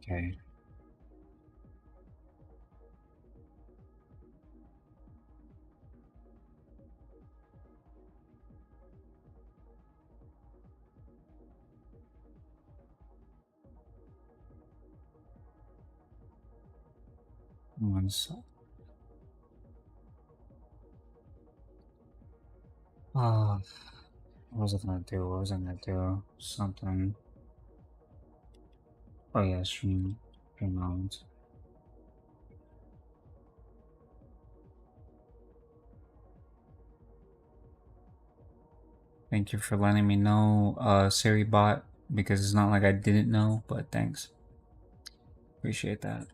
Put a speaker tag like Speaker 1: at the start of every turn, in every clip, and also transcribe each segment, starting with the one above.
Speaker 1: Okay. One sec. Ah, what was I gonna do? What was I gonna do? Something. Oh yeah, stream out. Thank you for letting me know, Siri bot, because it's not like I didn't know, but thanks. Appreciate that.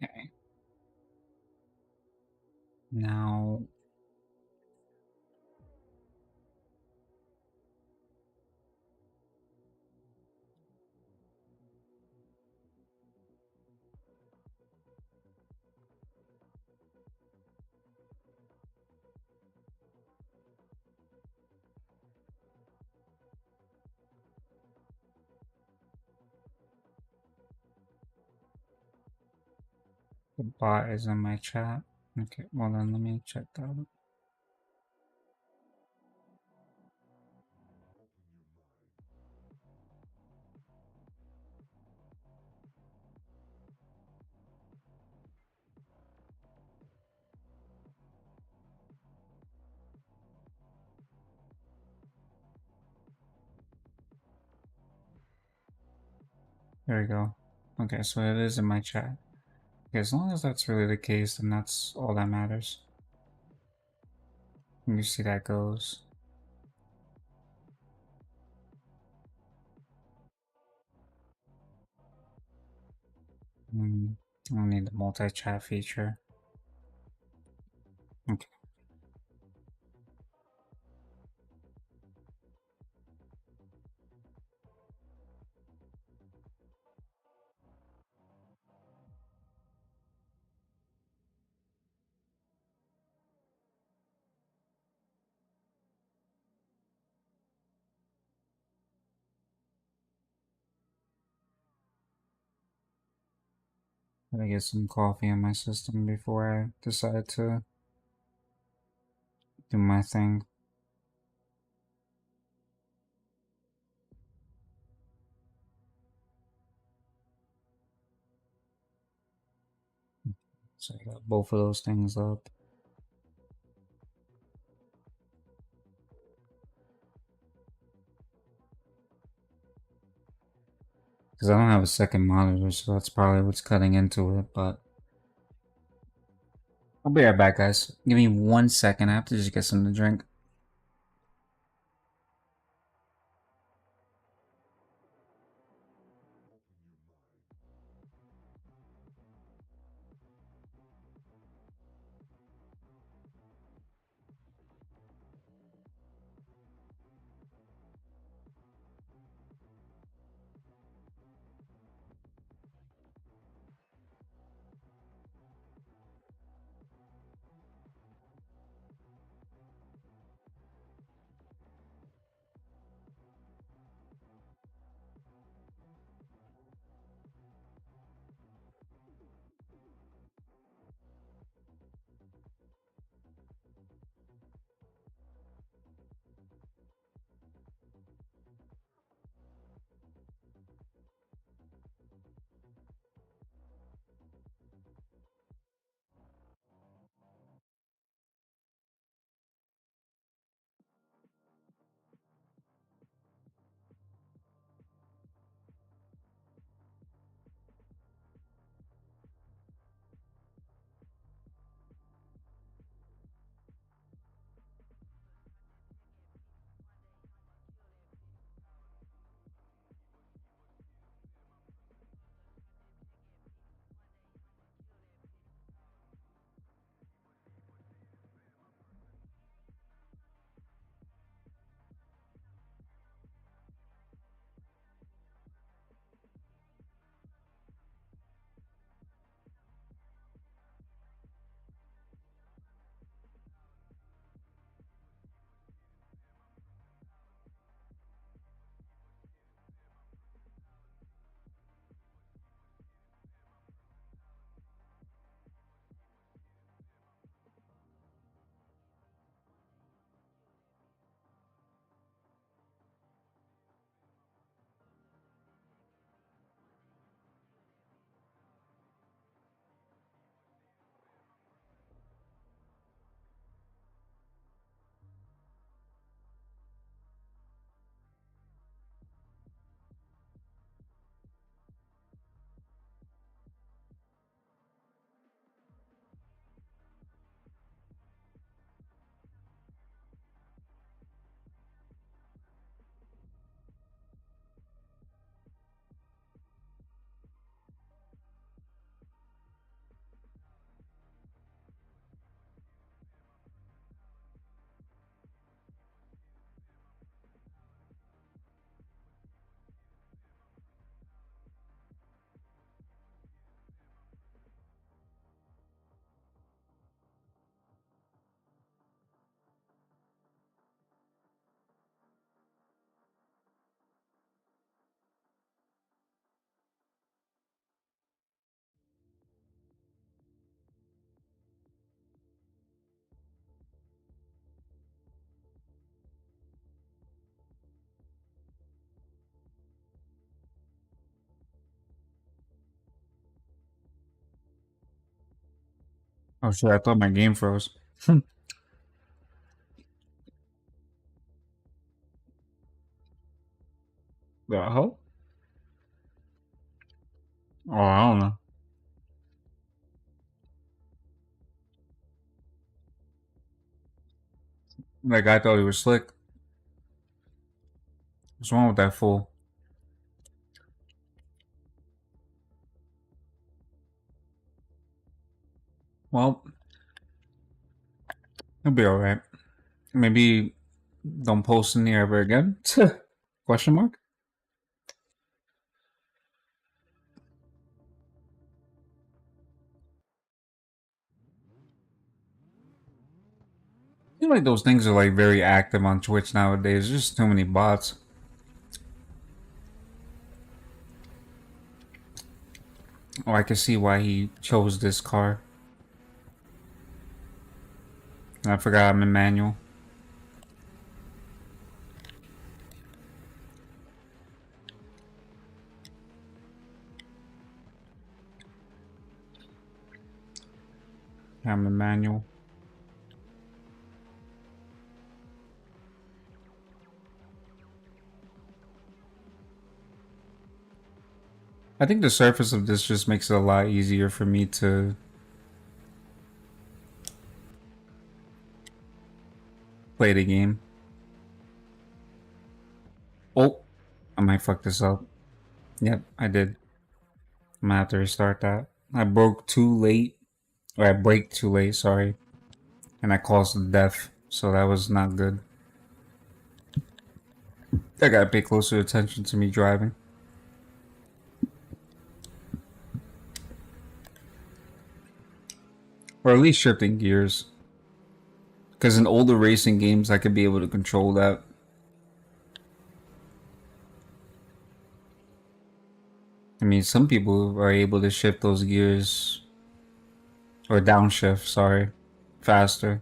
Speaker 1: Okay. Now, the bot is in my chat. Okay, well then let me check that out. There we go. Okay, so it is in my chat. Okay, as long as that's really the case, then that's all that matters. You see that goes. I don't need the multi-chat feature. Okay, gotta get some coffee in my system before I decide to do my thing. So I got both of those things up. Because I don't have a second monitor, so that's probably what's cutting into it, but I'll be right back, guys. Give me 1 second. I have to just get something to drink. Oh shit! I thought my game froze. The hell? Oh, I don't know. That guy thought he was slick. What's wrong with that fool? Well, he'll be alright. Maybe don't post in there ever again? Question mark? I feel like those things are like very active on Twitch nowadays. There's just too many bots. Oh, I can see why he chose this car. I forgot I'm in manual. I'm in manual. I think the surface of this just makes it a lot easier for me to play the game. Oh, I might fuck this up. Yep, I did. I'm gonna have to restart that. I broke too late, or I braked too late, sorry. And I caused death, so that was not good. I gotta pay closer attention to me driving. Or at least shifting gears. Because in older racing games, I could be able to control that. I mean, some people are able to shift those gears, or downshift, sorry, faster.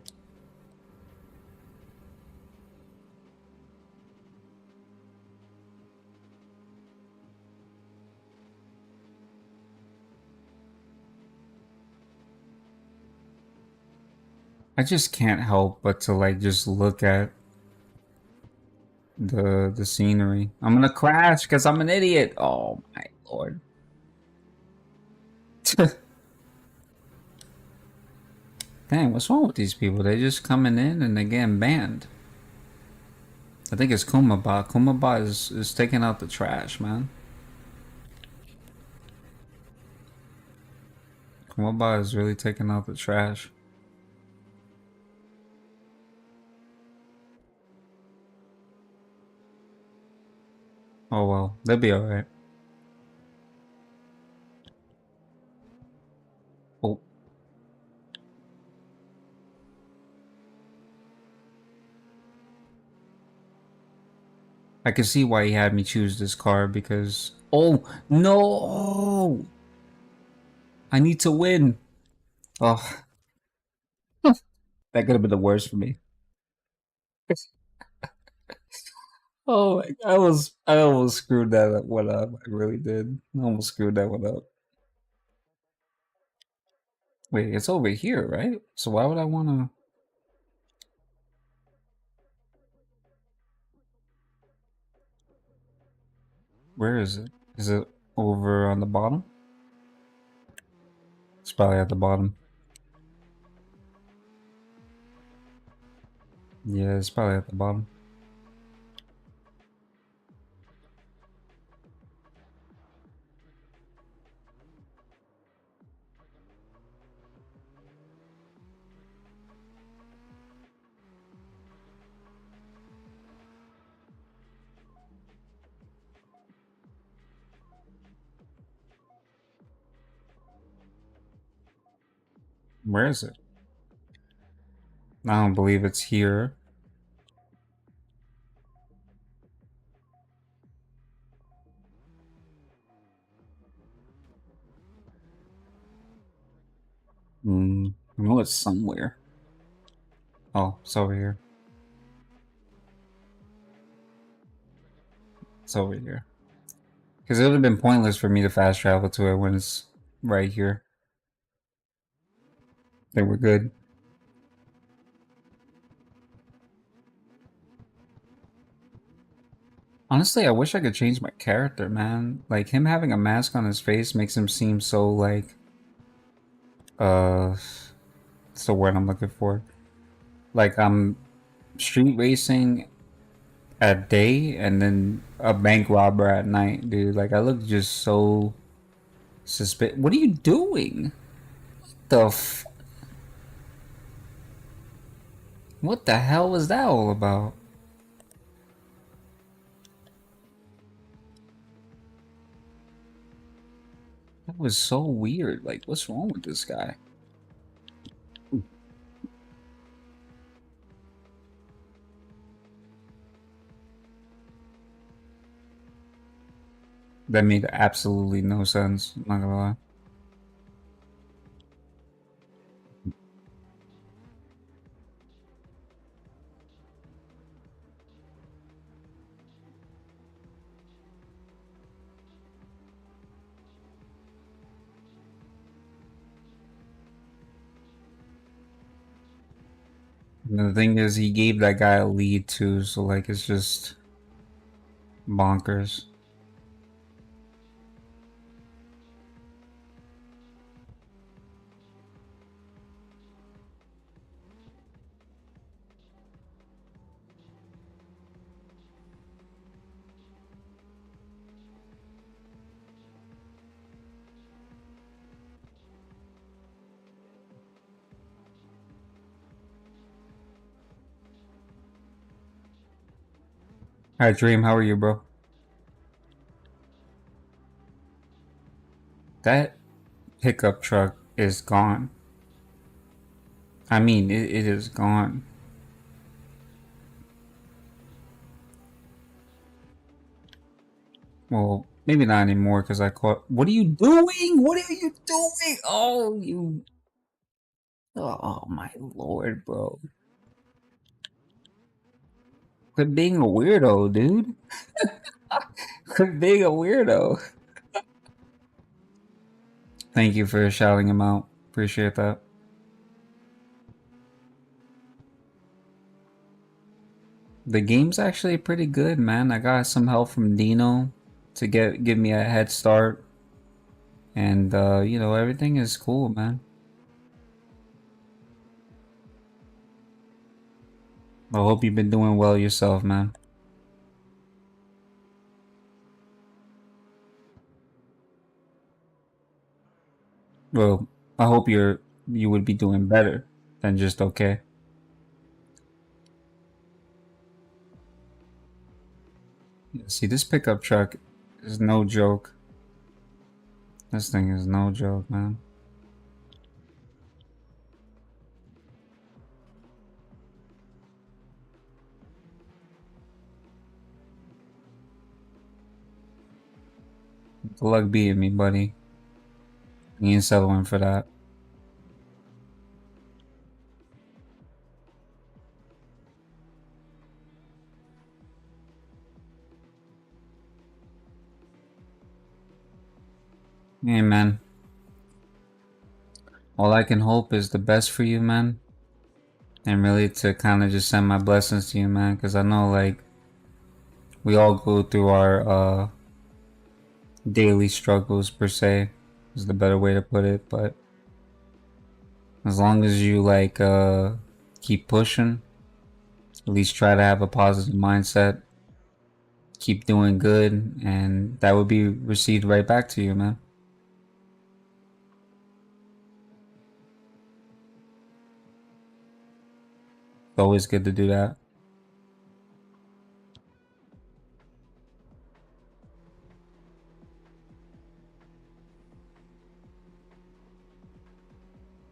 Speaker 1: I just can't help but to like just look at the scenery. I'm gonna crash because I'm an idiot. Oh my lord. Dang, what's wrong with these people? They just coming in and they getting banned. I think it's Kumaba. Kumaba is taking out the trash, man. Kumaba is really taking out the trash. Oh well, they'll be alright. Oh, I can see why he had me choose this car because... Oh, no! I need to win. Oh, that could have been the worst for me. Oh, I almost screwed that one up. I really did. I almost screwed that one up. Wait, it's over here, right? So why would I want to... Where is it? Is it over on the bottom? It's probably at the bottom. Yeah, it's probably at the bottom. Where is it? I don't believe it's here. I know it's somewhere. Oh, it's over here. It's over here. Because it would have been pointless for me to fast travel to it when it's right here. They were good. Honestly, I wish I could change my character, man. Like him having a mask on his face makes him seem so like what's the word I'm looking for? Like I'm street racing at day and then a bank robber at night, dude. Like I look just so suspicious. What are you doing? The f- what the hell was that all about? That was so weird. Like what's wrong with this guy? That made absolutely no sense. I'm not gonna lie. And the thing is, he gave that guy a lead too, so like it's just bonkers. Alright, Dream, how are you, bro? That pickup truck is gone. I mean, it is gone. Well, maybe not anymore because I caught. What are you doing? What are you doing? Oh, you. Oh, my lord, bro. Quit being a weirdo, dude. Quit being a weirdo. Thank you for shouting him out. Appreciate that. The game's actually pretty good, man. I got some help from Dino to give me a head start, and everything is cool, man. I hope you've been doing well yourself, man. Well, I hope you would be doing better than just okay. See, this pickup truck is no joke. This thing is no joke, man. Good luck beating me, buddy. You ain't settling for that. Hey, man. All I can hope is the best for you, man. And really to kind of just send my blessings to you, man. Because I know, like, we all go through our daily struggles, per se, is the better way to put it. But as long as you, like, keep pushing, at least try to have a positive mindset, keep doing good, and that would be received right back to you, man. It's always good to do that.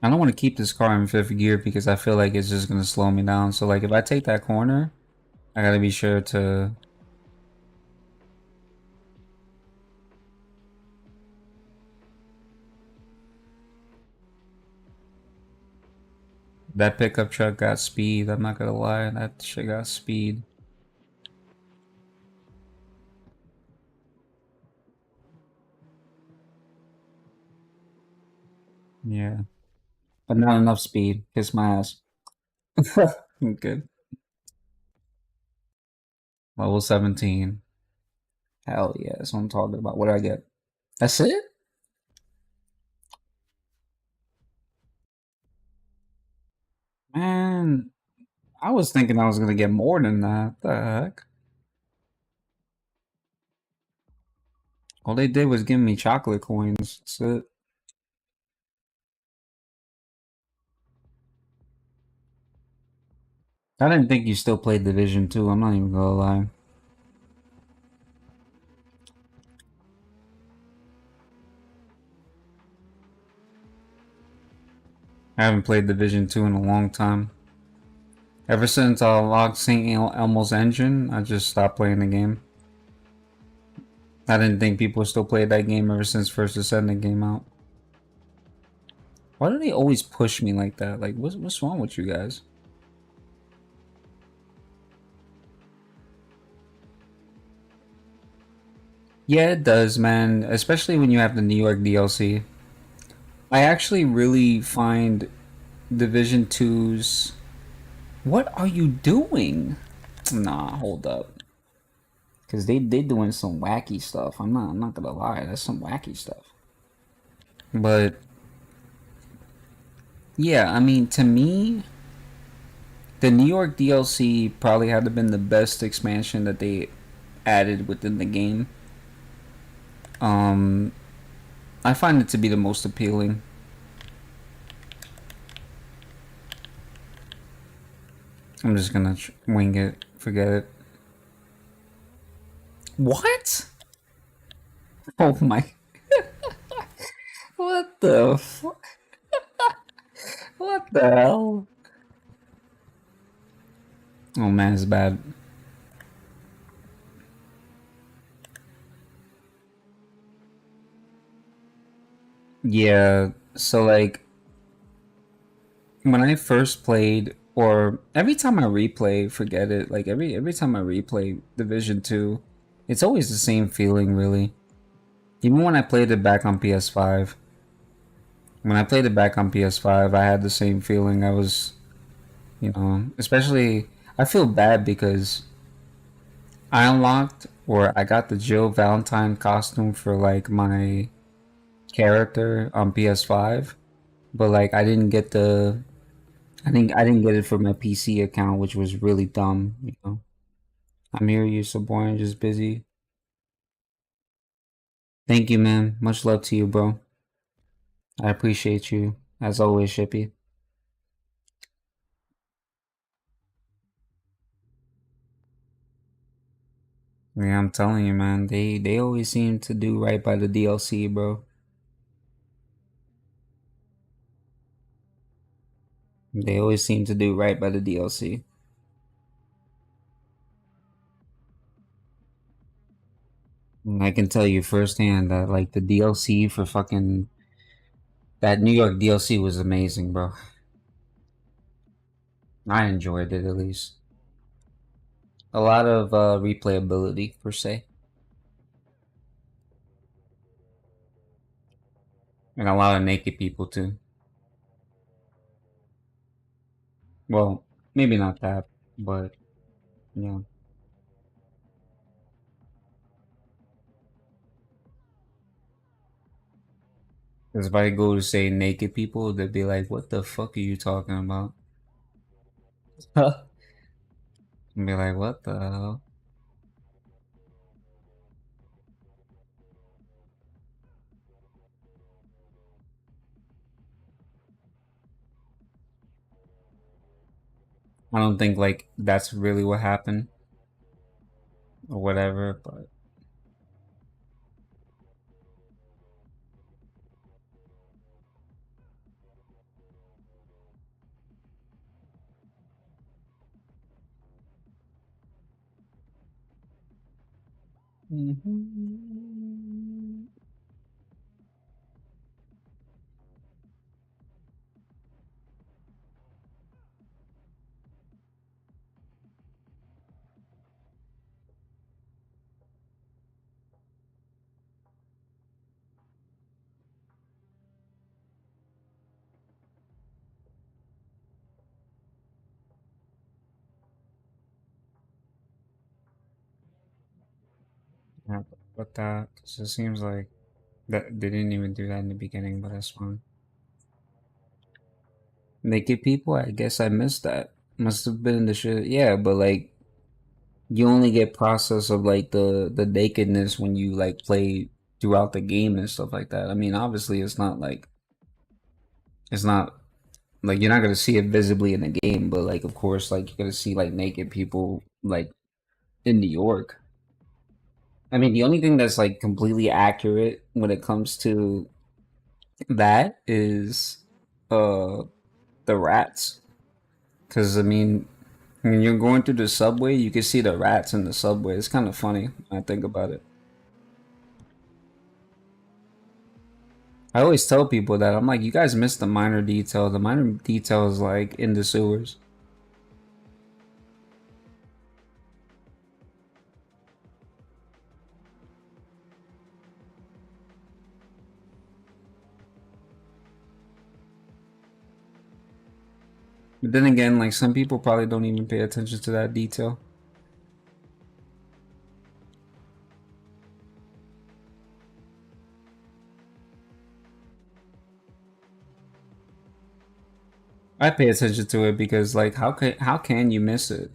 Speaker 1: I don't want to keep this car in fifth gear because I feel like it's just gonna slow me down. So like if I take that corner, I gotta be sure to that pickup truck got speed. I'm not gonna lie, that shit got speed. Yeah. but not enough speed. Kiss my ass. I'm good. Level 17. Hell yeah, that's what I'm talking about. What do I get? That's it? Man, I was thinking I was gonna get more than that. The heck? All they did was give me chocolate coins. That's it. I didn't think you still played Division 2. I'm not even gonna lie. I haven't played Division 2 in a long time. Ever since I logged St. Elmo's engine, I just stopped playing the game. I didn't think people still played that game ever since First Ascendant came out. Why do they always push me like that? Like, what's wrong with you guys? Yeah, it does, man. Especially when you have the New York DLC. I actually really find Division 2's. What are you doing? Nah, hold up. Cause they doing some wacky stuff. I'm not gonna lie, that's some wacky stuff. But yeah, I mean, to me, the New York DLC probably had to been the best expansion that they added within the game. Um, I find it to be the most appealing. I'm just gonna wing it. Forget it. What? Oh my! What the? What the hell? Oh man, it's bad. Yeah. So like, when I first played, or every time I replay, forget it. Like every time I replay Division 2, it's always the same feeling, really. Even when I played it back on PS5, when I played it back on PS5, I had the same feeling. I was, especially I feel bad because I unlocked or I got the Jill Valentine costume for like my character on PS5, but like I didn't get it for my PC account, which was really dumb. I'm here, you so boring, just busy. Thank you, man. Much love to you, bro. I appreciate you as always, Shippy. Yeah, I'm telling you, man. They always seem to do right by the DLC, bro. They always seem to do right by the DLC. And I can tell you firsthand that like the DLC for fucking that New York DLC was amazing, bro. I enjoyed it at least. A lot of replayability per se, and a lot of naked people too. Well, maybe not that, but yeah. Because if I go to say naked people, they'd be like, "What the fuck are you talking about?" And be like, "What the hell?" I don't think like that's really what happened or whatever, but Mhm. Yeah, but that, 'cause it seems like that they didn't even do that in the beginning, but that's fine. Naked people, I guess I missed that. Must have been in the shit. Yeah, but like you only get process of like the nakedness when you like play throughout the game and stuff like that. I mean, obviously it's not like you're not gonna see it visibly in the game, but like of course like you're gonna see like naked people like in New York. I mean, the only thing that's like completely accurate when it comes to that is uh the rats. Because I mean, when you're going through the subway, you can see the rats in the subway. It's kind of funny when I think about it. I always tell people that I'm like, you guys miss the minor detail. The minor detail is like in the sewers. But then again, like some people probably don't even pay attention to that detail. I pay attention to it because like how can you miss it?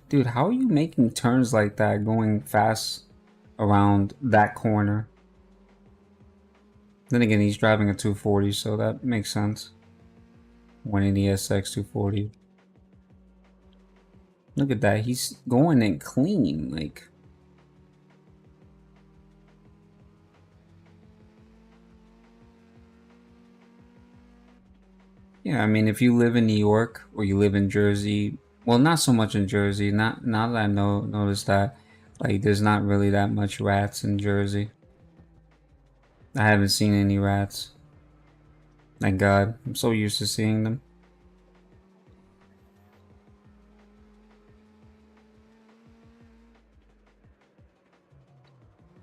Speaker 1: Dude, how are you making turns like that going fast around that corner? Then again, he's driving a 240, so that makes sense. 180 SX 240. Look at that. He's going in clean. Like, yeah, I mean, if you live in New York or you live in Jersey, well, not so much in Jersey. Not now that I notice that, like, there's not really that much rats in Jersey. I haven't seen any rats. Thank God. I'm so used to seeing them.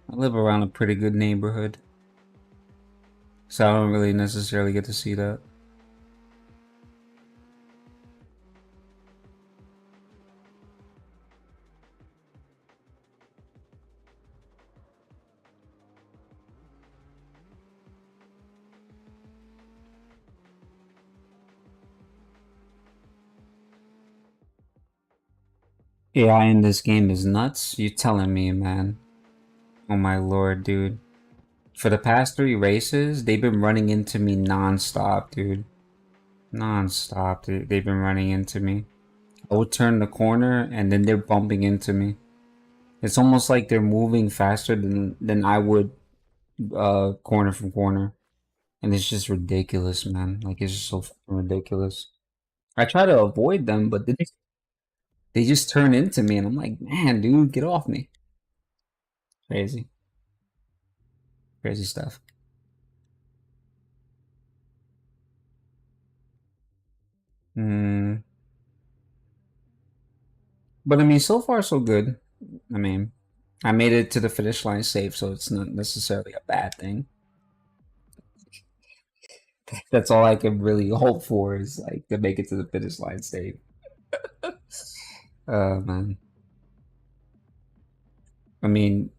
Speaker 1: I live around a pretty good neighborhood, so I don't really necessarily get to see that. AI in this game is nuts. You telling me, man? Oh my lord, dude. For the past three races, they've been running into me non-stop, dude. Non-stop, they've been running into me. I would turn the corner and then they're bumping into me. It's almost like they're moving faster than I would corner from corner. And it's just ridiculous, man. Like it's just so ridiculous. I try to avoid them, but they just turn into me and I'm like, man, dude, get off me. Crazy. Crazy stuff. Mm. But I mean, so far so good. I mean, I made it to the finish line safe, so it's not necessarily a bad thing. That's all I can really hope for is like to make it to the finish line safe. Man. I mean,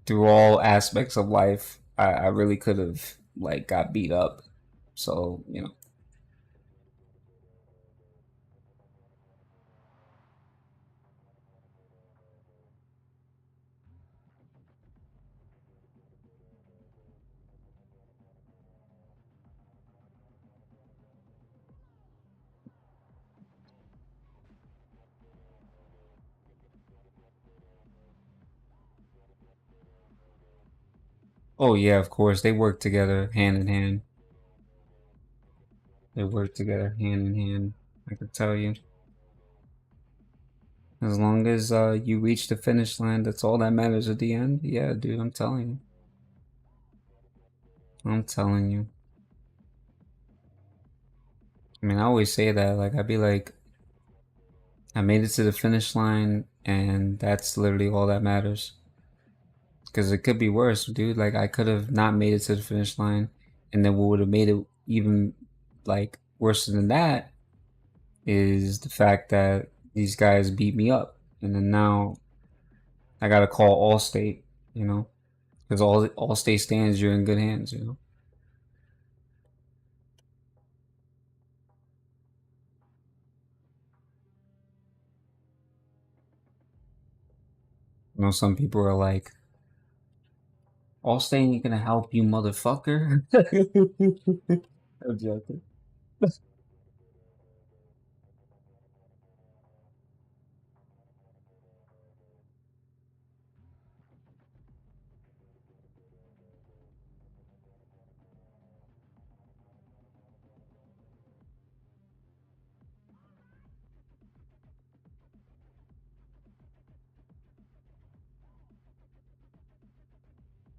Speaker 1: through all aspects of life, I really could have like got beat up. So, you know. Oh yeah, of course. They work together hand in hand. They work together hand in hand. I can tell you. As long as you reach the finish line, that's all that matters at the end. Yeah, dude, I'm telling you. I'm telling you. I mean, I always say that. Like, I'd be like, I made it to the finish line, and that's literally all that matters. Because it could be worse, dude. Like, I could have not made it to the finish line, and then what would have made it even like worse than that is the fact that these guys beat me up, and then now I gotta call Allstate, you know, because Allstate stands you're in good hands, you know. You know, some people are like, Allstate ain't gonna help you, motherfucker. I'm joking.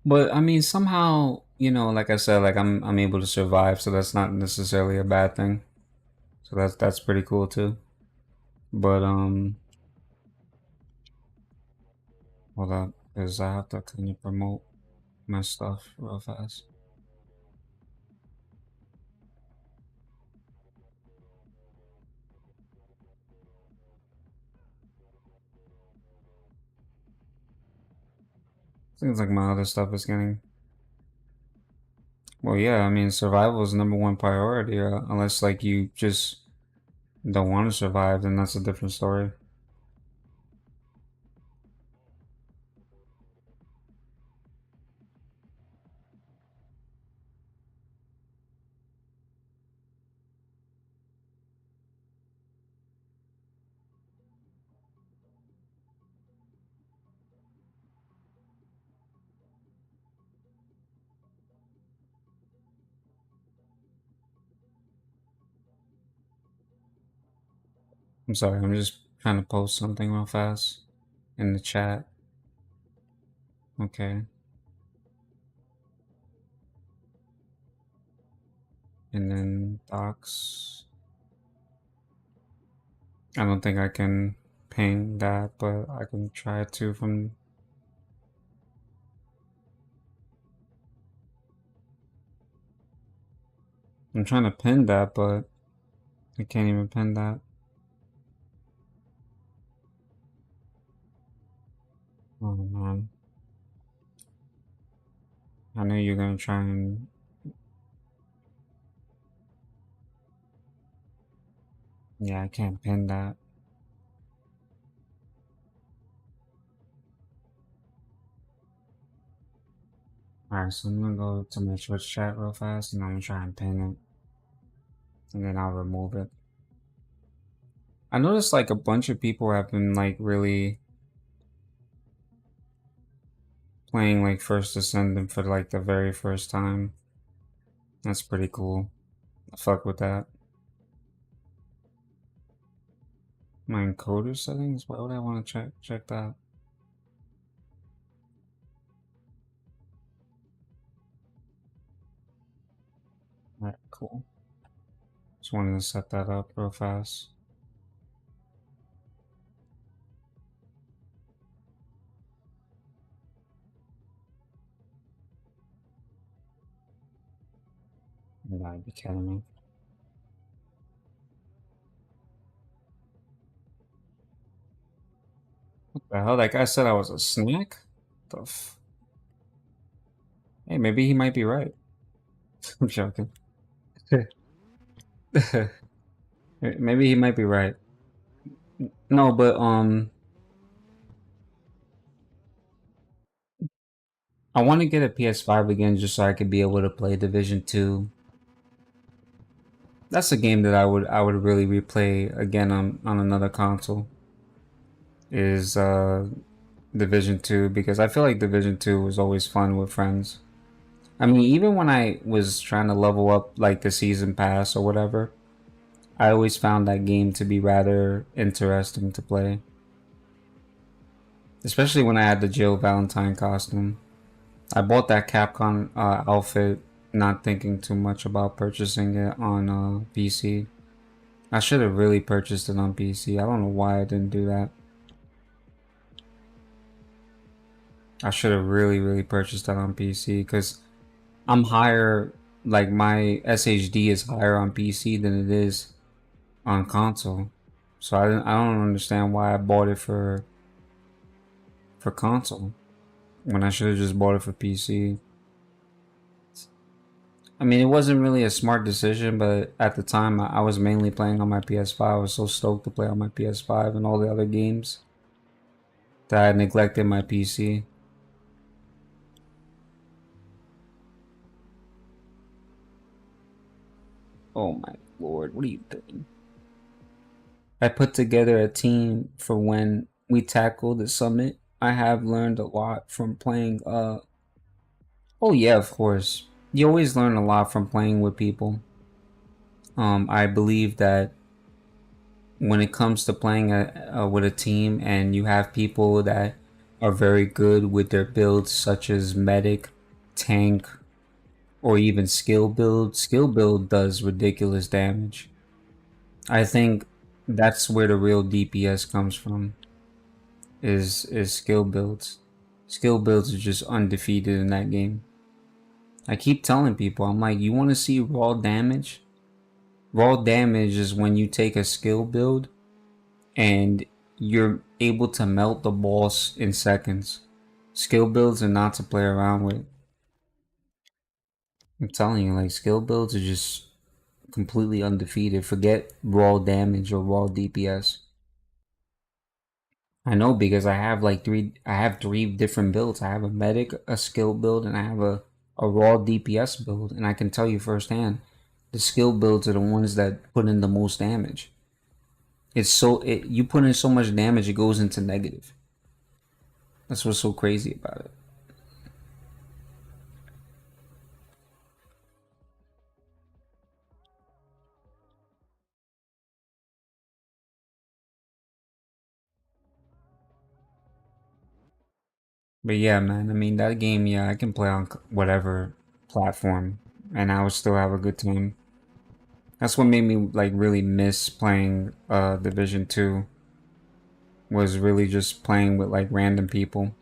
Speaker 1: But I mean, somehow, you know, like I said, like I'm able to survive, so that's not necessarily a bad thing. So that's pretty cool too. But hold up, because I have to kind of promote my stuff real fast. Seems like my other stuff is getting. Well, yeah, I mean, survival is number one priority, unless like you just don't want to survive, then that's a different story. I'm sorry, I'm just trying to post something real fast in the chat. Okay, and then docs. I don't think I can ping that, but I can try to from. I'm trying to pin that, but I can't even pin that. Oh man, I know you're gonna try and. Yeah, I can't pin that. Alright, so I'm gonna go to my Twitch chat real fast and I'm gonna try and pin it. And then I'll remove it. I noticed like a bunch of people have been like really playing like First Ascendant for like the very first time. That's pretty cool. I fuck with that. My encoder settings? Why would I want to check that? Alright, cool. Just wanted to set that up real fast. You gotta be kidding me. What the hell? That guy said I was a snack? The f Hey, maybe he might be right. I'm joking. Maybe he might be right. No, but I want to get a PS5 again just so I could be able to play Division 2. That's a game that I would really replay again on another console. Is Division 2 because I feel like Division 2 was always fun with friends. I mean, even when I was trying to level up like the season pass or whatever, I always found that game to be rather interesting to play. Especially when I had the Jill Valentine costume. I bought that Capcom outfit not thinking too much about purchasing it on PC. I should have really purchased it on PC. I don't know why I didn't do that. I should have really purchased that on PC because I'm higher, like my SHD is higher on PC than it is on console. So I don't understand why I bought it for for console when I should have just bought it for PC. I mean, it wasn't really a smart decision, but at the time, I was mainly playing on my PS5. I was so stoked to play on my PS5 and all the other games that I neglected my PC. Oh my lord, what are you doing? I put together a team for when we tackle the summit. I have learned a lot from playing. Oh yeah, of course. You always learn a lot from playing with people. I believe that when it comes to playing with a team and you have people that are very good with their builds, such as medic, tank, or even skill build does ridiculous damage. I think that's where the real DPS comes from. Is skill builds. Skill builds are just undefeated in that game. I keep telling people, I'm like, you want to see raw damage? Raw damage is when you take a skill build and you're able to melt the boss in seconds. Skill builds are not to play around with. I'm telling you, like, skill builds are just completely undefeated. Forget raw damage or raw DPS. I know because I have three different builds. I have a medic, a skill build, and I have a raw DPS build. And I can tell you firsthand, the skill builds are the ones that put in the most damage. You put in so much damage, it goes into negative. That's what's so crazy about it. But yeah, man, I mean, that game, yeah, I can play on whatever platform and I would still have a good time. That's what made me like really miss playing Division 2 was really just playing with like random people.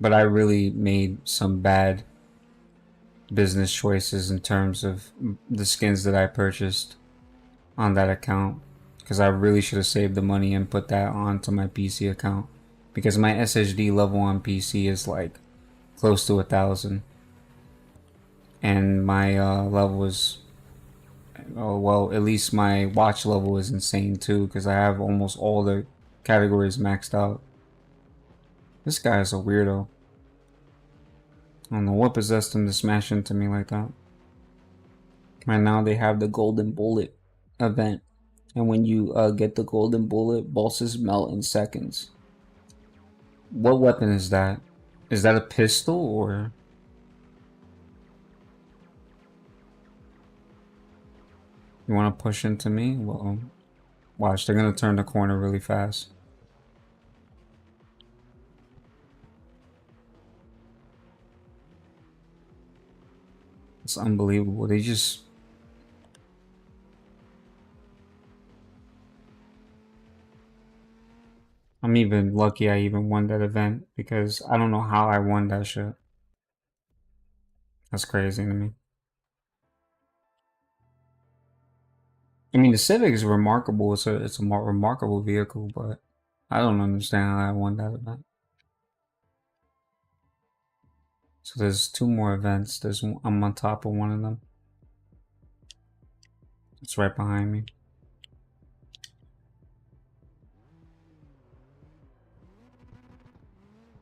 Speaker 1: But I really made some bad business choices in terms of the skins that I purchased on that account because I really should have saved the money and put that onto my PC account because my SSD level on PC is like close to 1,000 and my level is oh well, at least my watch level is insane too because I have almost all the categories maxed out. This guy is a weirdo. I don't know what possessed him to smash into me like that. Right now they have the golden bullet event, and when you get the golden bullet, bosses melt in seconds. What weapon is that? Is that a pistol or? You want to push into me? Well, watch, they're gonna turn the corner really fast. It's unbelievable. They just. I'm even lucky I even won that event because I don't know how I won that shit. That's crazy to me. I mean, the Civic is remarkable. It's a more remarkable vehicle, but I don't understand how I won that event. So there's two more events. I'm on top of one of them. It's right behind me.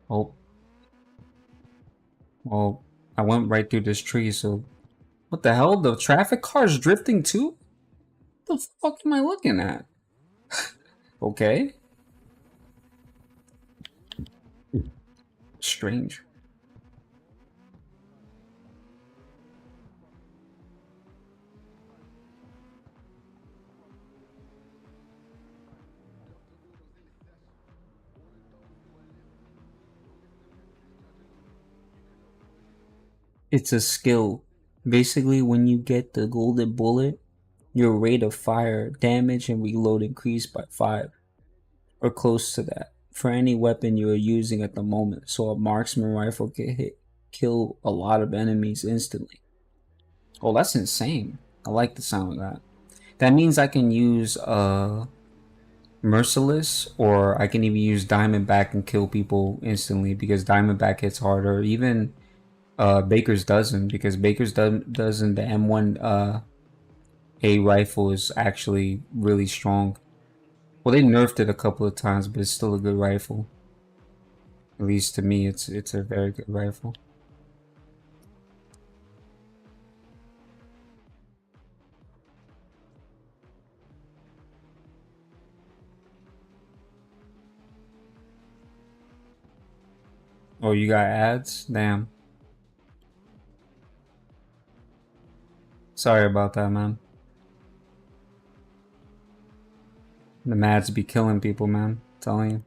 Speaker 1: Oh, well, I went right through this tree. So what the hell? The traffic car's drifting too? What the fuck am I looking at? Okay, strange. It's a skill. Basically, when you get the golden bullet, your rate of fire, damage, and reload increase by 5 or close to that for any weapon you are using at the moment. So a marksman rifle can kill a lot of enemies instantly. Oh, that's insane. I like the sound of that. That means I can use Merciless, or I can even use Diamondback and kill people instantly because Diamondback hits harder. Even Baker's dozen, because dozen, the M1 A rifle is actually really strong. Well, they nerfed it a couple of times, but it's still a good rifle. At least to me, it's a very good rifle. Oh, you got ads? Damn. Sorry about that, man. The Mads be killing people, man. I'm telling you.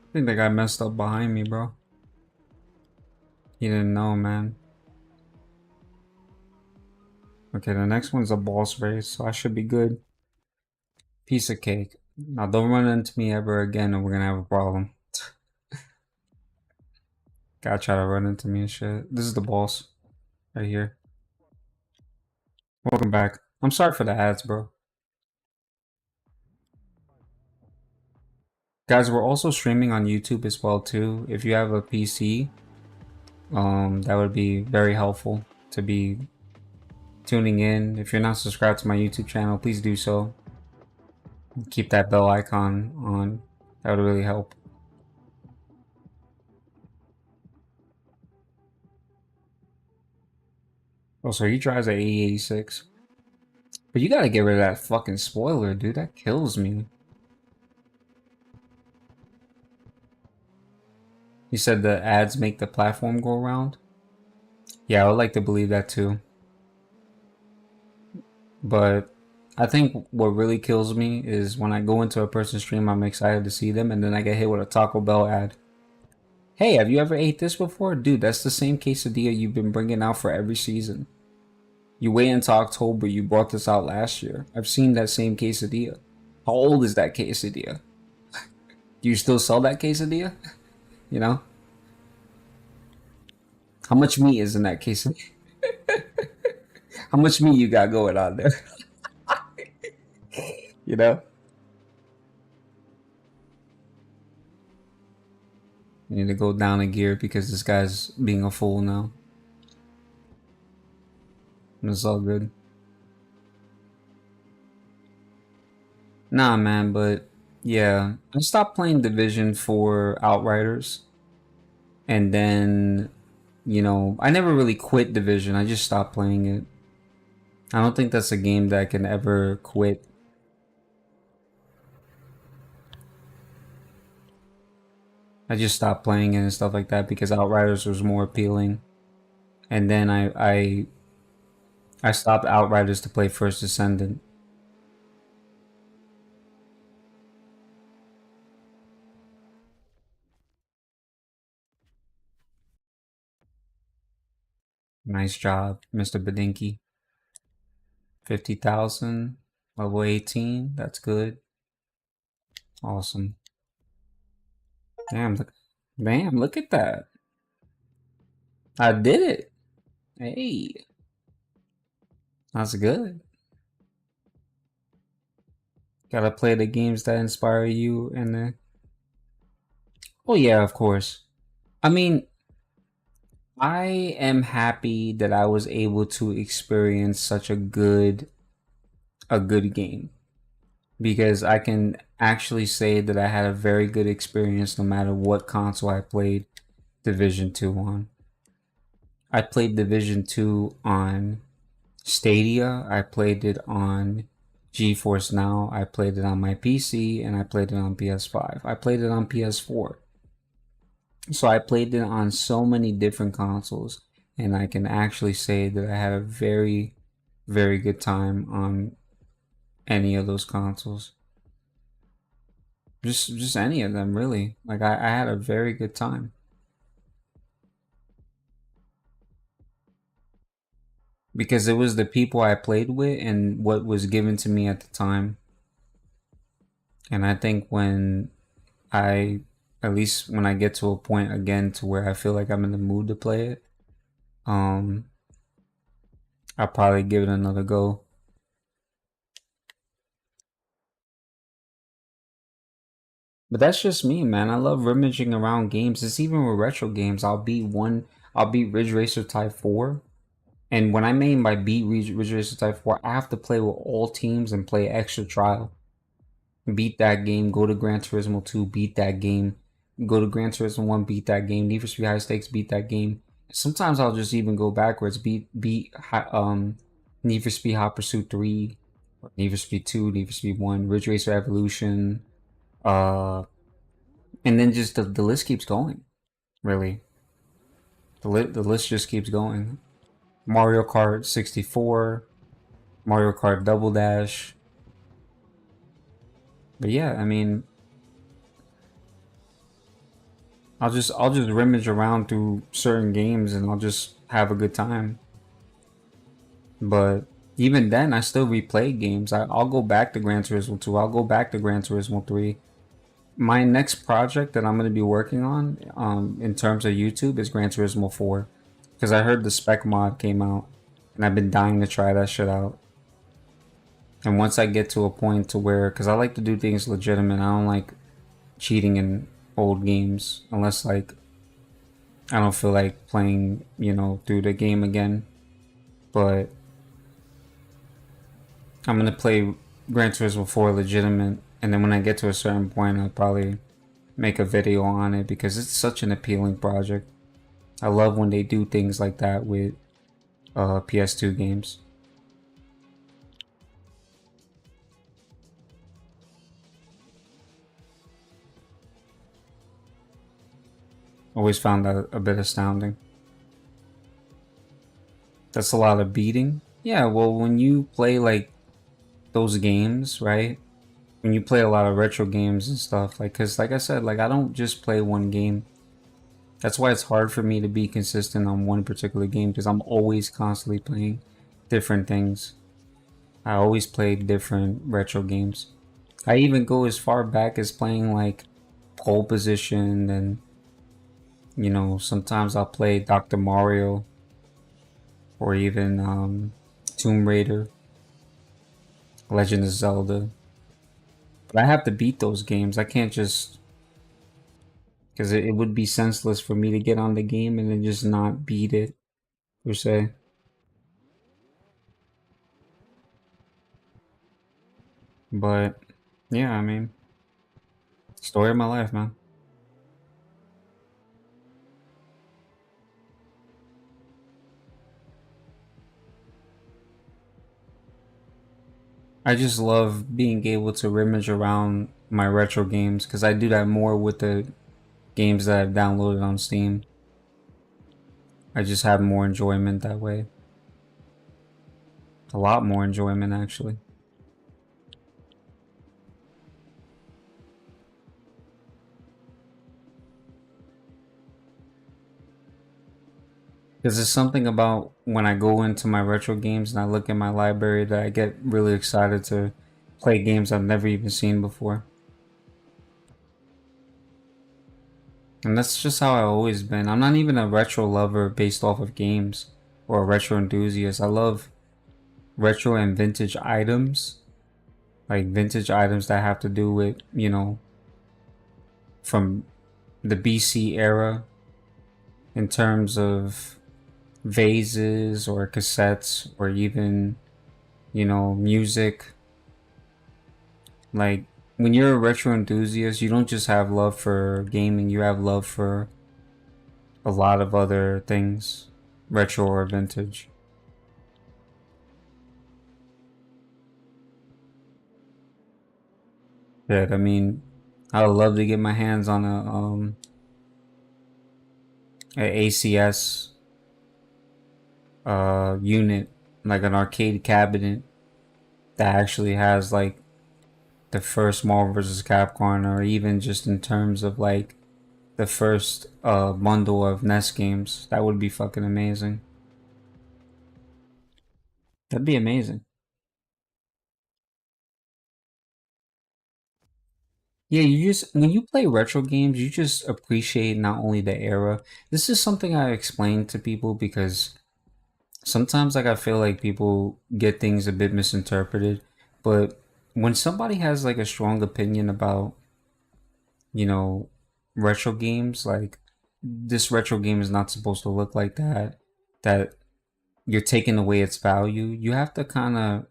Speaker 1: I think that guy messed up behind me, bro. He didn't know, man. Okay, the next one's a boss race, so I should be good. Piece of cake. Now don't run into me ever again and we're gonna have a problem. Gotta try to run into me and shit. This is the boss. Right here. Welcome back. I'm sorry for the ads, bro. Guys, we're also streaming on YouTube as well too. If you have a PC, that would be very helpful to be tuning in. If you're not subscribed to my YouTube channel, please do so. Keep that bell icon on. That would really help. Also, he drives a 8086. But you gotta get rid of that fucking spoiler, dude. That kills me. You said the ads make the platform go around? Yeah, I would like to believe that too. But I think what really kills me is when I go into a person's stream, I'm excited to see them, and then I get hit with a Taco Bell ad. Hey, have you ever ate this before? Dude, that's the same quesadilla you've been bringing out for every season. You wait until October, you brought this out last year. I've seen that same quesadilla. How old is that quesadilla? Do you still sell that quesadilla? You know? How much meat is in that quesadilla? How much meat you got going on there? You know? You need to go down a gear because this guy's being a fool now. And it's all good. Nah, man, but yeah. I stopped playing Division for Outriders. And then, I never really quit Division. I just stopped playing it. I don't think that's a game that I can ever quit. I just stopped playing it and stuff like that because Outriders was more appealing. And then I stopped Outriders to play First Descendant. Nice job, Mr. Bedinky. 50,000, level 18. That's good. Awesome. Damn, look at that. I did it. Hey, that's good. Gotta play the games that inspire you and oh yeah, of course. I mean, I am happy that I was able to experience such a good game because I can actually say that I had a very good experience no matter what console I played Division 2 on. I played Division 2 on Stadia, I played it on GeForce Now, I played it on my PC, and I played it on PS5. I played it on PS4. So I played it on so many different consoles, and I can actually say that I had a very, very good time on any of those consoles. Just any of them really. Like I had a very good time because it was the people I played with and what was given to me at the time. And I think when I, at least when I get to a point again to where I feel like I'm in the mood to play it, um, I'll probably give it another go. But that's just me, man. I love rummaging around games. It's even with retro games. I'll beat Ridge Racer Type 4. And when I mean by beat Ridge Racer Type 4, I have to play with all teams and play extra trial. Beat that game, go to Gran Turismo 2, beat that game. Go to Gran Turismo 1, beat that game. Need for Speed High Stakes, beat that game. Sometimes I'll just even go backwards, Need for Speed Hot Pursuit 3, Need for Speed 2, Need for Speed 1, Ridge Racer Evolution, uh, and then just the list keeps going. Really, the list just keeps going. Mario Kart 64, Mario Kart Double Dash. But yeah, I mean, I'll just rummage around through certain games and I'll just have a good time. But even then, I still replay games. I'll go back to Gran Turismo 2. I'll go back to Gran Turismo 3. My next project that I'm going to be working on, in terms of YouTube, is Gran Turismo 4, because I heard the spec mod came out, and I've been dying to try that shit out. And once I get to a point to where, because I like to do things legitimate, I don't like cheating in old games unless like I don't feel like playing, through the game again. But I'm gonna play Gran Turismo 4 legitimate, and then when I get to a certain point, I'll probably make a video on it because it's such an appealing project. I love when they do things like that with PS2 games. Always found that a bit astounding. That's a lot of beating. Yeah, well, when you play like those games, right? When you play a lot of retro games and stuff, like, cause like I said, like I don't just play one game. That's why it's hard for me to be consistent on one particular game because I'm always constantly playing different things. I always play different retro games. I even go as far back as playing like pole position and sometimes I'll play Dr. Mario or even Tomb Raider, Legend of Zelda. But I have to beat those games. I can't just because it would be senseless for me to get on the game and then just not beat it per se. But yeah, I mean, story of my life, man. I just love being able to rummage around my retro games because I do that more with the games that I've downloaded on Steam. I just have more enjoyment that way. A lot more enjoyment, actually. Because there's something about when I go into my retro games and I look at my library that I get really excited to play games I've never even seen before. And that's just how I've always been. I'm not even a retro lover based off of games or a retro enthusiast. I love retro and vintage items. Like vintage items that have to do with, from the BC era in terms of vases or cassettes or even, music. Like when you're a retro enthusiast, you don't just have love for gaming, you have love for a lot of other things, retro or vintage. Yeah, I mean, I would love to get my hands on a ACS unit, like an arcade cabinet that actually has like the first Marvel vs. Capcom, or even just in terms of like the first bundle of NES games. That would be fucking amazing. That'd be amazing. Yeah, you just when you play retro games, you just appreciate not only the era. This is something I explain to people because sometimes like I feel like people get things a bit misinterpreted, but when somebody has like a strong opinion about, you know, retro games, like this retro game is not supposed to look like that, that you're taking away its value, you have to kind of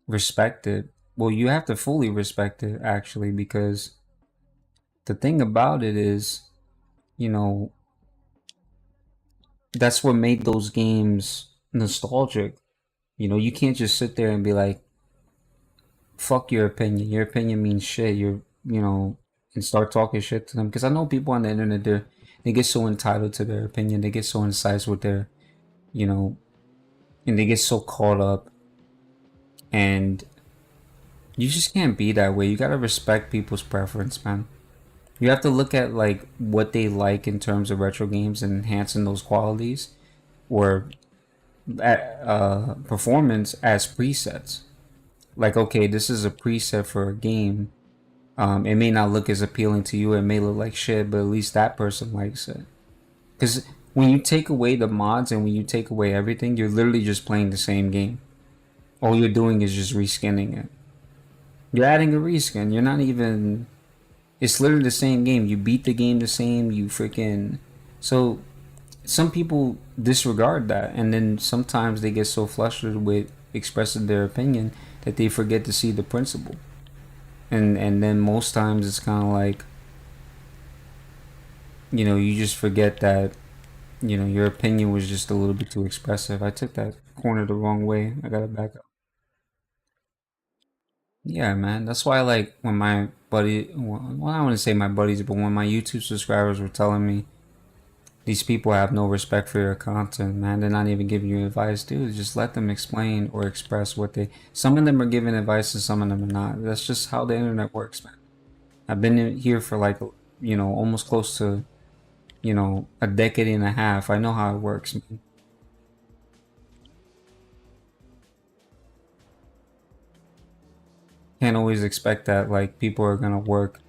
Speaker 1: respect it. Well, you have to fully respect it actually, because the thing about it is, you know, that's what made those games nostalgic. You know, you can't just sit there and be like, fuck your opinion. Your opinion means shit. You know, and start talking shit to them. Because I know people on the internet, they get so entitled to their opinion. They get so incised with their, you know, and they get so caught up. And you just can't be that way. You gotta respect people's preference, man. You have to look at like what they like in terms of retro games and enhancing those qualities, or performance as presets. Like, okay, this is a preset for a game. It may not look as appealing to you. It may look like shit, but at least that person likes it. Because when you take away the mods and when you take away everything, you're literally just playing the same game. All you're doing is just reskinning it. You're adding a reskin. You're not even. It's literally the same game. You beat the game the same. You freaking. So some people disregard that, and then sometimes they get so flustered with expressing their opinion that they forget to see the principle. And then most times it's kind of like, you know, you just forget that, you know, your opinion was just a little bit too expressive. I took that corner the wrong way. I gotta back up. Yeah, man. That's why, like, when my buddy, well, I wouldn't say my buddies, but when my YouTube subscribers were telling me these people have no respect for your content, man, they're not even giving you advice, dude. Just let them explain or express what they. Some of them are giving advice and some of them are not. That's just how the internet works, man. I've been here for like, you know, almost close to, you know, a decade and a half. I know how it works, man. Can't always expect that like people are gonna work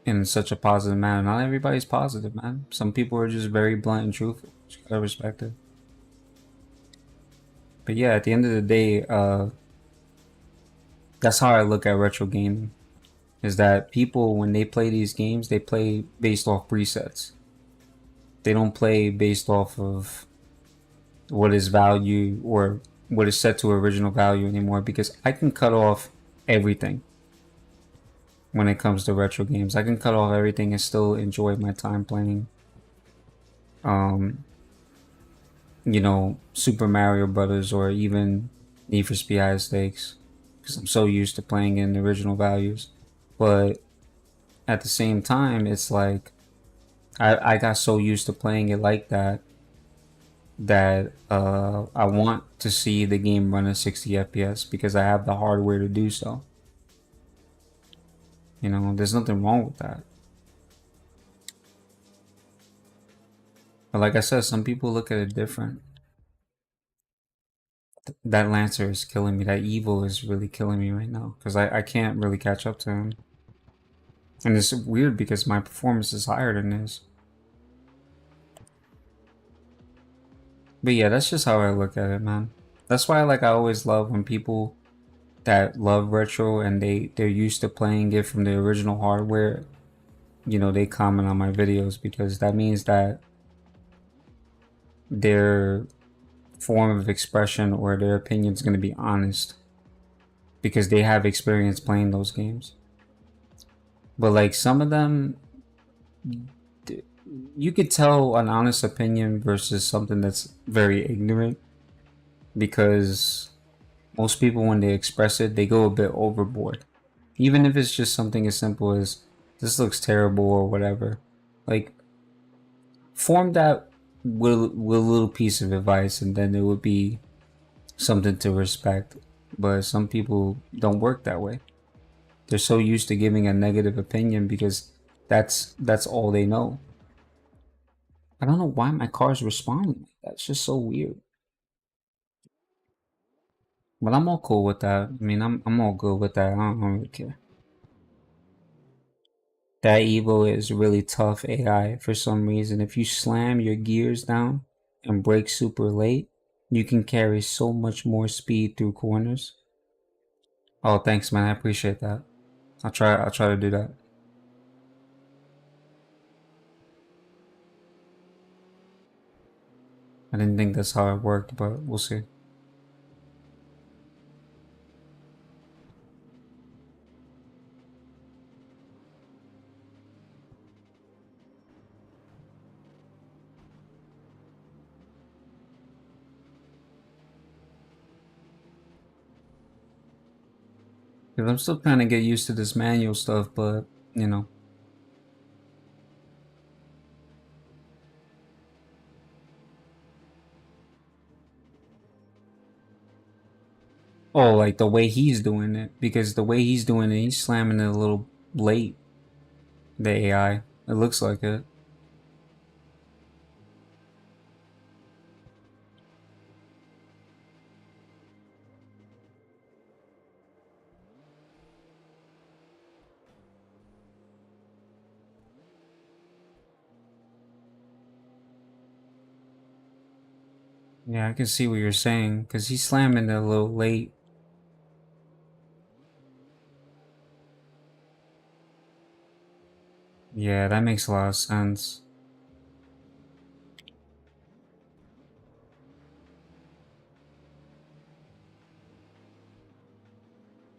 Speaker 1: in such a positive manner. Not everybody's positive, man. Some people are just very blunt and truthful. Just gotta respect it. But yeah, at the end of the day, that's how I look at retro gaming. Is that people when they play these games, they play based off presets. They don't play based off of what is value or what is set to original value anymore, because I can cut off everything when it comes to retro games. I can cut off everything and still enjoy my time playing um you know, Super Mario Brothers or even Need for Speed High Stakes, because I'm so used to playing in the original values. But at the same time, it's like I got so used to playing it like that that I want to see the game run at 60 FPS because I have the hardware to do so. You know, there's nothing wrong with that. But like I said, some people look at it different. That Lancer is killing me. That evil is really killing me right now because I can't really catch up to him. And it's weird because my performance is higher than his. But yeah, that's just how I look at it, man. That's why like I always love when people that love retro and they're used to playing it from the original hardware, you know, they comment on my videos because that means that their form of expression or their opinion is going to be honest because they have experience playing those games. But like some of them, you could tell an honest opinion versus something that's very ignorant, because most people when they express it they go a bit overboard, even if it's just something as simple as this looks terrible or whatever. Like, form that with a little piece of advice and then it would be something to respect. But some people don't work that way. They're so used to giving a negative opinion because that's all they know. I don't know why my car is responding like that. It's just so weird. But I'm all cool with that. I mean, I'm all good with that. I don't really care. That Evo is really tough AI for some reason. If you slam your gears down and brake super late, you can carry so much more speed through corners. Oh, thanks, man. I appreciate that. I'll try to do that. I didn't think that's how it worked, but we'll see. Because I'm still trying to get used to this manual stuff, but you know. Oh, like the way he's doing it. Because the way he's doing it, he's slamming it a little late. The AI. It looks like it. Yeah, I can see what you're saying. Because he's slamming it a little late. Yeah, that makes a lot of sense.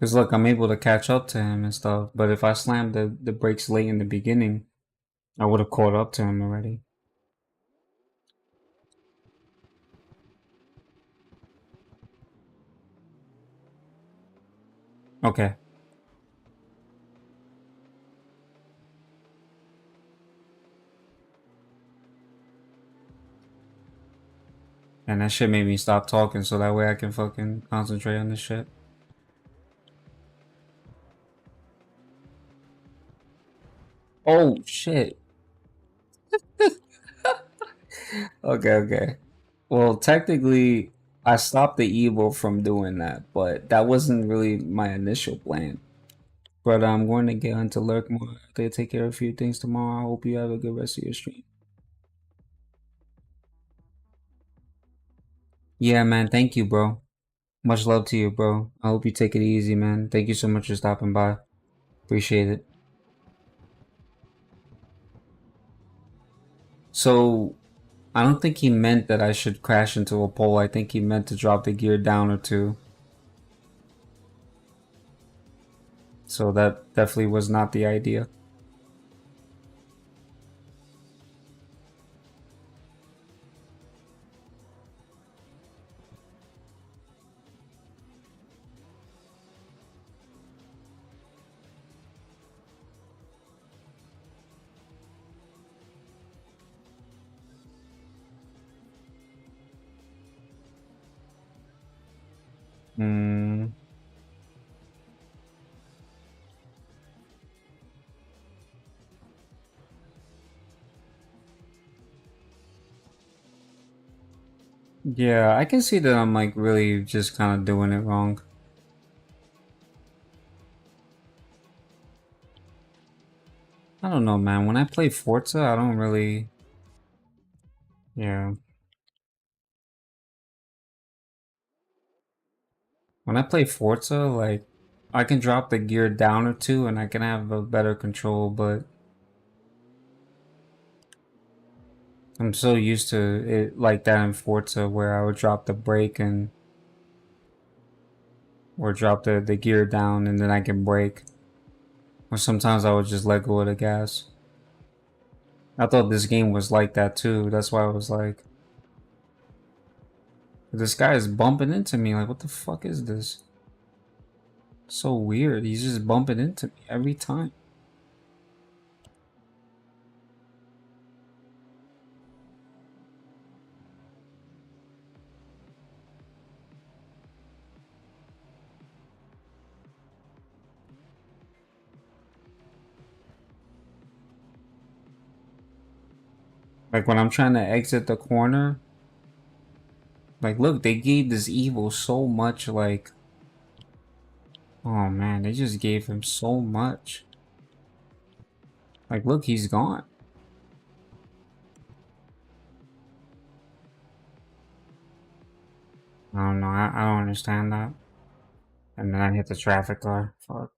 Speaker 1: Because look, I'm able to catch up to him and stuff. But if I slammed the brakes late in the beginning, I would have caught up to him already. Okay. And that shit made me stop talking so that way I can fucking concentrate on this shit. Oh, shit. Okay, okay. Well, technically, I stopped the evil from doing that, but that wasn't really my initial plan. But I'm going to get into lurk more. They take care of a few things tomorrow. I hope you have a good rest of your stream. Yeah, man. Thank you, bro. Much love to you, bro. I hope you take it easy, man. Thank you so much for stopping by. Appreciate it. So, I don't think he meant that I should crash into a pole. I think he meant to drop the gear down or two. So that definitely was not the idea. Hmm. Yeah, I can see that I'm like really just kind of doing it wrong. I don't know, man. When I play Forza, I don't really. Yeah. When I play Forza, like, I can drop the gear down or two and I can have a better control, but I'm so used to it like that in Forza where I would drop the brake and or drop the gear down and then I can brake. Or sometimes I would just let go of the gas. I thought this game was like that too. That's why I was like, this guy is bumping into me. Like, what the fuck is this? So weird. He's just bumping into me every time. Like when I'm trying to exit the corner, like look, they gave this evil so much like, oh man, they just gave him so much. Like look, he's gone. I don't know, I don't understand that. And then I hit the traffic car. Fuck.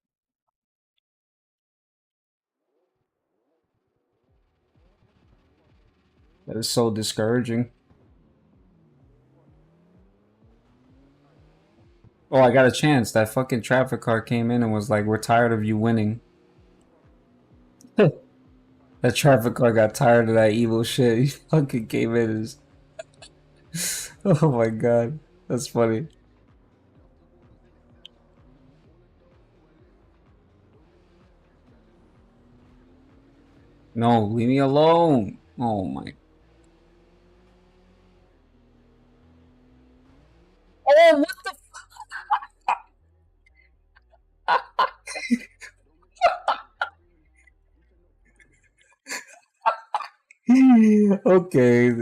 Speaker 1: That is so discouraging. Oh, I got a chance. That fucking traffic car came in and was like, we're tired of you winning. That traffic car got tired of that evil shit. He fucking came in and oh my god. That's funny. No, leave me alone. Oh my. Oh, what the okay.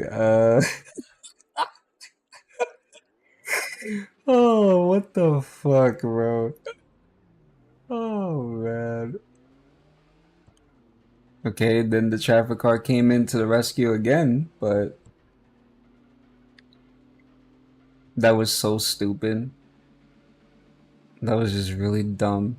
Speaker 1: Oh, what the fuck, bro? Oh man. Okay, then the traffic car came in to the rescue again, but that was so stupid. That was just really dumb.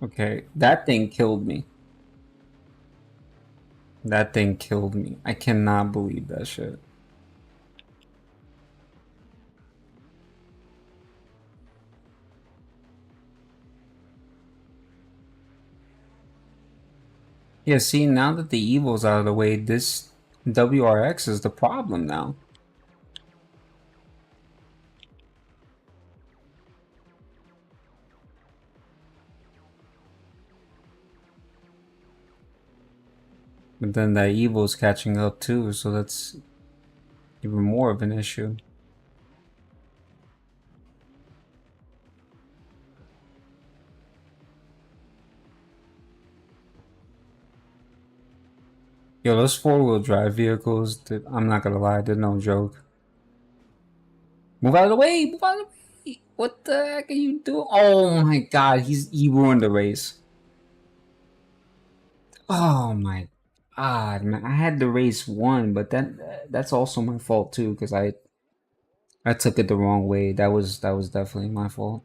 Speaker 1: Okay, that thing killed me. That thing killed me. I cannot believe that shit. Yeah, see, now that the evil's out of the way, this WRX is the problem now. But then that evil's catching up too, so that's even more of an issue. Yo, those four-wheel drive vehicles, I'm not gonna lie, they're no joke. Move out of the way! Move out of the way! What the heck are you doing? Oh my god, he ruined the race. Oh my god, man! I had the race won, but that's also my fault too, because I took it the wrong way. That was definitely my fault.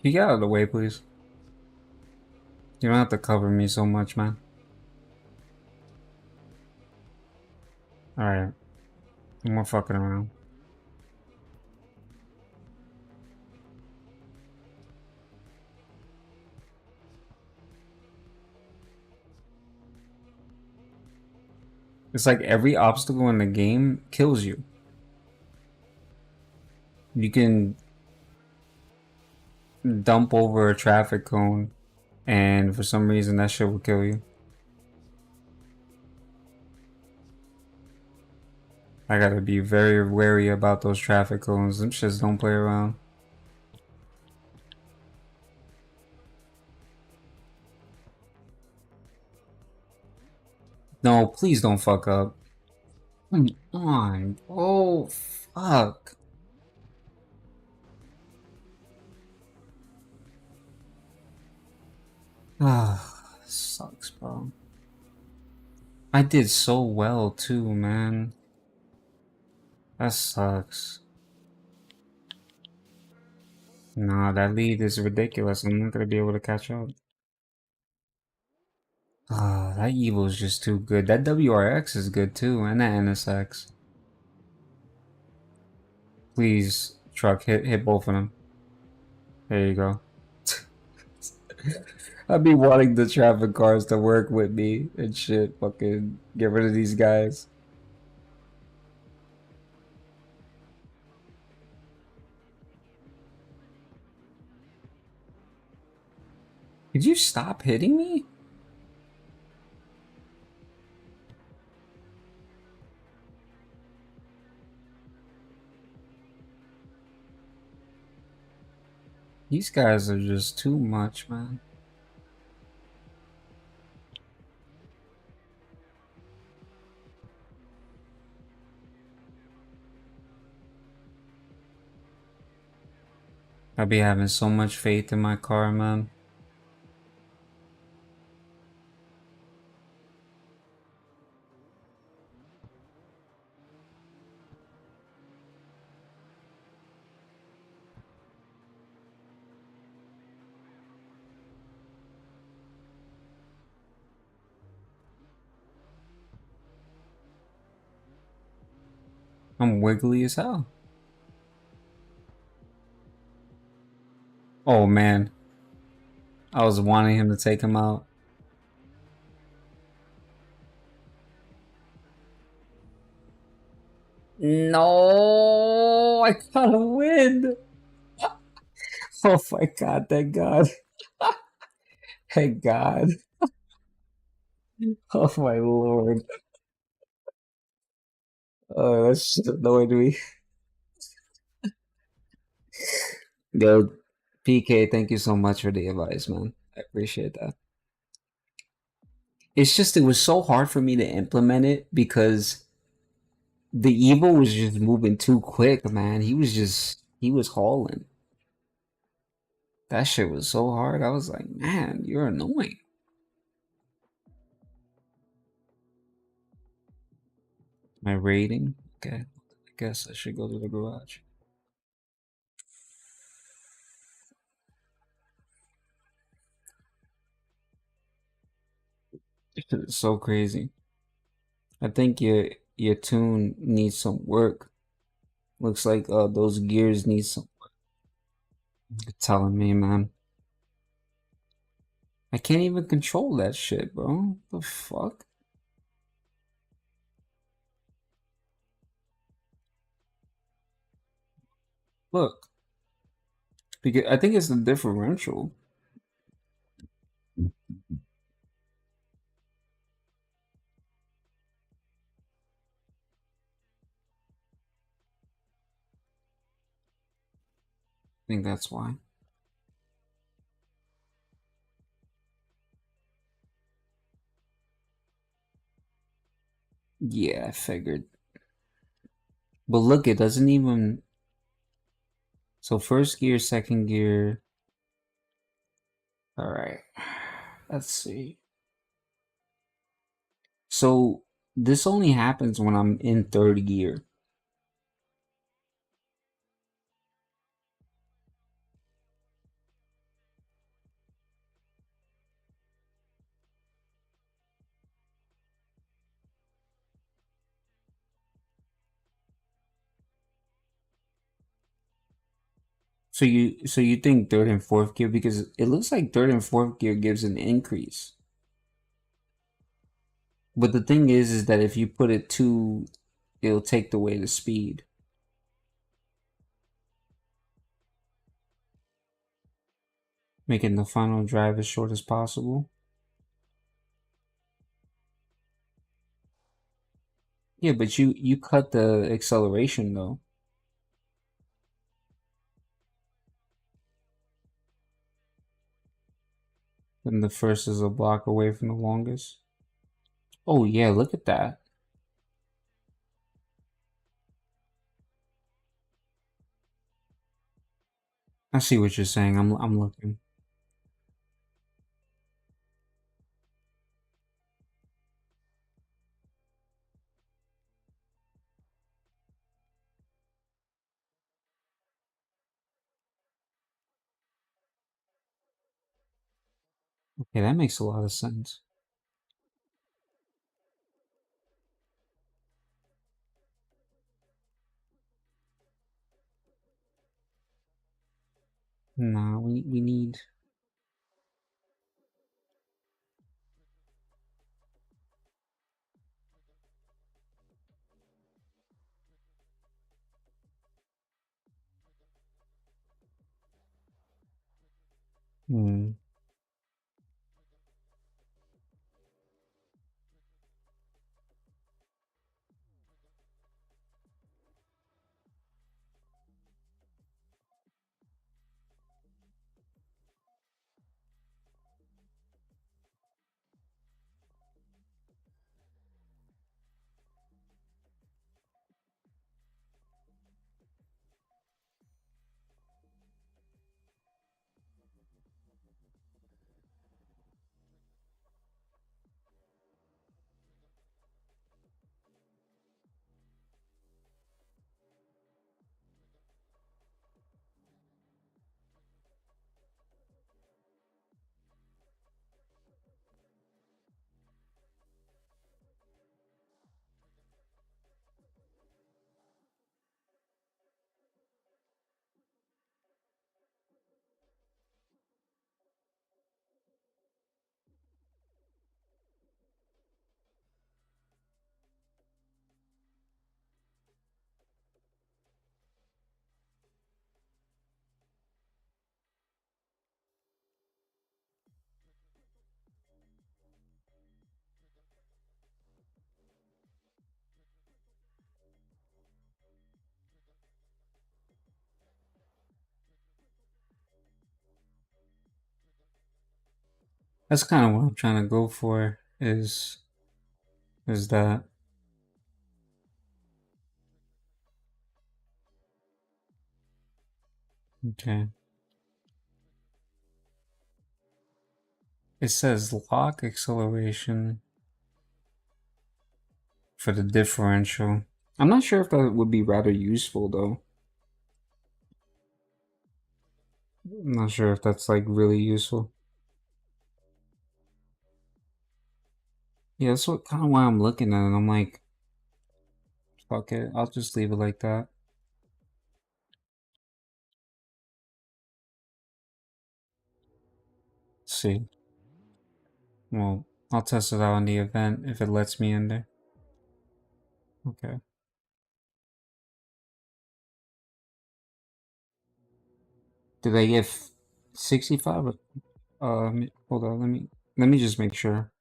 Speaker 1: Can you get out of the way, please? You don't have to cover me so much, man. Alright, no more fucking around. It's like every obstacle in the game kills you. You can dump over a traffic cone, and for some reason that shit will kill you. I gotta be very wary about those traffic cones. Them shits don't play around. No, please don't fuck up. Come on. Oh, fuck. Ah, sucks, bro. I did so well too, man. That sucks. Nah, that lead is ridiculous. I'm not gonna be able to catch up. Ah, that Evo is just too good. That WRX is good too, and that NSX. Please, truck, hit both of them. There you go. I'd be wanting the traffic cars to work with me and shit. Fucking get rid of these guys. Could you stop hitting me? These guys are just too much, man. I be having so much faith in my car, man. I'm wiggly as hell. Oh man, I was wanting him to take him out. No, I gotta win. Oh my god, thank God. Thank God. Oh my lord. Oh, that shit annoyed me. Yo, PK, thank you so much for the advice, man. I appreciate that. It's just, it was so hard for me to implement it because the evil was just moving too quick, man. He was hauling. That shit was so hard. I was like, man, you're annoying. My rating? Okay. I guess I should go to the garage. It's so crazy. I think your tune needs some work. Looks like those gears need some. You're telling me, man. I can't even control that shit, bro. The fuck? Look, because I think it's the differential. I think that's why. Yeah, I figured. But look, it doesn't even. So first gear, second gear. All right. Let's see. So this only happens when I'm in third gear. So you think third and fourth gear, because it looks like third and fourth gear gives an increase. But the thing is that if you put it too, it'll take away the speed, making the final drive as short as possible. Yeah, but you cut the acceleration though. Then the first is a block away from the longest. Oh yeah, look at that. I see what you're saying. I'm looking. Okay, that makes a lot of sense. Nah, we need. Hmm. That's kind of what I'm trying to go for. Is that okay? It says lock acceleration for the differential. I'm not sure if that would be rather useful though. I'm not sure if that's like really useful. Yeah, that's what kind of why I'm looking at it. I'm like, fuck it, I'll just leave it like that. Let's see. Well, I'll test it out in the event if it lets me in there. Okay. Did I get 65? Hold on. Let me just make sure.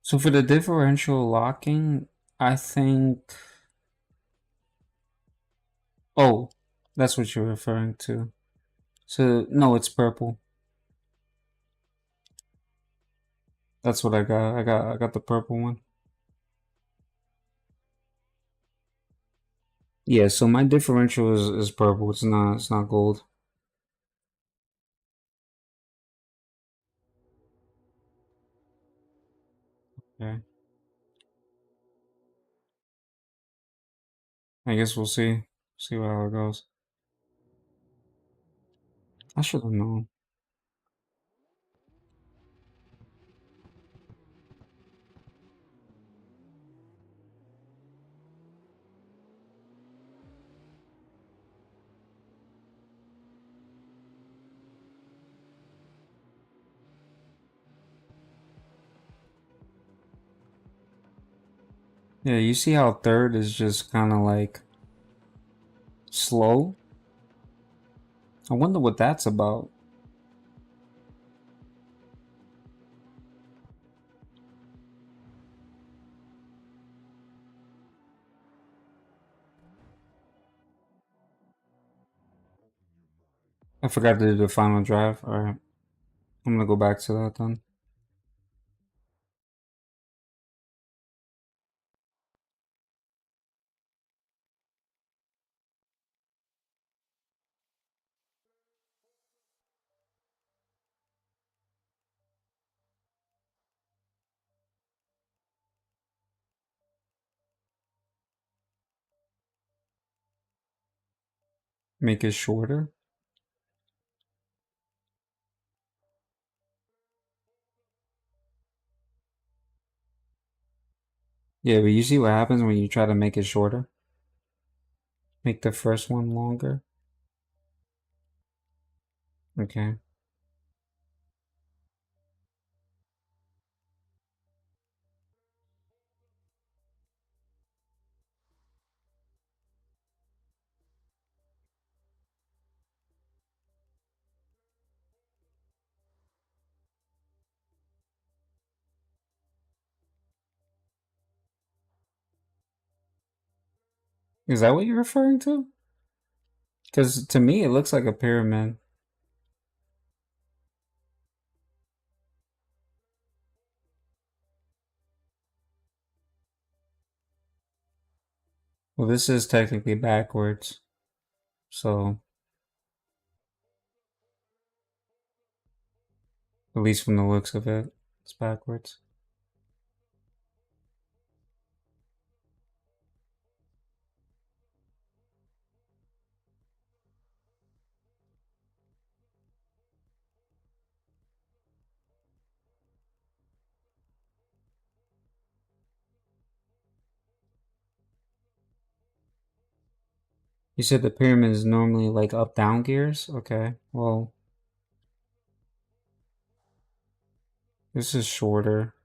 Speaker 1: So for the differential locking, I think. Oh, that's what you're referring to. So no, it's purple. That's what I got. I got the purple one. Yeah. So my differential is purple. It's not gold. Okay. I guess we'll see. See how it goes. I should have known. Yeah. You see how third is just kind of like slow. I wonder what that's about. I forgot to do the final drive. All right. I'm gonna go back to that then. Make it shorter. Yeah, but you see what happens when you try to make it shorter? Make the first one longer. Okay. Is that what you're referring to? Because to me, it looks like a pyramid. Well, this is technically backwards. So, at least from the looks of it, it's backwards. You said the pyramid is normally like up down gears? Okay. Well, this is shorter.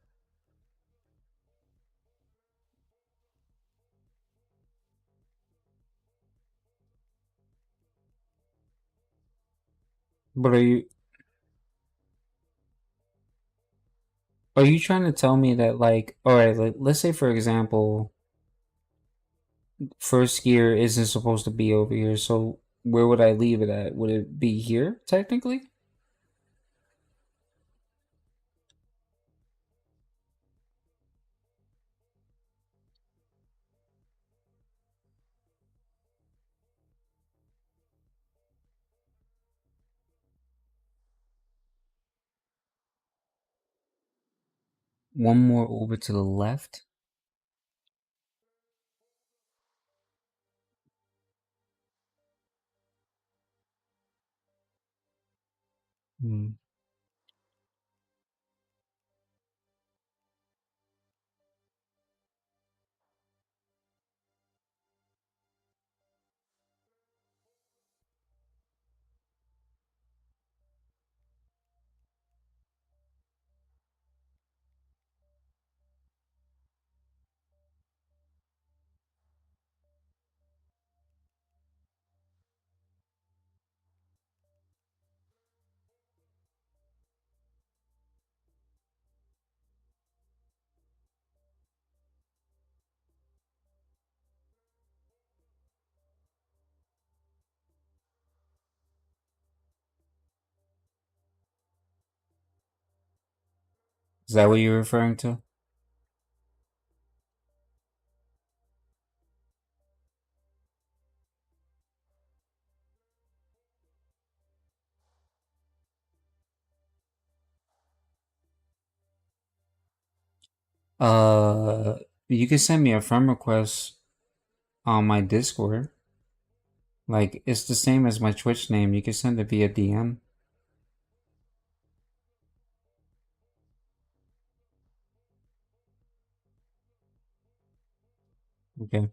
Speaker 1: But are you trying to tell me that like, all right, like, let's say for example, First gear isn't supposed to be over here, so where would I leave it at? Would it be here, technically? One more over to the left? Hmm. Is that what you're referring to? Uh, you can send me a friend request on my Discord. Like, it's the same as my Twitch name. You can send it via DM. Okay.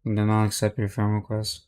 Speaker 1: And then I'll accept your friend request.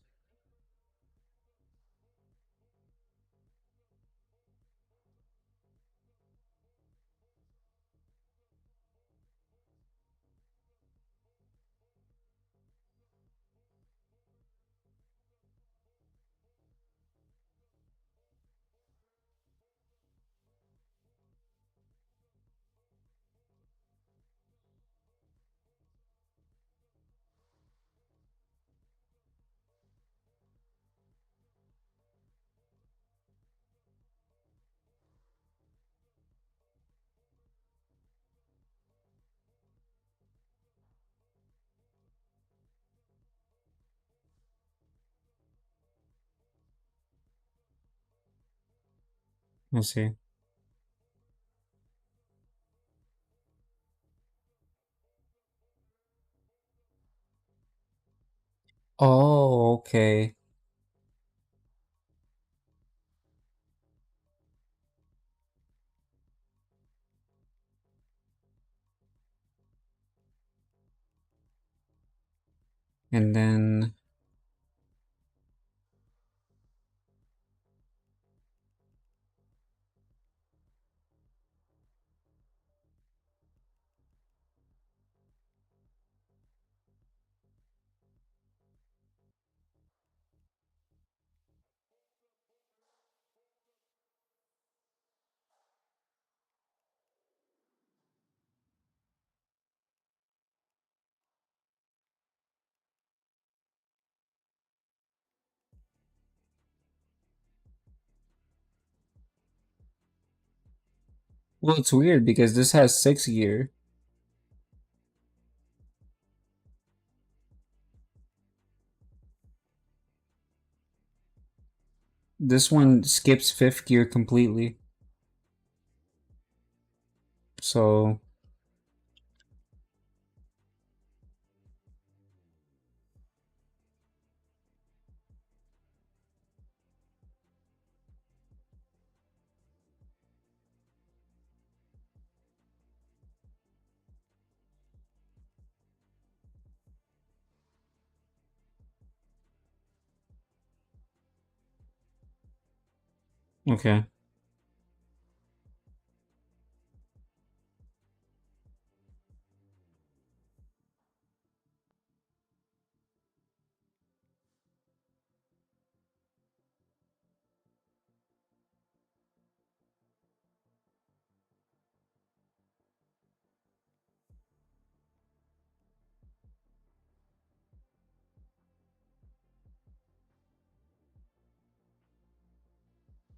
Speaker 1: Let's see. Oh, okay. And then, well, it's weird because this has 6 gear. This one skips fifth gear completely. So, okay.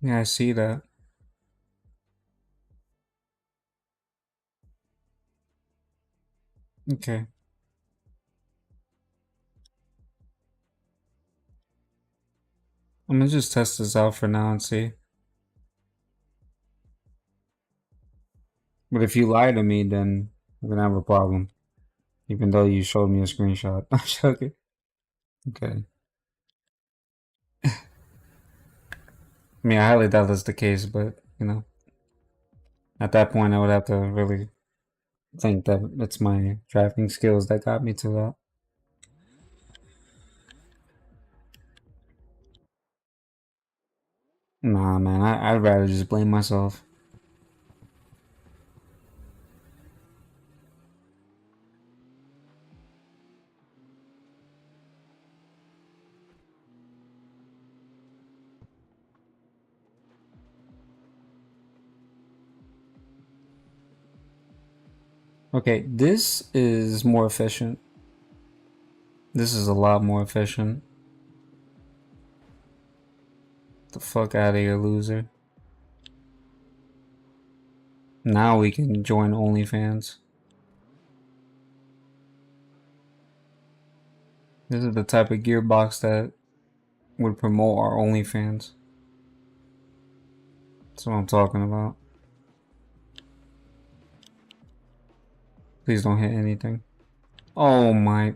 Speaker 1: Yeah, I see that. Okay. I'm gonna just test this out for now and see. But if you lie to me, then we're gonna have a problem. Even though you showed me a screenshot. I'm joking. Okay. I mean, I highly doubt that's the case, but at that point, I would have to really think that it's my drafting skills that got me to that. Nah, man, I'd rather just blame myself. Okay, this is more efficient. This is a lot more efficient. The fuck out of here, loser. Now we can join OnlyFans. This is the type of gearbox that would promote our OnlyFans. That's what I'm talking about. Please don't hit anything. Oh my.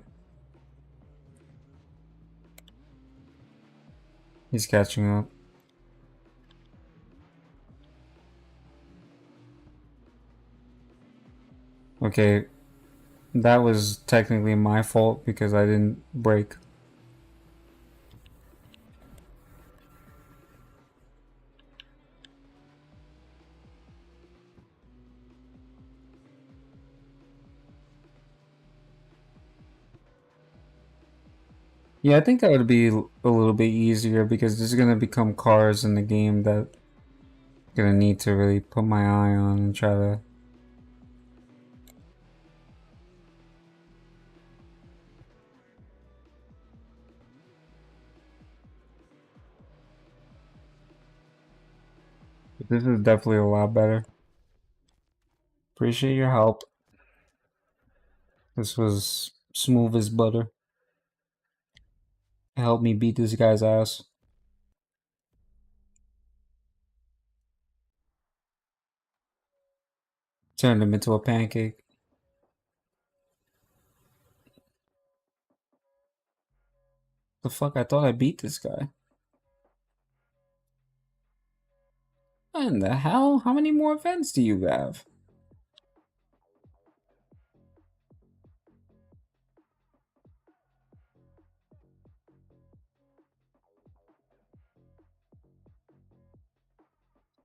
Speaker 1: He's catching up. Okay, that was technically my fault because I didn't brake. Yeah, I think that would be a little bit easier because there's gonna become cars in the game that I'm gonna need to really put my eye on and try to. But this is definitely a lot better. Appreciate your help. This was smooth as butter. Help me beat this guy's ass. Turned him into a pancake. The fuck? I thought I beat this guy. What in the hell? How many more events do you have?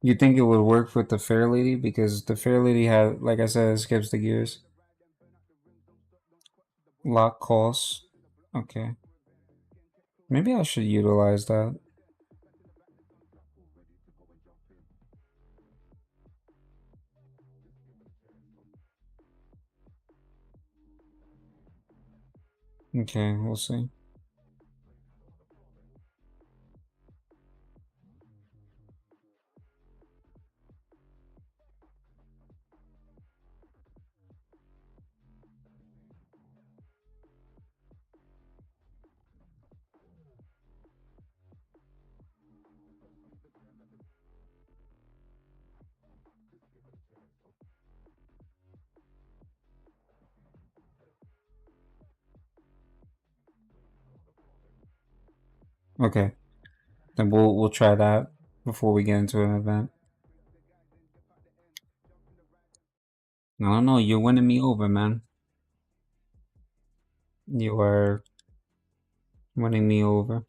Speaker 1: You think it would work with the Fair Lady? Because the Fair Lady had, like I said, it skips the gears. Lock costs. Okay. Maybe I should utilize that. Okay, we'll see. Okay. Then we'll try that before we get into an event. I don't know, you're winning me over, man. You are winning me over.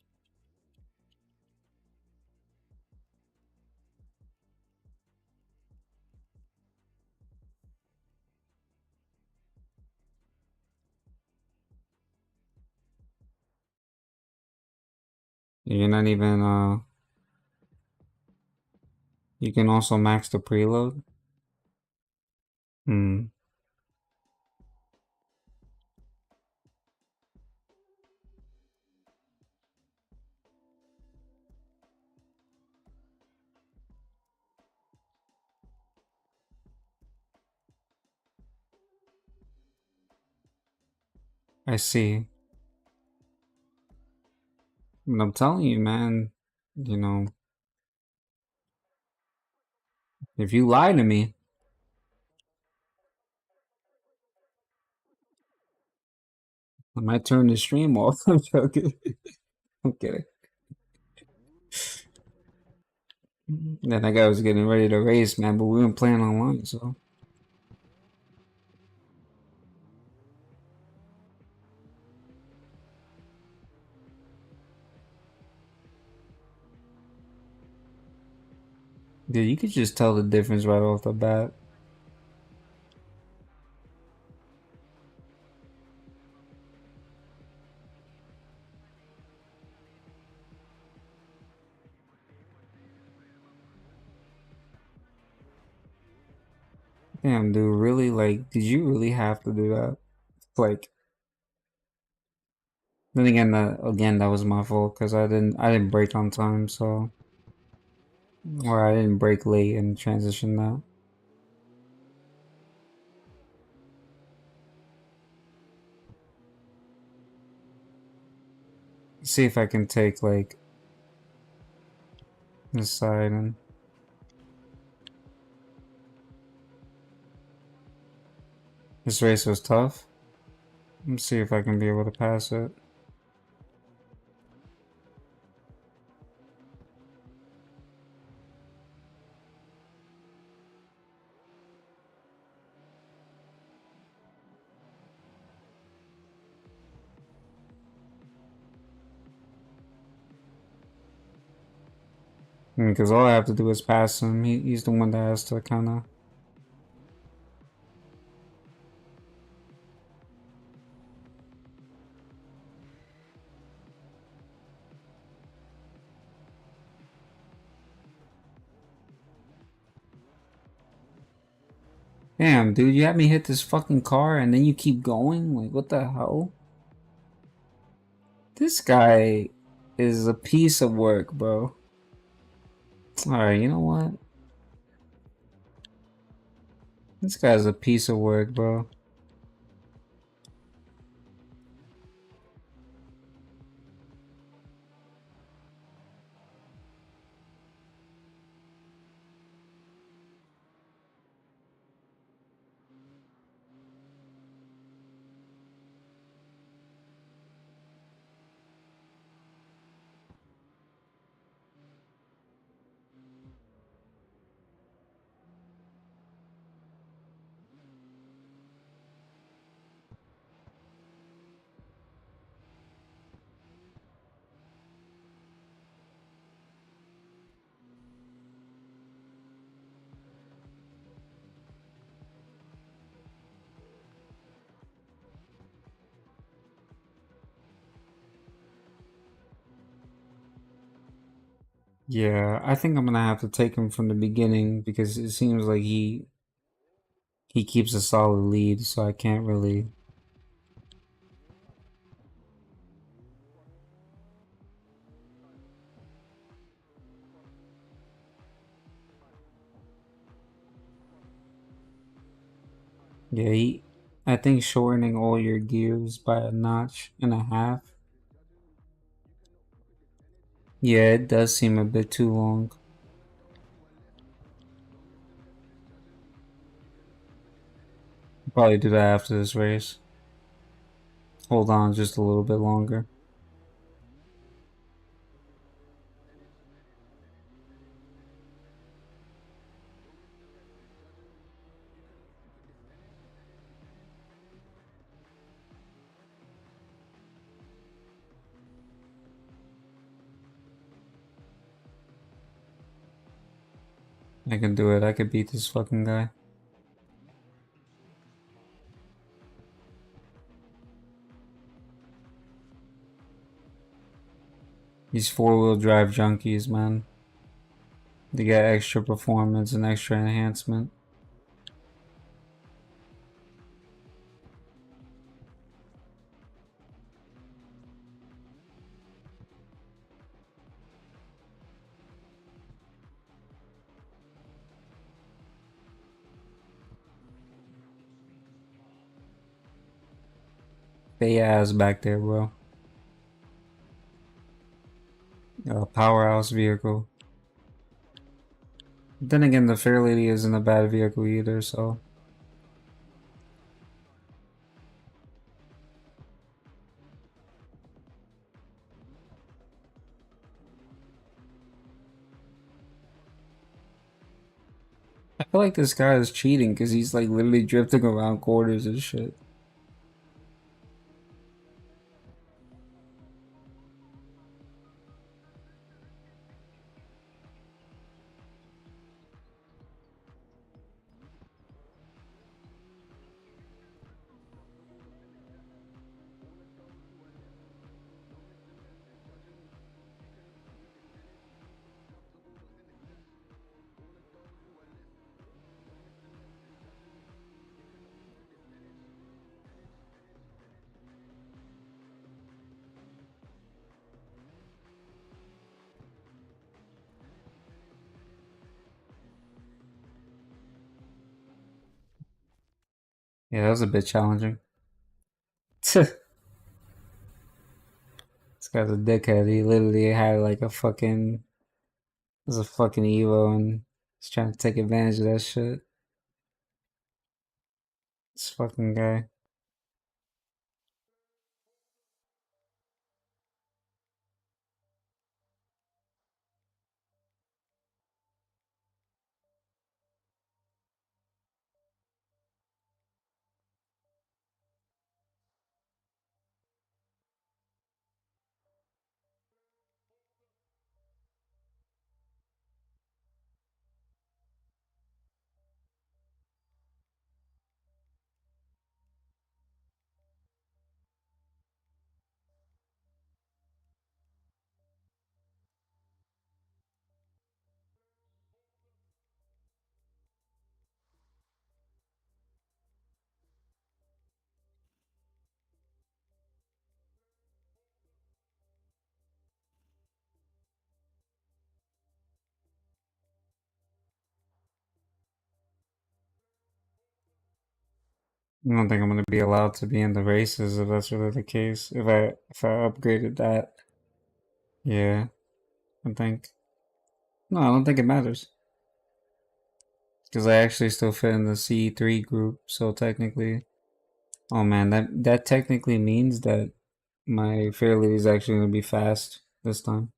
Speaker 1: You're not even you can also max the preload. Hmm. I see. But I'm telling you, man, you know, if you lie to me, I might turn the stream off. I'm joking. I'm kidding. Then that guy was getting ready to race, man, but we weren't playing online, so. Dude, you could just tell the difference right off the bat. Damn, dude, really? Like, did you really have to do that? Like, then again, that was my fault because I didn't break on time, so or I didn't break late and transition that. See if I can take like this side and this race was tough. Let's see if I can be able to pass it. Because all I have to do is pass him. He's the one that has to kind of. Damn, dude, you had me hit this fucking car and then you keep going? Like, what the hell? This guy is a piece of work, bro. Alright, you know what? This guy's a piece of work, bro. Yeah, I think I'm gonna have to take him from the beginning because it seems like he keeps a solid lead, so I can't really. Yeah, I think shortening all your gears by a notch and a half. Yeah, it does seem a bit too long. Probably do that after this race. Hold on just a little bit longer. I can do it. I could beat this fucking guy. These four-wheel drive junkies, man. They got extra performance and extra enhancement. they ass back there, bro. A powerhouse vehicle. Then again, the Fair Lady isn't a bad vehicle either, so. I feel like this guy is cheating because he's like literally drifting around corners and shit. Yeah, that was a bit challenging. This guy's a dickhead. He literally had like a fucking, was a fucking Evo and he's trying to take advantage of that shit. This fucking guy. I don't think I'm gonna be allowed to be in the races if that's really the case. If I upgraded that, yeah, I think. No, I don't think it matters because I actually still fit in the C3 group. So technically, oh man, that technically means that my Fairlead is actually gonna be fast this time.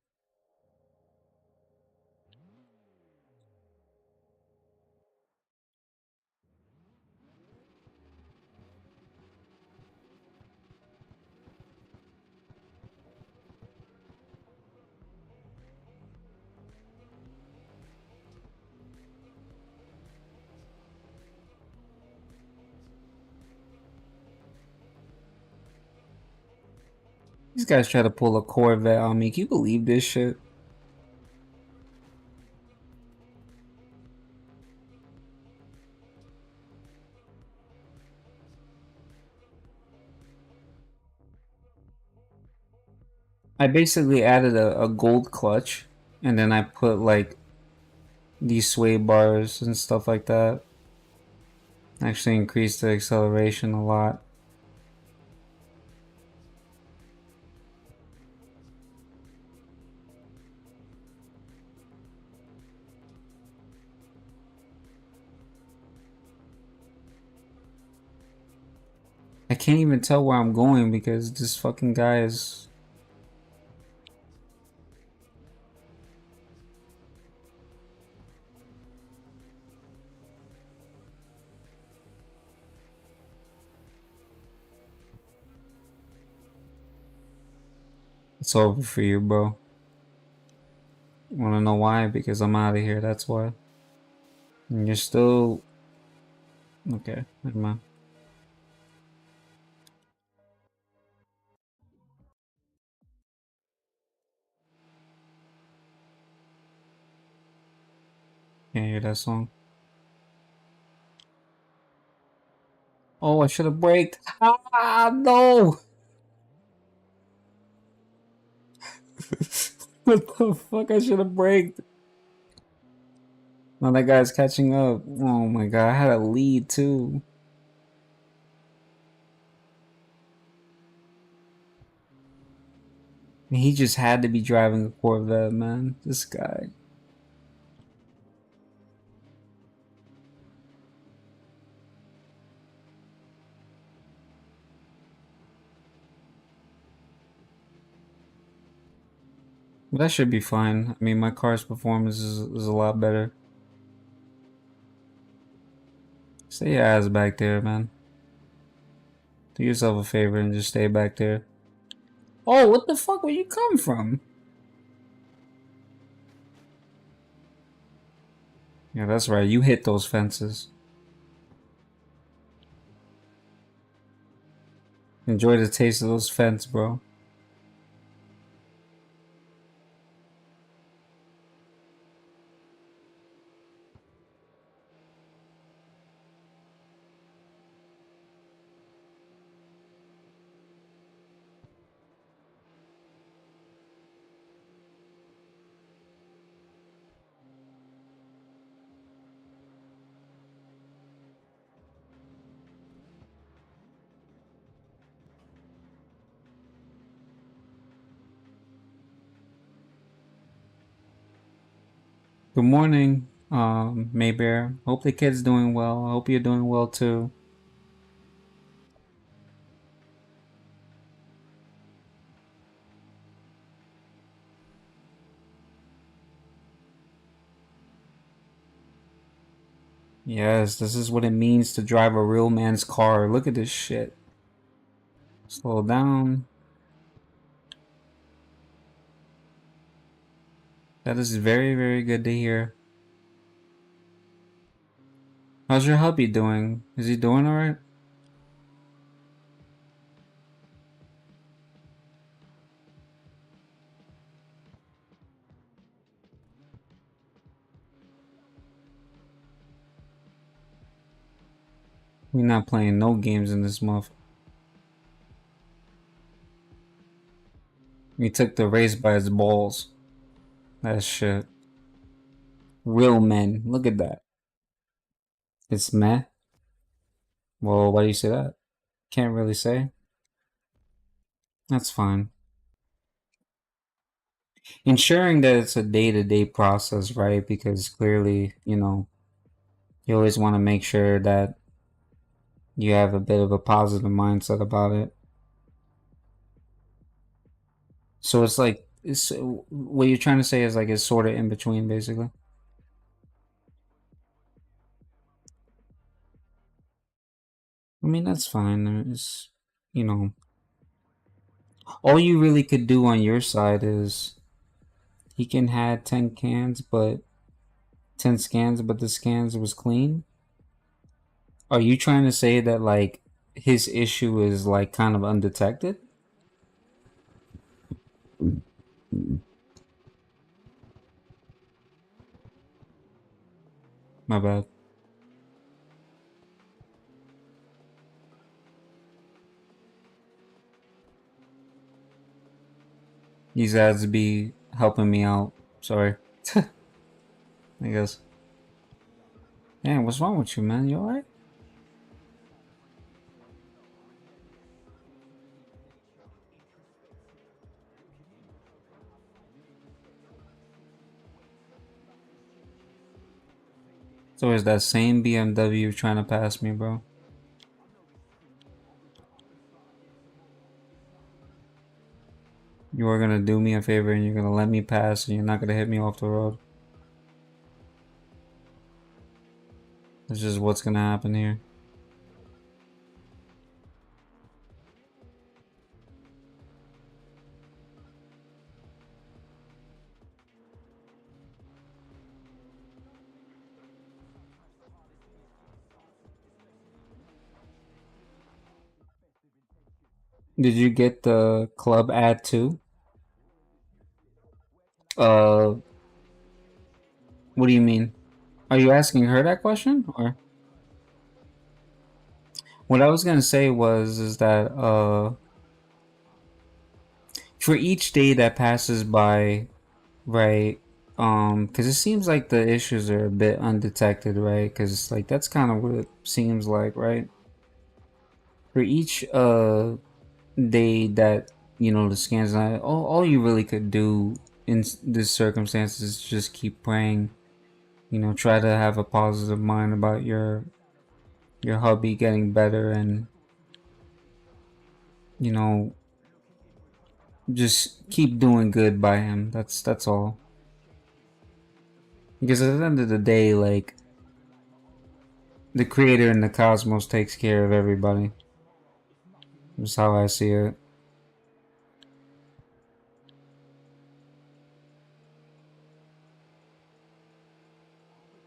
Speaker 1: These guys try to pull a Corvette on me. Can you believe this shit? I basically added a gold clutch and then I put like these sway bars and stuff like that. Actually increased the acceleration a lot. I can't even tell where I'm going because this fucking guy is. It's over for you, bro. Wanna know why? Because I'm out of here, that's why. And you're still. Okay, never mind. Can't hear that song. Oh, I should have braked. Ah, no! What the fuck? I should have braked. Now that guy's catching up. Oh my god, I had a lead too. He just had to be driving a Corvette, man. This guy. That should be fine. I mean, my car's performance is a lot better. Stay your ass back there, man. Do yourself a favor and just stay back there. Oh, what the fuck? Where you come from? Yeah, that's right. You hit those fences. Enjoy the taste of those fence, bro. Good morning, Maybear. Hope the kid's doing well. I hope you're doing well too. Yes, this is what it means to drive a real man's car. Look at this shit. Slow down. That is very, very good to hear. How's your hubby doing? Is he doing alright? We're not playing no games in this month. We took the race by its balls. That shit. Real men. Look at that. It's meh. Well, why do you say that? Can't really say. That's fine. Ensuring that it's a day-to-day process, right? Because clearly, you always want to make sure that you have a bit of a positive mindset about it. So it's like, what you're trying to say is like it's sort of in between, basically. I mean, that's fine. It's, you know, all you really could do on your side is he can had 10 cans, but 10 scans, but the scans was clean. Are you trying to say that like his issue is like kind of undetected? My bad. These ads be helping me out. Sorry. I guess. Damn, what's wrong with you, man? You alright? So is that same BMW trying to pass me, bro? You are gonna do me a favor and you're gonna let me pass and you're not gonna hit me off the road. That's just what's gonna happen here. Did you get the club ad too? Uh, what do you mean? Are you asking her that question? Or what I was gonna say was is that for each day that passes by, right? Because it seems like the issues are a bit undetected, right? Because like that's kind of what it seems like, right? For each day that the scans. And all you really could do in this circumstance is just keep praying. Try to have a positive mind about your hubby getting better, and you know just keep doing good by him. That's all. Because at the end of the day, like, the creator in the cosmos takes care of everybody. That's how I see it.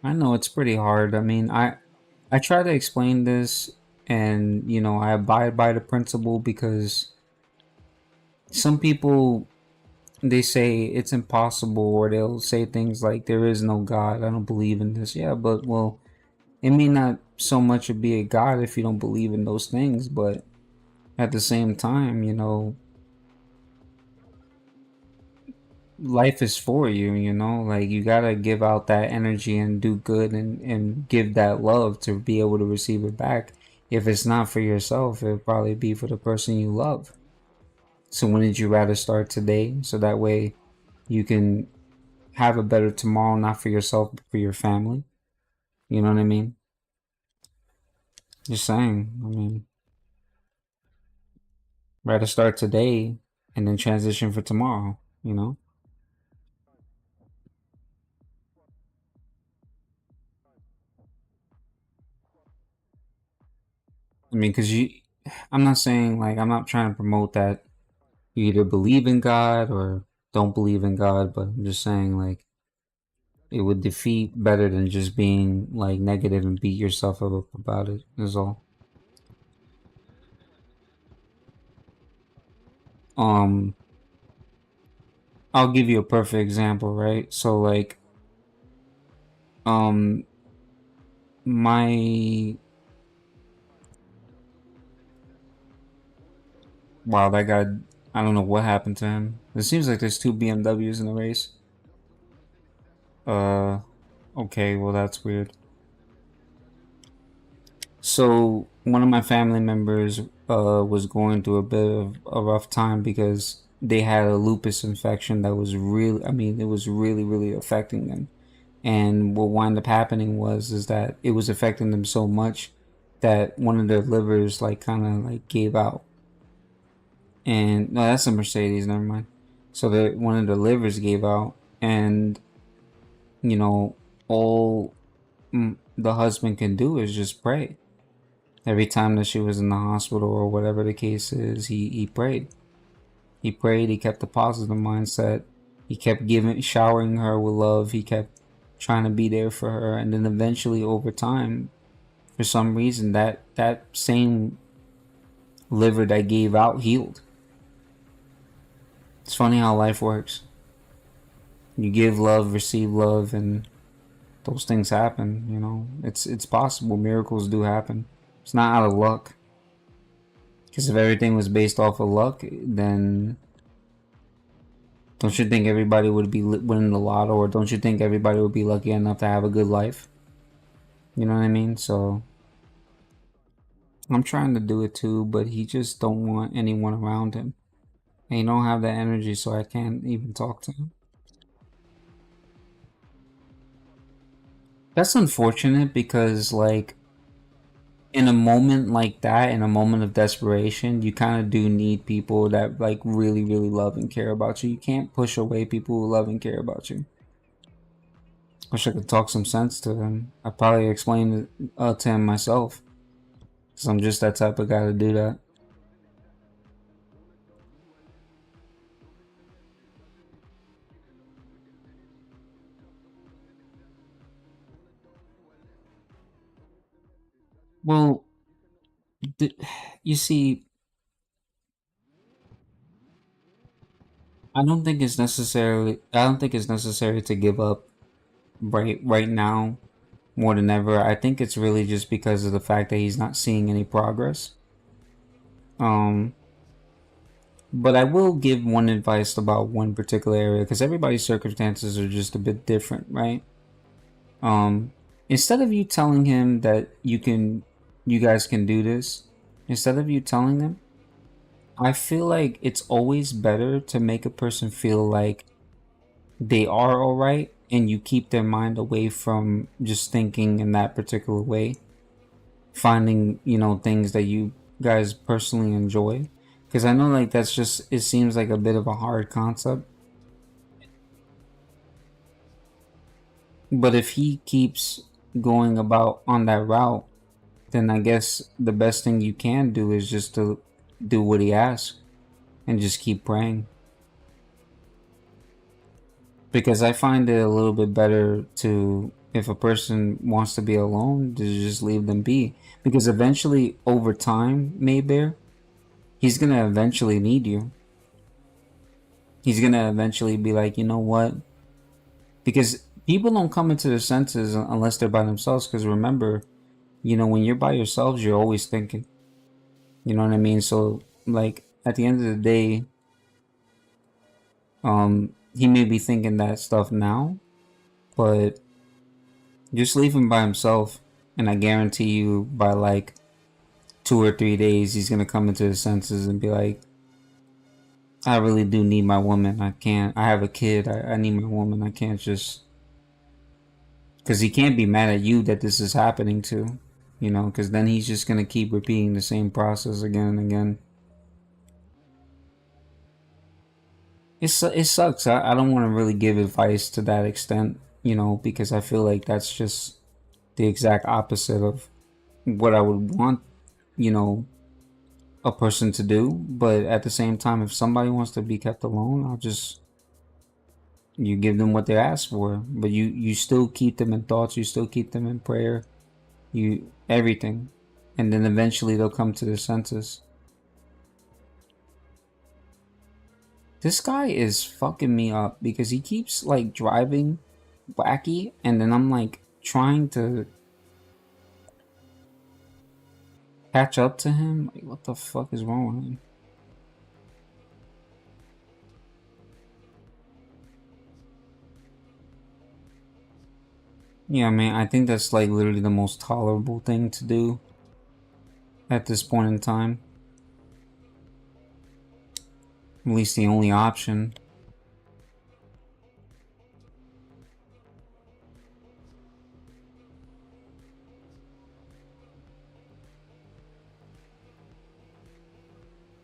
Speaker 1: I know it's pretty hard. I mean, I try to explain this, and I abide by the principle, because some people, they say it's impossible, or they'll say things like there is no God. I don't believe in this. Yeah, but well, it may not so much be a God if you don't believe in those things, but at the same time, life is for you, like, you gotta give out that energy and do good, and give that love to be able to receive it back. If it's not for yourself, it'll probably be for the person you love. So when did you rather start today, so that way you can have a better tomorrow, not for yourself but for your family? You know what I mean? Just saying. I mean, rather start today and then transition for tomorrow. I mean, because I'm not saying, like, I'm not trying to promote that you either believe in God or don't believe in God, but I'm just saying, like, it would defeat better than just being like negative and beat yourself up about it, is all. Um, I'll give you a perfect example, right? So, like, um, my wow, that guy, I don't know what happened to him. It seems like there's two BMWs in the race. Uh, okay, well, that's weird. So one of my family members was going through a bit of a rough time, because they had a lupus infection that was really, I mean, it was really, really affecting them. And what wound up happening was is that it was affecting them so much that one of their livers, like, kind of like gave out. And no, that's a Mercedes, never mind. So that one of the livers gave out, and you know all the husband can do is just pray. Every time that she was in the hospital or whatever the case is, he prayed. He prayed. He kept a positive mindset. He kept showering her with love. He kept trying to be there for her, and then eventually, over time, for some reason, that same liver that gave out healed. It's funny how life works. You give love, receive love, and those things happen. It's possible. Miracles do happen. It's not out of luck. Because if everything was based off of luck, then don't you think everybody would be winning the lotto, or don't you think everybody would be lucky enough to have a good life? You know what I mean? So I'm trying to do it too, but he just don't want anyone around him. And he don't have that energy, so I can't even talk to him. That's unfortunate, because, like, in a moment like that, in a moment of desperation, you kind of do need people that, like, really, really love and care about you. You can't push away people who love and care about you. Wish I could talk some sense to him. I probably explained it to him myself, because I'm just that type of guy to do that. Well, th- you see, I don't think it's necessary to give up right now more than ever. I think it's really just because of the fact that he's not seeing any progress. Um, but I will give one advice about one particular area, because everybody's circumstances are just a bit different, right? Um, Instead of you telling him that you guys can do this, instead of you telling them, I feel like it's always better to make a person feel like they are all right, and you keep their mind away from just thinking in that particular way, finding, things that you guys personally enjoy. Because I know, like, that's just, it seems like a bit of a hard concept. But if he keeps going about on that route, then I guess the best thing you can do is just to do what he asks and just keep praying. Because I find it a little bit better to, if a person wants to be alone, to just leave them be. Because eventually, over time, Maybear, he's gonna eventually need you. He's gonna eventually be like, you know what? Because people don't come into their senses unless they're by themselves. Because remember, when you're by yourselves, you're always thinking. You know what I mean? So, like, at the end of the day, he may be thinking that stuff now, but just leave him by himself, and I guarantee you, by like 2 or 3 days, he's gonna come into his senses and be like, I really do need my woman. I can't. I have a kid. I need my woman. I can't just. Because he can't be mad at you that this is happening to. Because then he's just gonna keep repeating the same process again and again. It sucks. I don't want to really give advice to that extent, because I feel like that's just the exact opposite of what I would want, you know, a person to do. But at the same time, if somebody wants to be kept alone, you give them what they ask for. But you still keep them in thoughts. You still keep them in prayer. You everything, and then eventually they'll come to their senses. This guy is fucking me up because he keeps like driving wacky, and then I'm like trying to catch up to him. Like, what the fuck is wrong with him? Yeah, man, I think that's like literally the most tolerable thing to do at this point in time. At least the only option.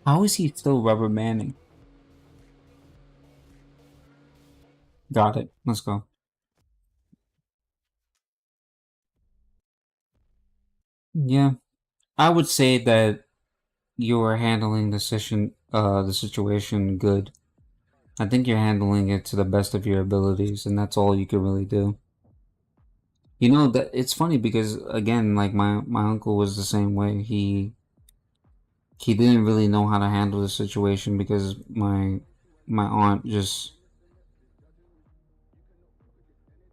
Speaker 1: How is he still rubber banding? Got it. Let's go. Yeah, I would say that you are handling the situation good. I think you're handling it to the best of your abilities, and that's all you can really do. That it's funny because again, like my uncle was the same way. He didn't really know how to handle the situation because my aunt just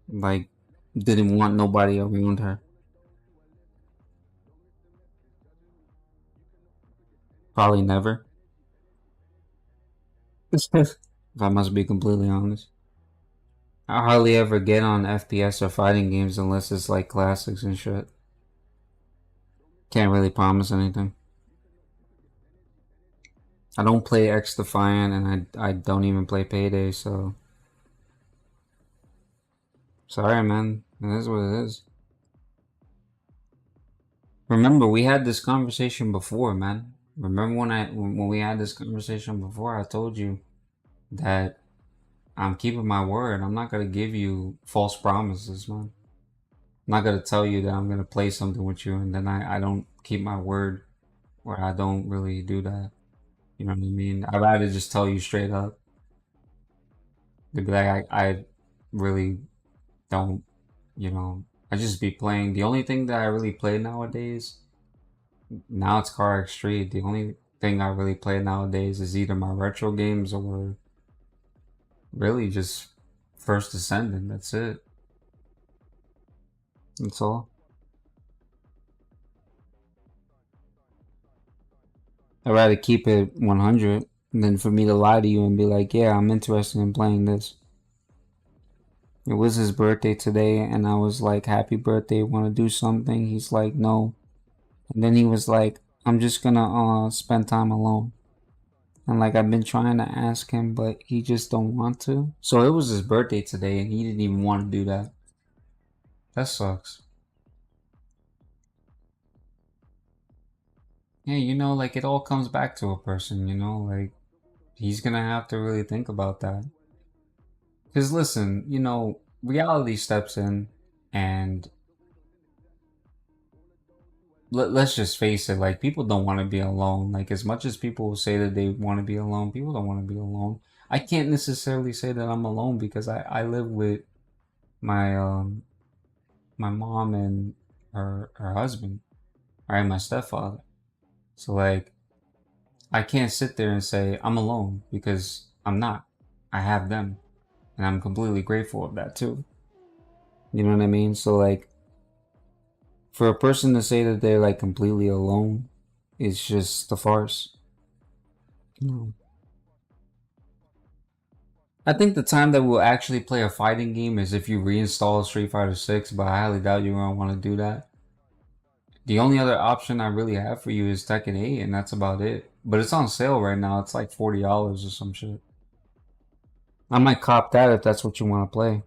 Speaker 1: like didn't want nobody around her. Probably never. If I must be completely honest. I hardly ever get on FPS or fighting games unless it's like classics and shit. Can't really promise anything. I don't play X Defiant, and I don't even play Payday, so sorry, man. It is what it is. Remember, we had this conversation before, man. Remember when we had this conversation before? I told you that I'm keeping my word. I'm not gonna give you false promises, man. I'm not gonna tell you that I'm gonna play something with you, and then I don't keep my word, or I don't really do that. You know what I mean? I'd rather just tell you straight up. They'd be like, I really don't, I just be playing. The only thing that I really play nowadays, now it's Carx Street. The only thing I really play nowadays is either my retro games or really just First Ascendant. That's it. That's all. I'd rather keep it 100 than for me to lie to you and be like, yeah, I'm interested in playing this. It was his birthday today, and I was like, happy birthday, want to do something? He's like, no. And then he was like, I'm just gonna spend time alone. And like I've been trying to ask him, but he just don't want to. So it was his birthday today, and he didn't even want to do that. That sucks. Yeah, like it all comes back to a person, like he's gonna have to really think about that. Because listen, reality steps in, and let's just face it, like people don't want to be alone. Like as much as people say that they want to be alone, people don't want to be alone. I can't necessarily say that I'm alone because I live with my my mom and her husband, right, my stepfather. So like I can't sit there and say I'm alone because I'm not. I have them, and I'm completely grateful of that too. You know what I mean? So like for a person to say that they're like completely alone, it's just a farce. No. I think the time that we'll actually play a fighting game is if you reinstall Street Fighter 6, but I highly doubt you're gonna want to do that. The only other option I really have for you is Tekken 8, and that's about it. But it's on sale right now. It's like $40 or some shit. I might cop that if that's what you want to play.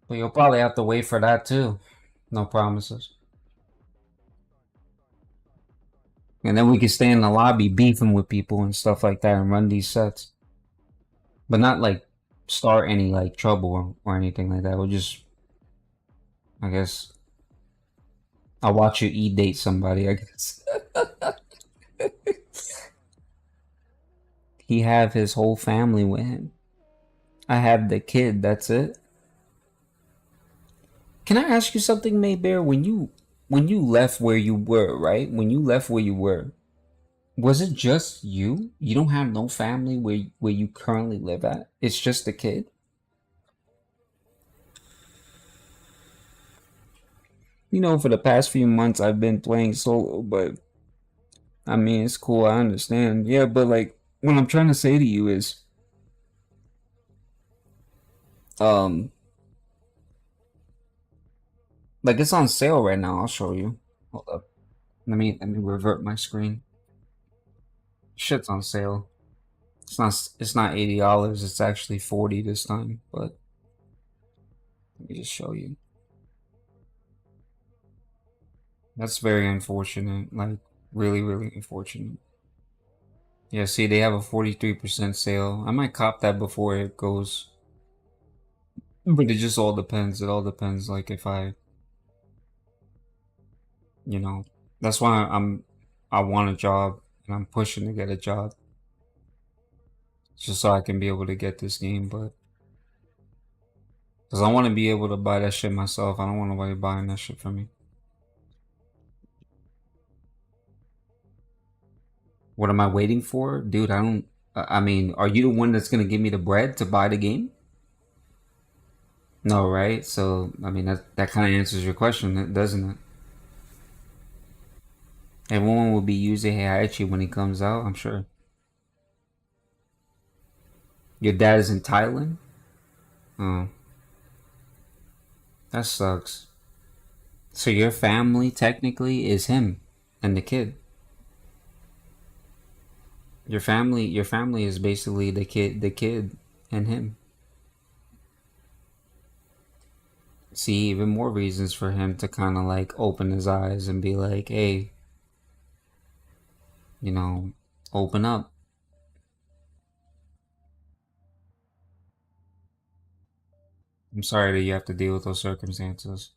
Speaker 1: But you'll probably have to wait for that too. No promises. And then we can stay in the lobby beefing with people and stuff like that and run these sets. But not like start any like trouble or anything like that. We'll just, I guess, I'll watch you date somebody, I guess. He have his whole family with him. I have the kid, that's it. Can I ask you something, Maybear? When you left where you were, right? When you left where you were, was it just you? You don't have no family where you currently live at? It's just the kid? For the past few months I've been playing solo, but I mean it's cool, I understand. Yeah, but like what I'm trying to say to you is um like it's on sale right now. I'll show you. Hold up. Let me revert my screen. Shit's on sale. It's not $80, it's actually 40 this time, but let me just show you. That's very unfortunate. Like really, really unfortunate. Yeah, see they have a 43% sale. I might cop that before it goes. But it just all depends. It all depends like if you know, that's why I want a job and I'm pushing to get a job just so I can be able to get this game, but because I want to be able to buy that shit myself. I don't want nobody buying that shit for me. What am I waiting for? Dude, I don't. I mean, are you the one that's gonna give me the bread to buy the game? No, right? So, I mean, that kind of answers your question, doesn't it? Everyone will be using Heihachi when he comes out, I'm sure. Your dad is in Thailand? Oh, that sucks. So your family technically is him and the kid. Your family is basically the kid and him. See, even more reasons for him to kind of like open his eyes and be like, "Hey, you know, open up." I'm sorry that you have to deal with those circumstances.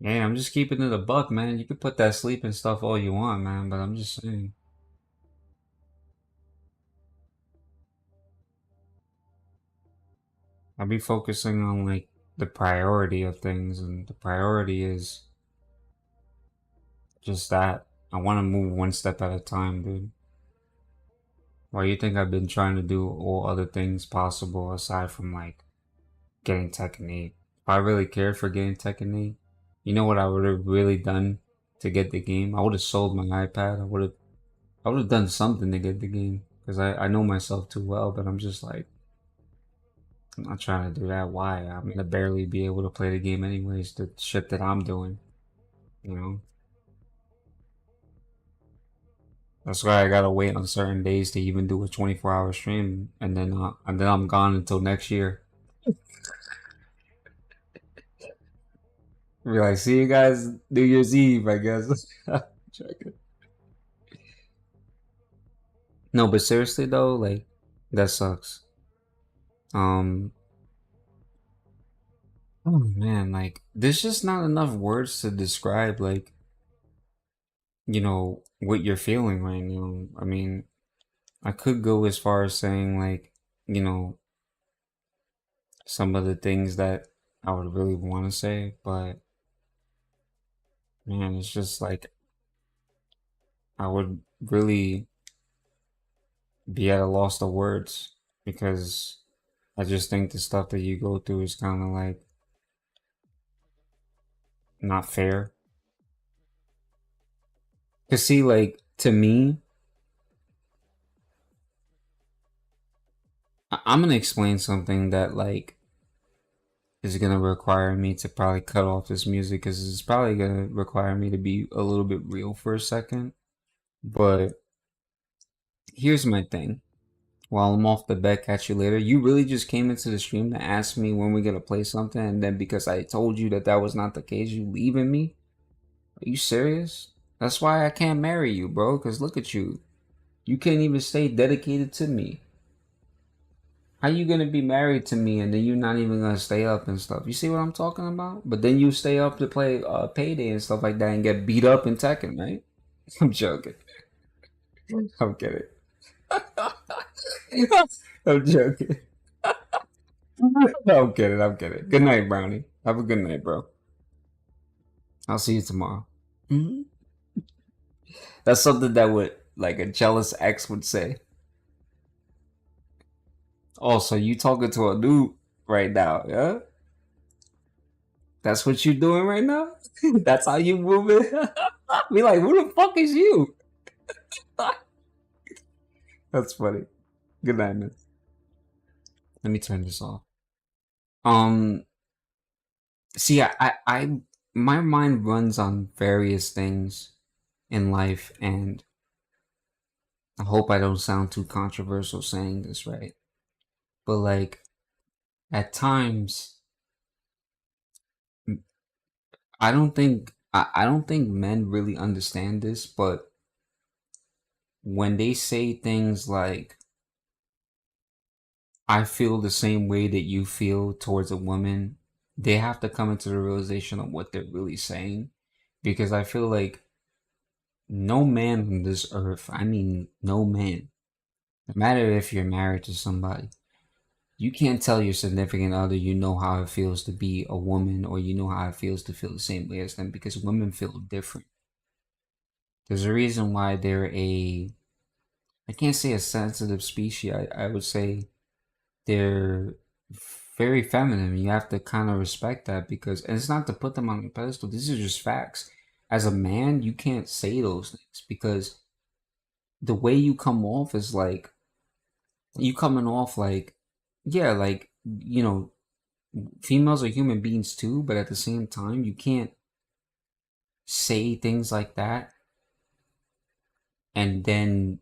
Speaker 1: Yeah, I'm just keeping it a buck, man. You can put that sleeping stuff all you want, man, but I'm just saying. I'll be focusing on like the priority of things, and the priority is just that. I want to move one step at a time, dude. Why you think I've been trying to do all other things possible aside from like getting Tekken 8? If I really cared for getting Tekken 8, you know what I would have really done to get the game? I would have sold my iPad. I would have done something to get the game because I know myself too well. But I'm just like I'm not trying to do that. Why? I'm gonna barely be able to play the game anyways. The shit that I'm doing. You know, that's why I gotta wait on certain days to even do a 24-hour stream, and then I'm gone until next year. Be like, see you guys New Year's Eve, I guess. Joking. No, but seriously though, like that sucks. Um, oh man, like there's just not enough words to describe like, what you're feeling right now. I mean, I could go as far as saying like, you know, some of the things that I would really want to say, but man, it's just like I would really be at a loss of words because I just think the stuff that you go through is kind of like not fair. Cause see, like to me, I'm gonna explain something that like is gonna require me to probably cut off this music because it's probably gonna require me to be a little bit real for a second. But here's my thing. While I'm off the bet, catch you later. You really just came into the stream to ask me when we're gonna play something, and then because I told you that that was not the case, you leaving me? Are you serious? That's why I can't marry you, bro. Cause look at you. You can't even stay dedicated to me. How you gonna be married to me and then you're not even gonna stay up and stuff? You see what I'm talking about? But then you stay up to play Payday and stuff like that and get beat up in Tekken, right? I'm joking. I'm kidding. I'm joking. I'm kidding. I'm kidding. Good night, Brownie. Have a good night, bro. I'll see you tomorrow. Mhm. That's something that would like a jealous ex would say. Oh, so you talking to a dude right now, yeah? That's what you doing right now? That's how you moving? Be like, who the fuck is you? That's funny. Good night, man. Let me turn this off. Um, see, my mind runs on various things in life, and I hope I don't sound too controversial saying this, right? But like, at times, I don't think men really understand this, but when they say things like, I feel the same way that you feel towards a woman, they have to come into the realization of what they're really saying. Because I feel like no man on this earth, I mean, no man, no matter if you're married to somebody, you can't tell your significant other you know how it feels to be a woman or you know how it feels to feel the same way as them because women feel different. There's a reason why they're I can't say a sensitive species. I would say they're very feminine. You have to kind of respect that because, and it's not to put them on a pedestal. This is just facts. As a man, you can't say those things because the way you come off is like you coming off like, yeah, like females are human beings too, but at the same time, you can't say things like that and then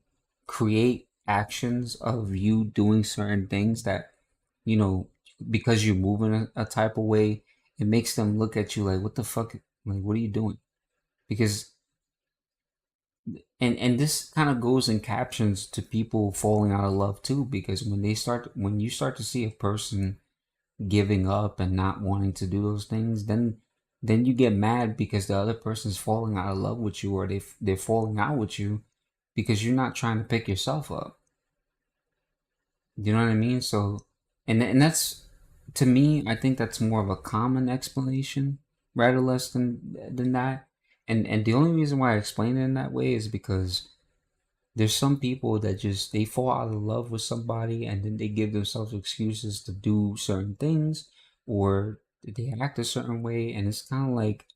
Speaker 1: create actions of you doing certain things that you know because you're moving a type of way it makes them look at you like what the fuck, like what are you doing? Because and this kind of goes in captions to people falling out of love too because when you start to see a person giving up and not wanting to do those things, then you get mad because the other person's falling out of love with you or they're falling out with you because you're not trying to pick yourself up. You know what I mean? So, and that's to me, I think that's more of a common explanation rather less than that. And the only reason why I explain it in that way is because there's some people that just they fall out of love with somebody and then they give themselves excuses to do certain things or they act a certain way, and it's kind of like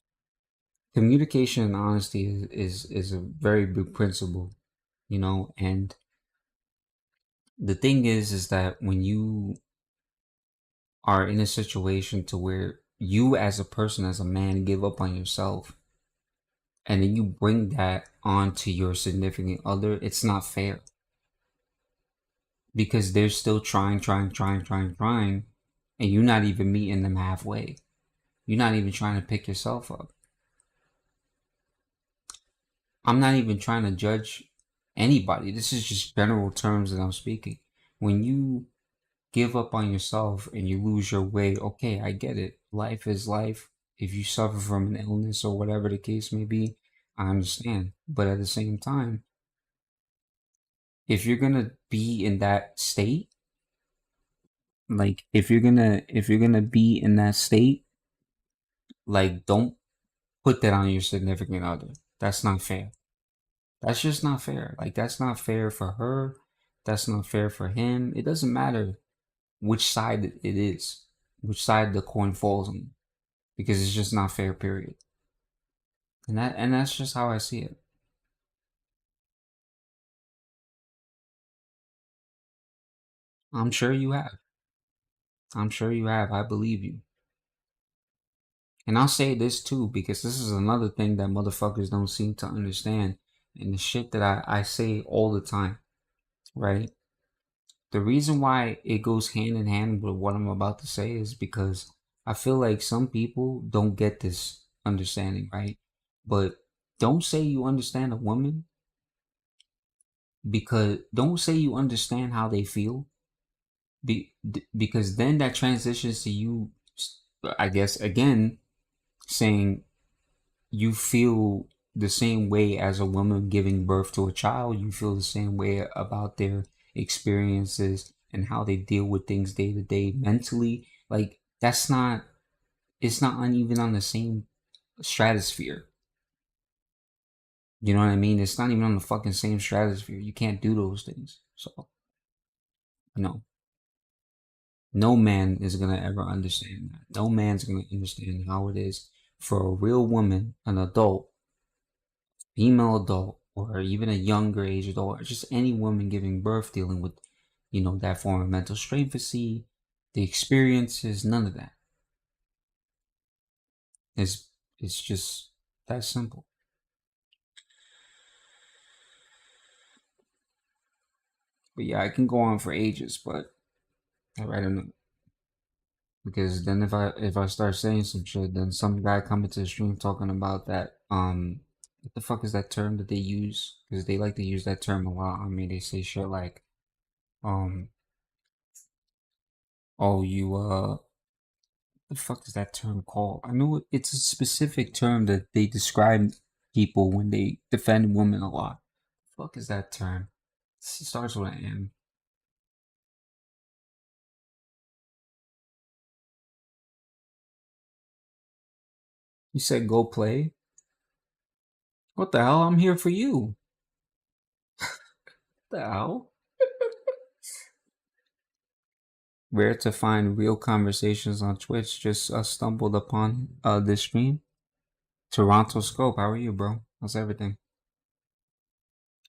Speaker 1: communication and honesty is a very big principle, and the thing is that when you are in a situation to where you as a person as a man give up on yourself and then you bring that onto your significant other, it's not fair because they're still trying, and you're not even meeting them halfway. You're not even trying to pick yourself up. I'm not even trying to judge anybody. This is just general terms that I'm speaking. When you give up on yourself and you lose your way, okay, I get it. Life is life. If you suffer from an illness or whatever the case may be, I understand. But at the same time, if you're gonna be in that state, like if you're gonna be in that state, like don't put that on your significant other. That's not fair. That's just not fair. Like that's not fair for her. That's not fair for him. It doesn't matter which side it is, which side the coin falls on, because it's just not fair. Period. And that's just how I see it. I'm sure you have. I'm sure you have. I believe you. And I'll say this too, because this is another thing that motherfuckers don't seem to understand, and the shit that I say all the time, right? The reason why it goes hand in hand with what I'm about to say is because I feel like some people don't get this understanding, right? But don't say you understand a woman, because don't say you understand how they feel, because then that transitions to you, I guess, again, saying you feel the same way as a woman giving birth to a child. You feel the same way about their experiences and how they deal with things day to day mentally. Like that's not. It's not even on the same stratosphere. You know what I mean? It's not even on the fucking same stratosphere. You can't do those things. So no, no man is gonna ever understand that. No man's gonna understand how it is for a real woman, an adult, female adult, or even a younger age adult, or just any woman giving birth, dealing with, that form of mental strength, the experiences, none of that. It's just that simple. But yeah, I can go on for ages, but I don't know, because then if I start saying some shit, then some guy coming to the stream talking about that what the fuck is that term that they use? Because they like to use that term a lot. I mean, they say shit like um oh you the fuck is that term called? I know it's a specific term that they describe people when they defend women a lot. Fuck is that term? It starts with an M. You said go play? What the hell? I'm here for you. What the hell? Where to find real conversations on Twitch? Just stumbled upon this stream. Toronto Scope, how are you, bro? How's everything?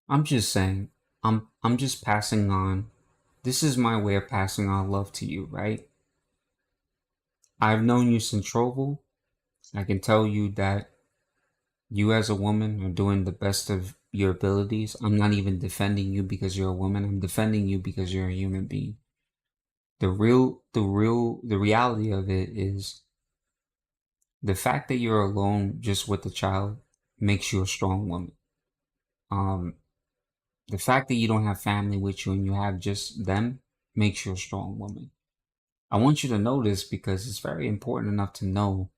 Speaker 1: I'm just saying, I'm just passing on. This is my way of passing on love to you, right? I've known you since Trovo. I can tell you that you as a woman are doing the best of your abilities. I'm not even defending you because you're a woman. I'm defending you because you're a human being. The reality of it is the fact that you're alone just with the child makes you a strong woman. Um, the fact that you don't have family with you and you have just them makes you a strong woman. I want you to know this because it's very important enough to know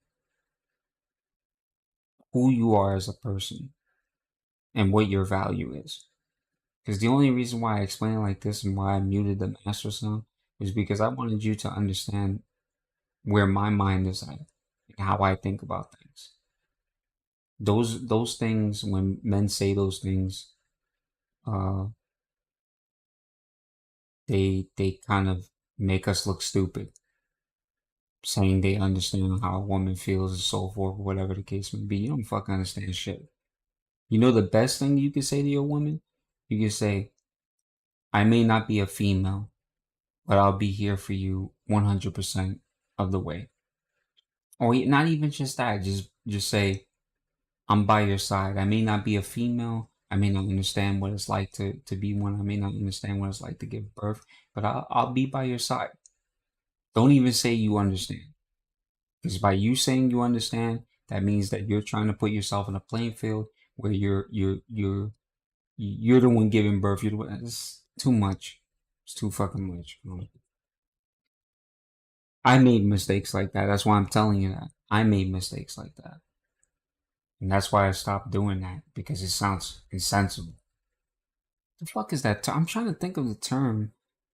Speaker 1: who you are as a person and what your value is. Because the only reason why I explain it like this and why I muted the master sound is because I wanted you to understand where my mind is at and how I think about things. Those things, when men say those things, uh, they kind of make us look stupid, saying they understand how a woman feels and so forth, whatever the case may be. You don't fucking understand shit. You know the best thing you can say to your woman? You can say, I may not be a female, but I'll be here for you 100% of the way. Or not even just that, just say, I'm by your side. I may not be a female. I may not understand what it's like to be one. I may not understand what it's like to give birth, but I'll be by your side. Don't even say you understand. Because by you saying you understand, that means that you're trying to put yourself in a playing field where you're the one giving birth. You're the one. It's too much. It's too fucking much. I made mistakes like that. That's why I'm telling you that. I made mistakes like that. And that's why I stopped doing that because it sounds insensible. The fuck is that? I'm trying to think of the term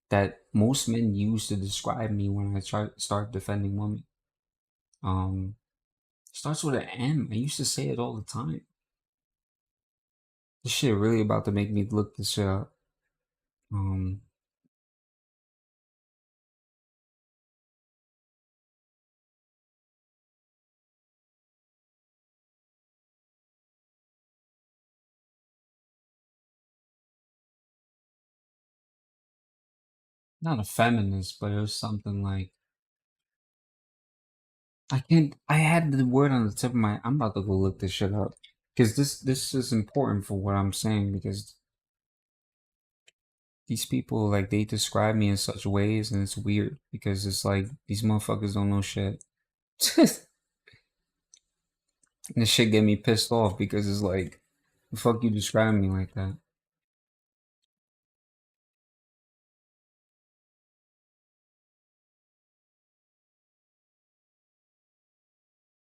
Speaker 1: that most men use to describe me when I start defending women. Um, Starts with an M. I used to say it all the time. This shit really about to make me look this shit up. Um, Not a feminist, but it was something like I can't. I had the word on the tip of my. I'm about to go look this shit up because this is important for what I'm saying because these people like they describe me in such ways and it's weird because it's like these motherfuckers don't know shit. And this shit get me pissed off because it's like, the fuck you describing me like that?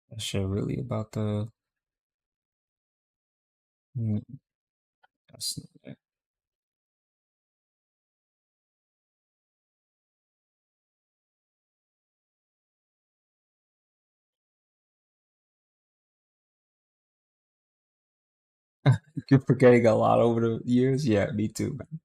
Speaker 1: That shit really about the. Mm, That's not it. You're forgetting a lot over the years. Yeah, me too, man.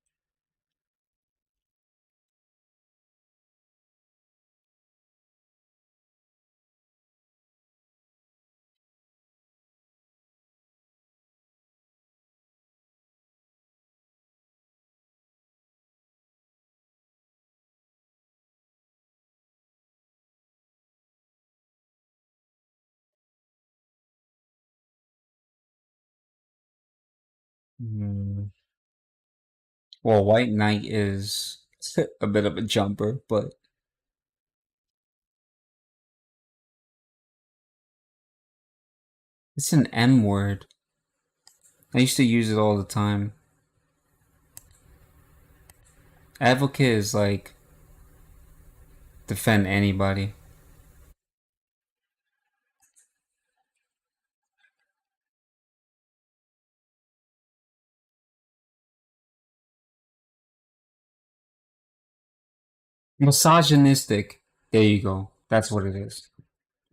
Speaker 1: Mm. Well, White Knight is a bit of a jumper, but it's an M word. I used to use it all the time. Advocate is like defend anybody. Misogynistic. There you go. That's what it is.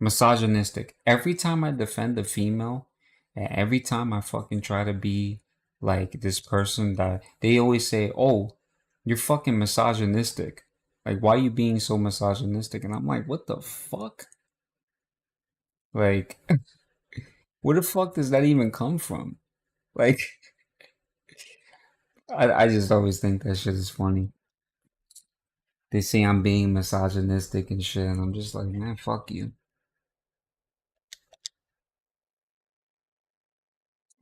Speaker 1: Misogynistic. Every time I defend a female, and every time I fucking try to be like this person that they always say, "Oh, you're fucking misogynistic." Like, why are you being so misogynistic? And I'm like, what the fuck? Like, where the fuck does that even come from? Like, I just always think that shit is funny. They say I'm being misogynistic and shit, and I'm just like, man, fuck you.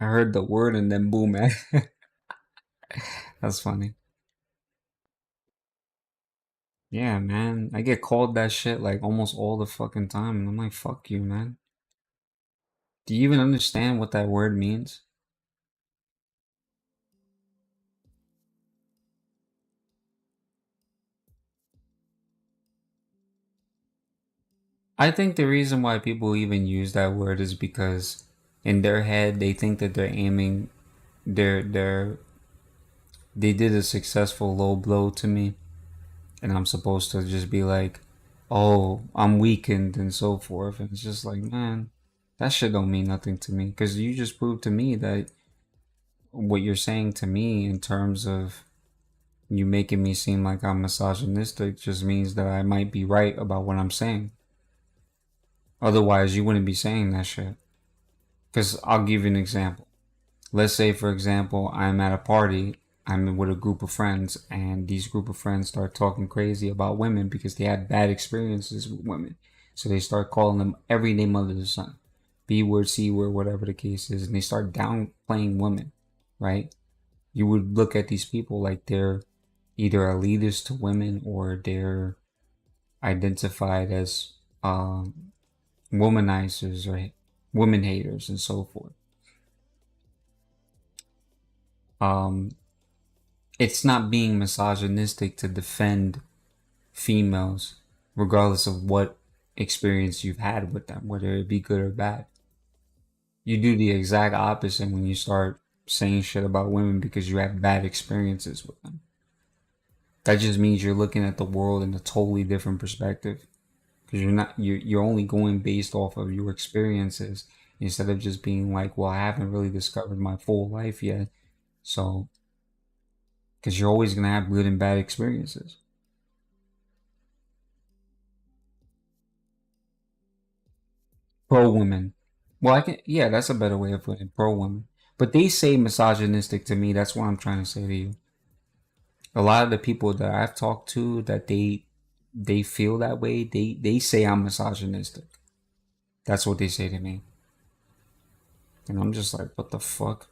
Speaker 1: I heard the word and then boom, man. That's funny. Yeah, man. I get called that shit like almost all the fucking time, and I'm like, fuck you, man. Do you even understand what that word means? I think the reason why people even use that word is because in their head they think that they're aiming they're they did a successful low blow to me and I'm supposed to just be like, oh, I'm weakened and so forth. And it's just like, man, that shit don't mean nothing to me because you just proved to me that what you're saying to me in terms of you making me seem like I'm misogynistic just means that I might be right about what I'm saying. Otherwise, you wouldn't be saying that shit. Because I'll give you an example. Let's say, for example, I'm at a party, I'm with a group of friends, and these group of friends start talking crazy about women because they had bad experiences with women. So they start calling them every name under the sun. B word, C word, whatever the case is, and they start downplaying women, right? You would look at these people like they're either elitist to women or they're identified as womanizers or women haters and so forth. Um, it's not being misogynistic to defend females, regardless of what experience you've had with them, whether it be good or bad. You do the exact opposite when you start saying shit about women because you have bad experiences with them. That just means you're looking at the world in a totally different perspective because you're only going based off of your experiences instead of just being like, well, I haven't really discovered my full life yet. So, because you're always gonna have good and bad experiences. Pro women. Well, I can, yeah, that's a better way of putting it, pro women. But they say misogynistic to me. That's what I'm trying to say to you. A lot of the people that I've talked to that they feel that way, they say I'm misogynistic. That's what they say to me. And I'm just like, what the fuck?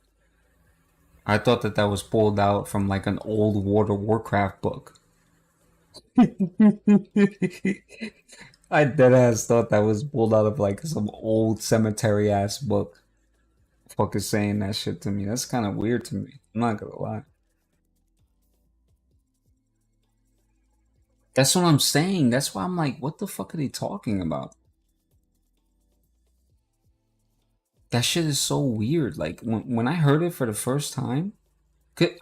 Speaker 1: I thought that that was pulled out from like an old World of Warcraft book. I dead ass thought that was pulled out of like some old cemetery ass book. Fuck is saying that shit to me. That's kind of weird to me. I'm not gonna lie. That's what I'm saying. That's why I'm like, what the fuck are they talking about? That shit is so weird. Like when I heard it for the first time,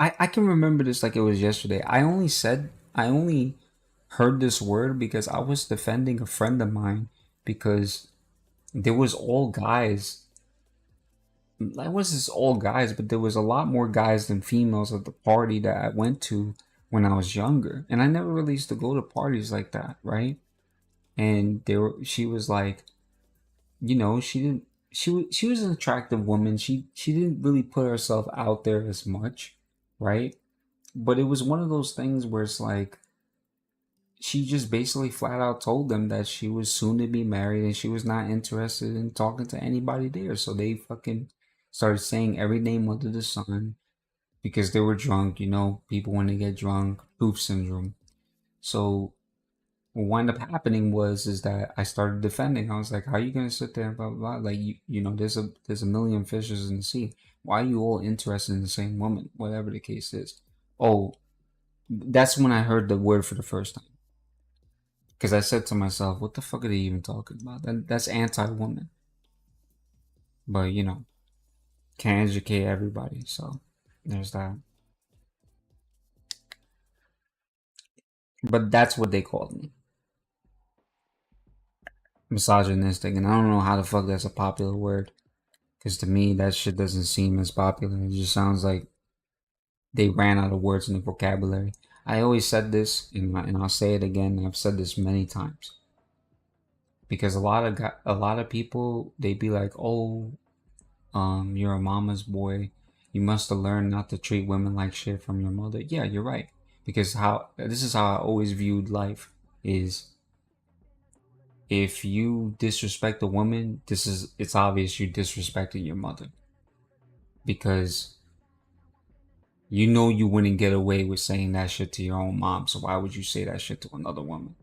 Speaker 1: I can remember this like it was yesterday. I only heard this word because I was defending a friend of mine because there was all guys. I was just all guys, but there was a lot more guys than females at the party that I went to when I was younger. And I never really used to go to parties like that, right? And she was like, she didn't she was an attractive woman. She didn't really put herself out there as much, right? But it was one of those things where it's like she just basically flat out told them that she was soon to be married and she was not interested in talking to anybody there. So they fucking started saying every name under the sun because they were drunk. People when they get drunk, proof syndrome. So what wound up happening was is that I started defending. I was like, "How are you gonna sit there and blah blah blah? Like there's a million fishes in the sea. Why are you all interested in the same woman? Whatever the case is." Oh, that's when I heard the word for the first time. Because I said to myself, "What the fuck are they even talking about? That's anti-woman." But can't educate everybody. So there's that. But that's what they called me, misogynistic, and I don't know how the fuck that's a popular word. Because to me, that shit doesn't seem as popular. It just sounds like they ran out of words in the vocabulary. I always said this, and I'll say it again. I've said this many times because a lot of people they be like, "Oh, you're a mama's boy. You must have learned not to treat women like shit from your mother." Yeah, you're right. Because how this is how I always viewed life is if you disrespect a woman, it's obvious you disrespected your mother because you wouldn't get away with saying that shit to your own mom, so why would you say that shit to another woman?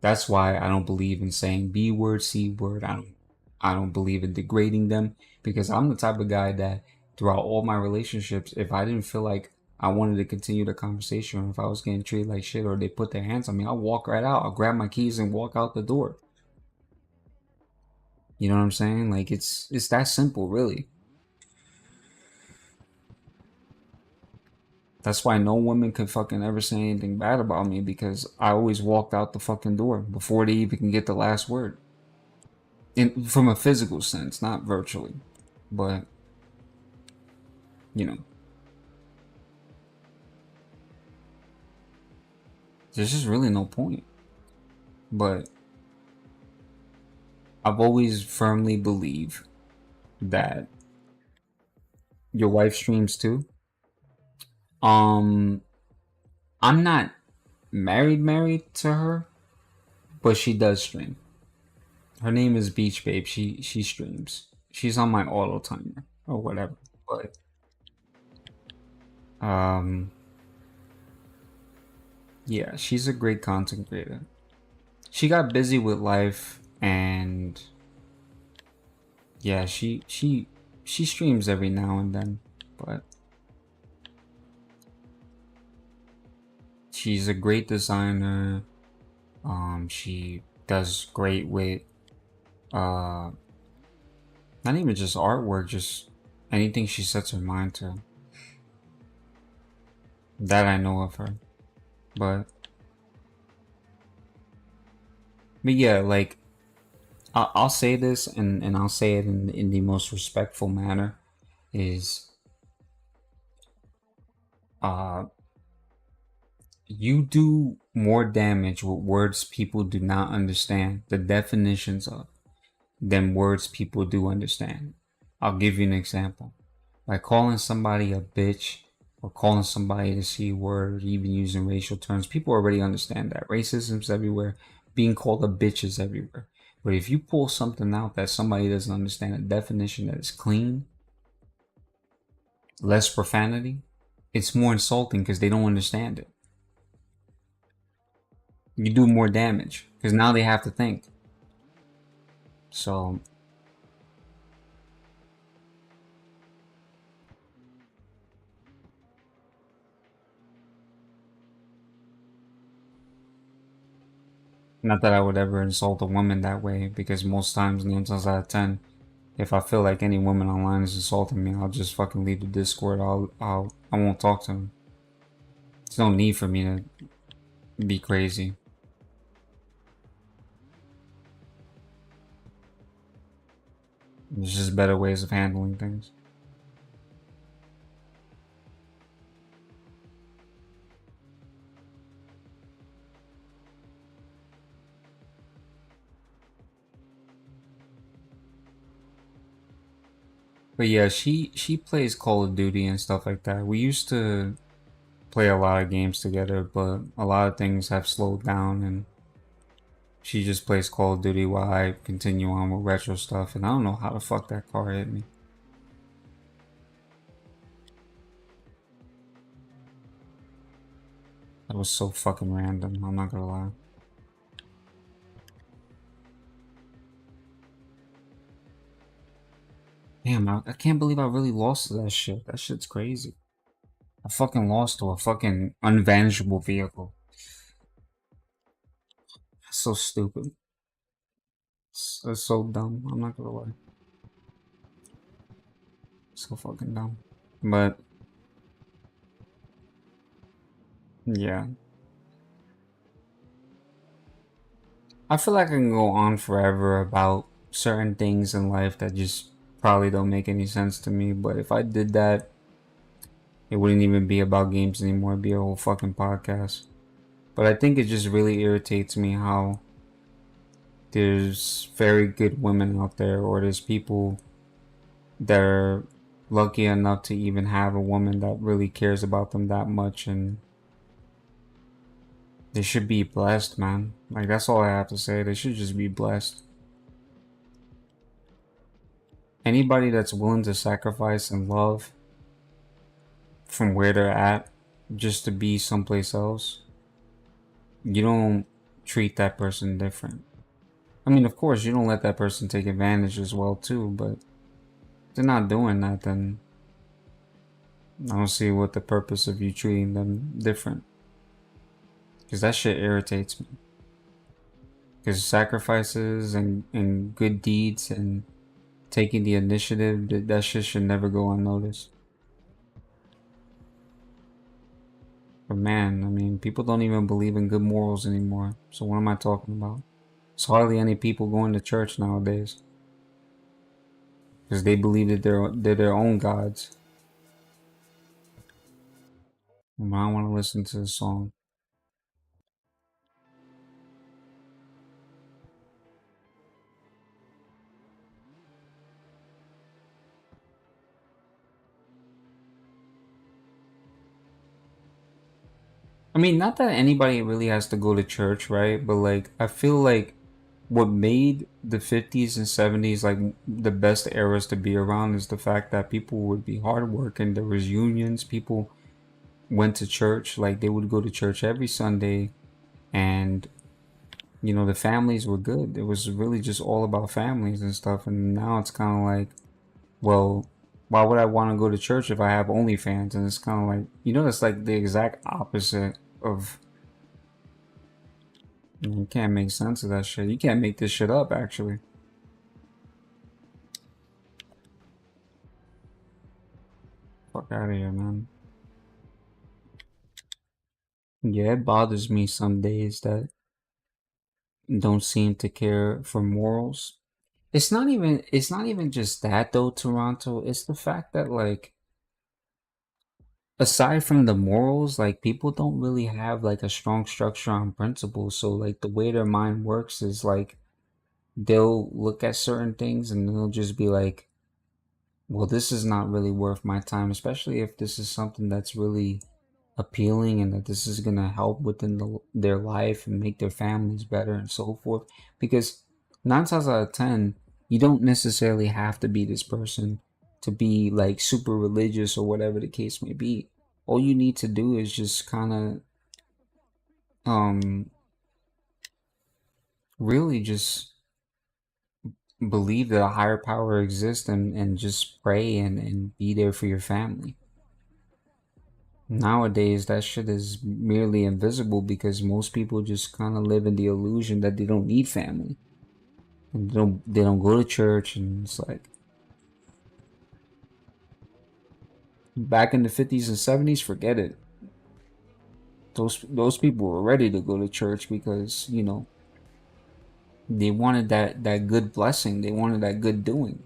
Speaker 1: That's why I don't believe in saying B word, C word. I don't believe in degrading them because I'm the type of guy that throughout all my relationships, if I didn't feel like I wanted to continue the conversation or if I was getting treated like shit or they put their hands on me, I'll walk right out. I'll grab my keys and walk out the door. You know what I'm saying? Like it's that simple, really. That's why no woman can fucking ever say anything bad about me because I always walked out the fucking door before they even can get the last word. From a physical sense, not virtually. But, you know, there's just really no point. But I've always firmly believed that your wife streams too. Um, I'm not married to her, but she does stream. Her name is Beach Babe. She streams. She's on my auto timer or whatever. But um, yeah, she's a great content creator. She got busy with life, and yeah, she streams every now and then. But she's a great designer. She does great with uh, not even just artwork, just anything she sets her mind to. That I know of her. But yeah, like I'll say this, and I'll say it in the most respectful manner. Is uh, you do more damage with words people do not understand the definitions of than words people do understand. I'll give you an example. By calling somebody a bitch or calling somebody the C word, even using racial terms, people already understand that. Racism's everywhere. Being called a bitch is everywhere. But if you pull something out that somebody doesn't understand, a definition that is clean, less profanity, it's more insulting because they don't understand it. You do more damage because now they have to think. So, not that I would ever insult a woman that way, because most times, 9 times out of 10, if I feel like any woman online is insulting me, I'll just fucking leave the Discord. I won't talk to them. There's no need for me to be crazy. There's just better ways of handling things. But yeah, she plays Call of Duty and stuff like that. We used to play a lot of games together, but a lot of things have slowed down, and she just plays Call of Duty while I continue on with retro stuff. And I don't know how the fuck that car hit me. That was so fucking random. I'm not gonna lie. Damn, I can't believe I really lost to that shit. That shit's crazy. I fucking lost to a fucking unvanishable vehicle. That's so stupid. It's so dumb. I'm not gonna lie. So fucking dumb. But yeah, I feel like I can go on forever about certain things in life that just probably don't make any sense to me. But if I did that, it wouldn't even be about games anymore. It'd be a whole fucking podcast. But I think it just really irritates me how there's very good women out there, or there's people that are lucky enough to even have a woman that really cares about them that much, and they should be blessed, man. Like, that's all I have to say. They should just be blessed. Anybody that's willing to sacrifice and love from where they're at just to be someplace else, you don't treat that person different. I mean, of course, you don't let that person take advantage as well too, but if they're not doing that, then I don't see what the purpose of you treating them different. Because that shit irritates me. Because sacrifices and good deeds and taking the initiative, that shit should never go unnoticed. But man, I mean, people don't even believe in good morals anymore. So what am I talking about? There's hardly any people going to church nowadays. Because they believe that they're their own gods. And I don't want to listen to the song. I mean, not that anybody really has to go to church, right? But like, I feel like what made the 50s and 70s like the best eras to be around is the fact that people would be hardworking. There was unions. People went to church. Like they would go to church every Sunday, and the families were good. It was really just all about families and stuff. And now it's kind of like, well, why would I want to go to church if I have OnlyFans? And it's kind of like, that's like the exact opposite of. You can't make sense of that shit. You can't make this shit up, actually. Fuck out of here, man. Yeah, it bothers me some days that don't seem to care for morals. It's not even just that though, Toronto. It's the fact that like aside from the morals, like people don't really have like a strong structure on principles. So like the way their mind works is like they'll look at certain things and they'll just be like, well, this is not really worth my time, especially if this is something that's really appealing and that this is going to help within their life and make their families better and so forth. Because 9 times out of 10, you don't necessarily have to be this person to be like super religious or whatever the case may be. All you need to do is just kind of um really just believe that a higher power exists and just pray and be there for your family. Nowadays, that shit is merely invisible because most people just kind of live in the illusion that they don't need family. And they don't go to church, and it's like back in the 50s and 70s, forget it. Those people were ready to go to church because, they wanted that good blessing. They wanted that good doing.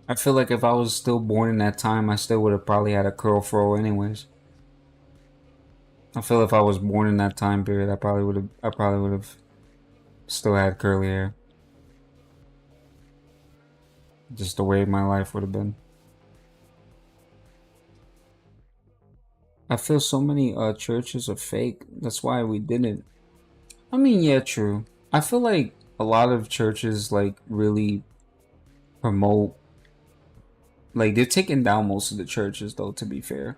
Speaker 1: I feel like if I was still born in that time, I still would have probably had a curl fro anyways. I feel if I was born in that time period, I probably would have still had curly hair. Just the way my life would have been. I feel so many churches are fake. That's why we didn't. I mean, yeah, true. I feel like a lot of churches like really promote like they're taking down most of the churches though, to be fair.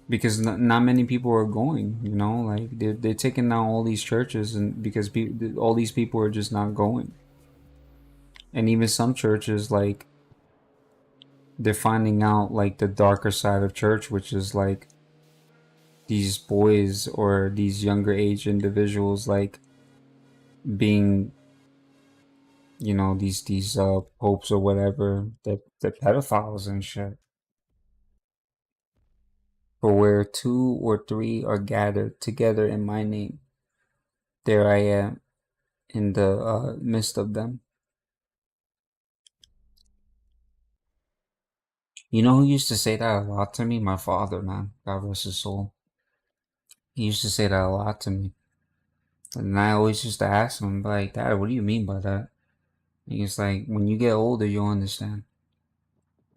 Speaker 1: Because not many people are going, like they're taking down all these churches and because all these people are just not going. And even some churches like they're finding out like the darker side of church, which is like these boys or these younger age individuals like being these popes or whatever that pedophiles and shit. For where two or three are gathered together in my name, there I am in the midst of them. You know who used to say that a lot to me? My father, man. God rest his soul. He used to say that a lot to me. And I always used to ask him, like, Dad, what do you mean by that? And he's like, when you get older, you'll understand.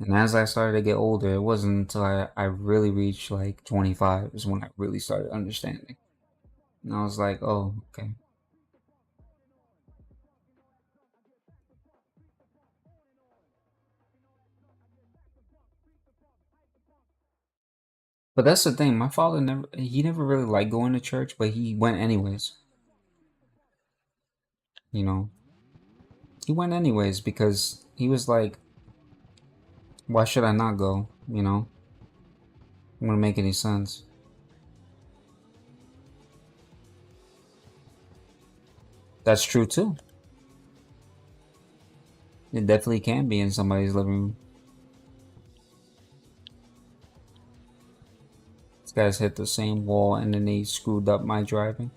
Speaker 1: And as I started to get older, it wasn't until I really reached like 25 is when I really started understanding. And I was like, oh, okay. But that's the thing. My father he never really liked going to church, but he went anyways. You know, he went anyways because he was like, why should I not go? It wouldn't make any sense. That's true too. It definitely can be in somebody's living room. These guys hit the same wall and then they screwed up my driving.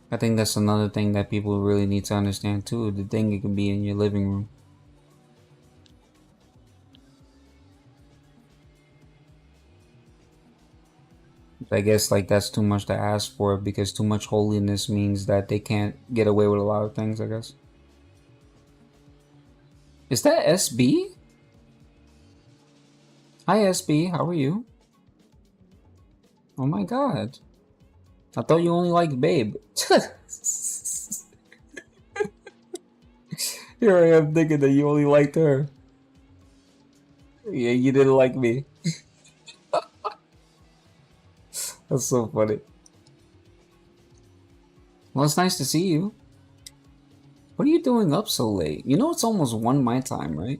Speaker 1: I think that's another thing that people really need to understand too. The thing it can be in your living room. I guess like that's too much to ask for because too much holiness means that they can't get away with a lot of things, I guess. Is that SB? Hi SB, how are you? Oh my god. I thought you only liked Babe. Here I am thinking that you only liked her. Yeah, you didn't like me. That's so funny. Well, it's nice to see you. What are you doing up so late? You know it's almost 1 my time, right?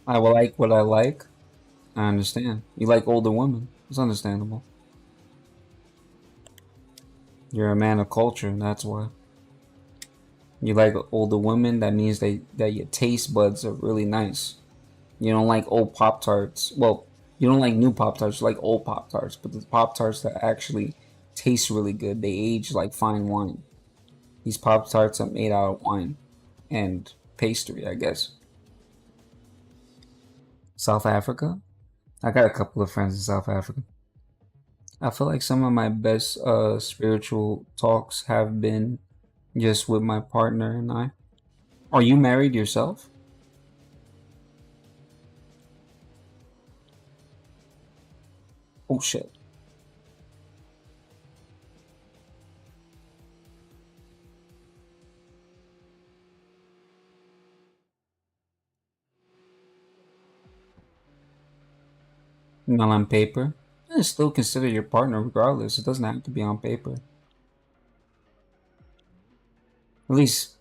Speaker 1: I will like what I like. I understand. You like older women. It's understandable. You're a man of culture, and that's why. You like older women, that means that your taste buds are really nice. You don't like old Pop Tarts. Well, you don't like new Pop Tarts, you like old Pop Tarts, but the Pop Tarts that actually taste really good, they age like fine wine. These Pop Tarts are made out of wine and pastry, I guess. South Africa? I got a couple of friends in South Africa. I feel like some of my best spiritual talks have been just with my partner and I. Are you married yourself? Oh shit. Not on paper. I still consider your partner regardless. It doesn't have to be on paper. At least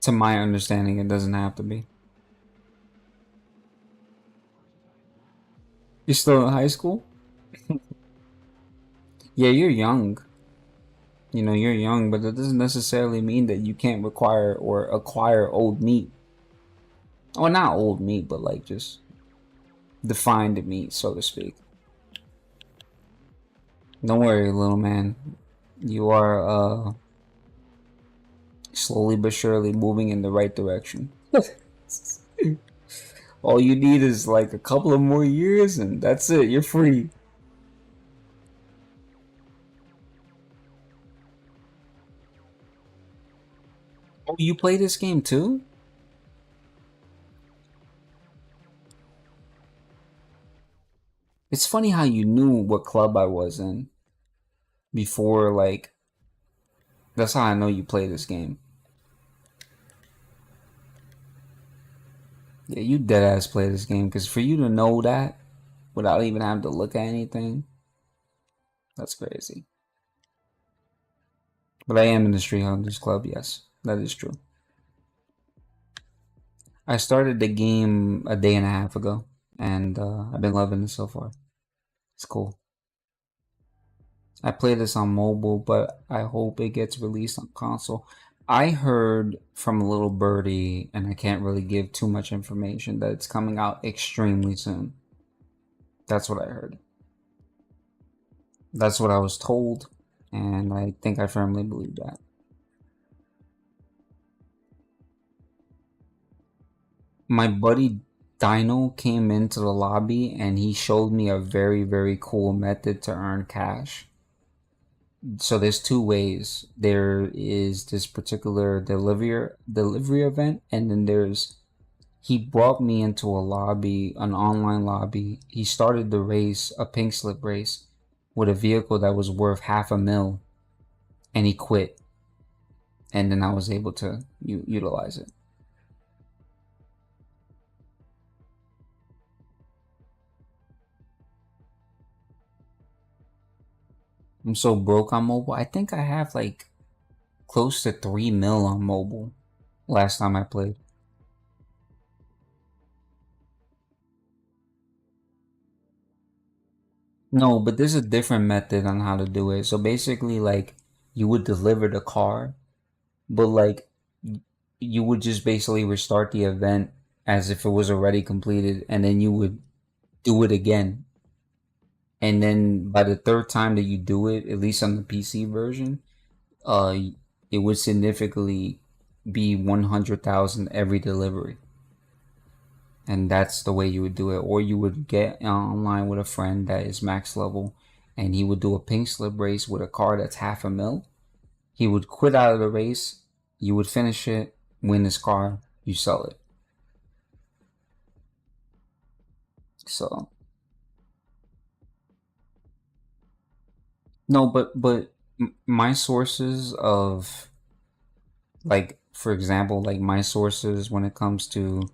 Speaker 1: to my understanding, it doesn't have to be. You're still in high school? Yeah, you're young. You know, you're young, but that doesn't necessarily mean that you can't require or acquire old meat. Well, not old meat, but like just defined meat, so to speak. Don't worry, little man. You are slowly but surely moving in the right direction. All you need is like a couple of more years, and that's it. You're free. Oh, you play this game too? It's funny how you knew what club I was in before, like, that's how I know you play this game. Yeah, you dead ass play this game, because for you to know that without even having to look at anything, that's crazy. But I am in the Street Hunters Club, yes. That is true. I started the game a day and a half ago, and I've been loving it so far. It's cool. I play this on mobile, but I hope it gets released on console. I heard from a little birdie, and I can't really give too much information, that it's coming out extremely soon. That's what I heard. That's what I was told, and I think I firmly believe that. My buddy Dino came into the lobby and he showed me a very, very cool method to earn cash. So there's two ways. There is this particular delivery event, and then there's he brought me into a lobby, an online lobby. He started the race, a pink slip race, with a vehicle that was worth half a mil, and he quit. And then I was able to utilize it. I'm so broke on mobile. I think I have like close to 3 mil on mobile last time I played. No, but there's a different method on how to do it. So basically, like, you would deliver the car, but like you would just basically restart the event as if it was already completed, and then you would do it again. And then by the third time that you do it, at least on the PC version, uh, it would significantly be 100,000 every delivery. And that's the way you would do it. Or you would get online with a friend that is max level, and he would do a pink slip race with a car that's half a mil. He would quit out of the race. You would finish it, win this car, you sell it. So no, but my sources of, like, for example, like my sources when it comes to,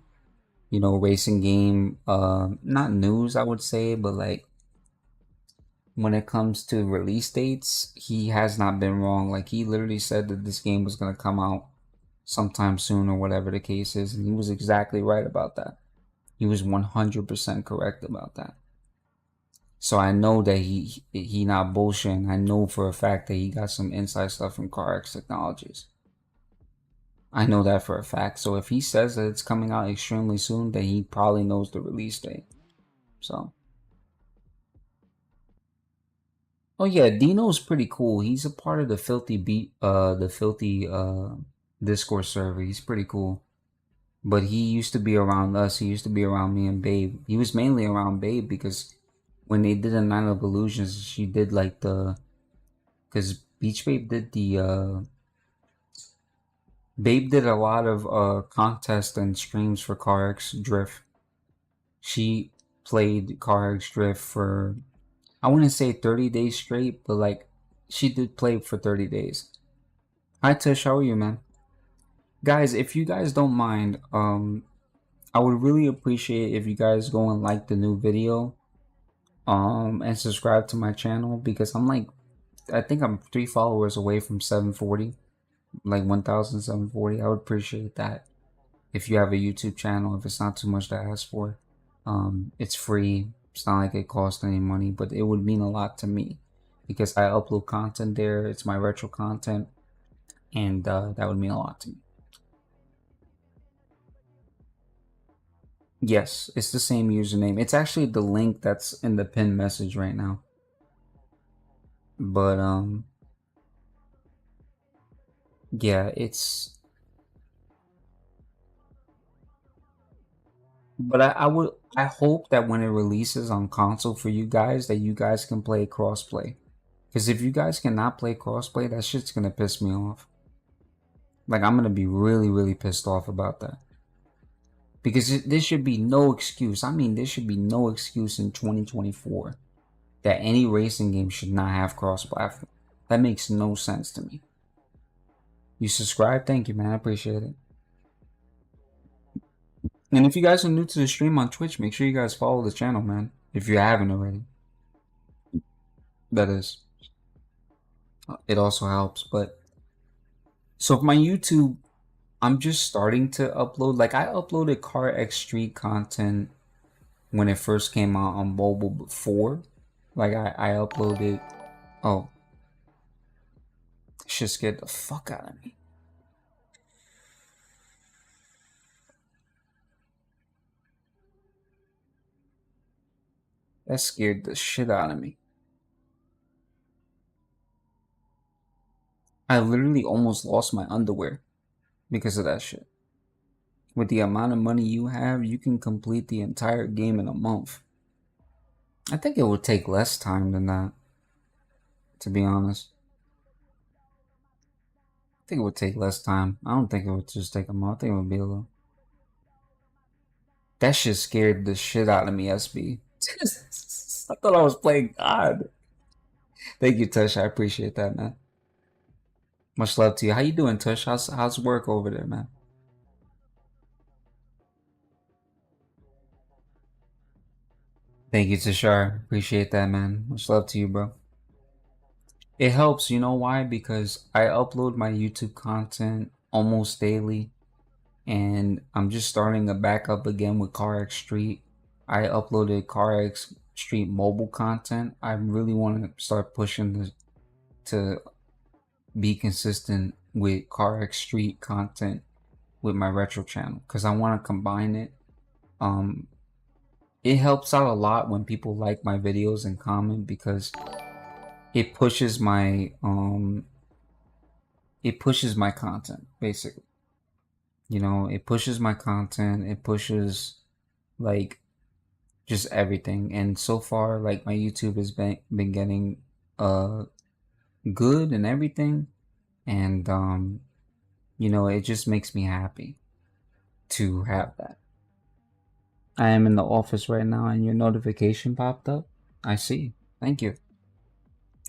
Speaker 1: racing game, not news I would say, but like when it comes to release dates, he has not been wrong. Like he literally said that this game was gonna come out sometime soon or whatever the case is, and he was exactly right about that. He was 100% correct about that. So I know that he not bullshitting. I know for a fact that he got some inside stuff from Carx Technologies. I know that for a fact. So if he says that it's coming out extremely soon, then he probably knows the release date. So, oh yeah, Dino's pretty cool. He's a part of the filthy Discord server. He's pretty cool. But he used to be around us. He used to be around me and Babe. He was mainly around Babe because when they did a Night of Illusions, she did like because Beach Babe did Babe did a lot of contests and streams for Carx Drift. She played Carx Drift for, I wouldn't say 30 days straight, but like she did play for 30 days. Hi Tush, how are you, man? Guys, if you guys don't mind, I would really appreciate if you guys go and like the new video, and subscribe to my channel because I think I'm 3 followers away from 740, like 1,740. I would appreciate that if you have a YouTube channel, if it's not too much to ask for. It's free. It's not like it costs any money, but it would mean a lot to me because I upload content there. It's my retro content, and that would mean a lot to me. Yes, it's the same username. It's actually the link that's in the pinned message right now. But yeah, it's. But I hope that when it releases on console for you guys, that you guys can play crossplay. Because if you guys cannot play crossplay, that shit's gonna piss me off. Like I'm gonna be really, really pissed off about that. Because there should be no excuse. I mean, there should be no excuse in 2024 that any racing game should not have cross-platform. That makes no sense to me. You subscribe? Thank you, man. I appreciate it. And if you guys are new to the stream on Twitch, make sure you guys follow the channel, man. If you haven't already. That is. It also helps. But so for my YouTube, I'm just starting to upload. Like I uploaded Carx Street content when it first came out on mobile before. Like I uploaded. Oh, shit scared the fuck out of me. That scared the shit out of me. I literally almost lost my underwear because of that shit. With the amount of money you have, you can complete the entire game in a month. I think it would take less time than that, to be honest. I think it would take less time. I don't think it would just take a month. I think it would be a little. That shit scared the shit out of me, SB. I thought I was playing God. Thank you, Tush. I appreciate that, man. Much love to you. How you doing, Tush? How's work over there, man? Thank you, Tashar. Appreciate that, man. Much love to you, bro. It helps, you know why? Because I upload my YouTube content almost daily, and I'm just starting to back up again with Carx Street. I uploaded Carx Street mobile content. I really want to start pushing to be consistent with Carx Street content with my retro channel because I want to combine it. It helps out a lot when people like my videos and comment because it pushes my content basically. You know, it pushes my content, it pushes like just everything. And so far, like my YouTube has been getting uh good and everything. And you know, it just makes me happy to have that. I am in the office right now and your notification popped up. I see. Thank you.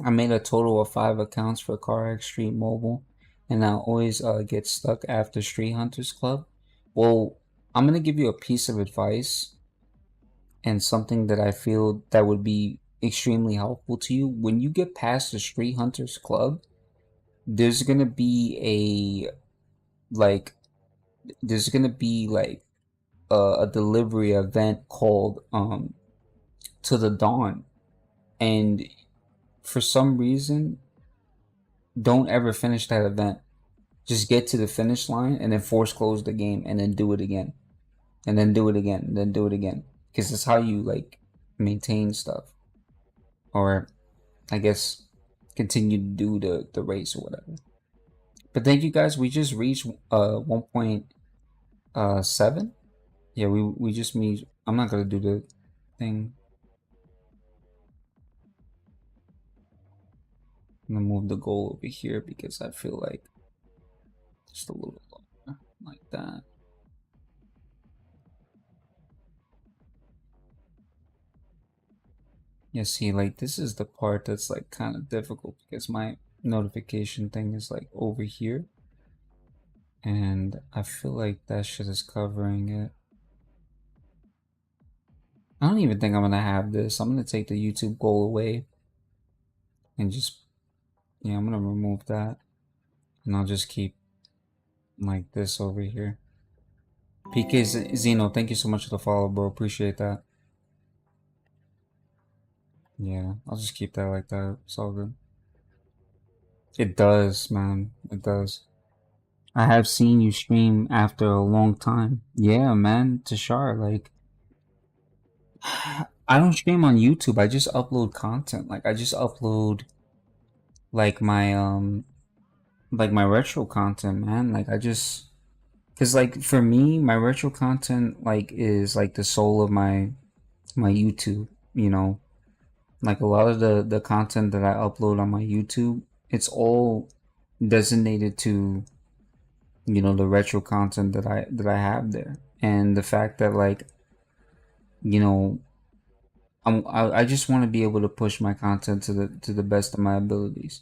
Speaker 1: I made a total of 5 accounts for Carx Street Mobile, and I always get stuck after Street Hunters Club. Well, I'm gonna give you a piece of advice and something that I feel that would be extremely helpful to you. When you get past the Street Hunters Club, there's gonna be a like there's gonna be like a delivery event called To the Dawn, and for some reason, don't ever finish that event. Just get to the finish line and then force close the game and then do it again and then do it again and then do it again because it's how you like maintain stuff, or I guess continue to do the race or whatever. But thank you guys. We just reached 1.7. Yeah, we just meet. I'm not gonna do the thing. I'm gonna move the goal over here because I feel like just a little longer like that. Yeah, see, like this is the part that's like kind of difficult because my notification thing is like over here, and I feel like that shit is covering it. I don't even think I'm gonna have this. I'm gonna take the YouTube goal away and just, yeah, I'm gonna remove that, and I'll just keep like this over here. PK Zeno, thank you so much for the follow, bro. Appreciate that. Yeah, I'll just keep that like that. It's all good. It does, man. It does. I have seen you stream after a long time. Yeah, man, Tashar, like I don't stream on YouTube. I just upload content. Like I just upload like my retro content, man. Like I just cuz like for me, my retro content like is like the soul of my YouTube, you know. Like a lot of the content that I upload on my YouTube, it's all designated to, you know, the retro content that I have there. And the fact that like, you know, I just want to be able to push my content to the best of my abilities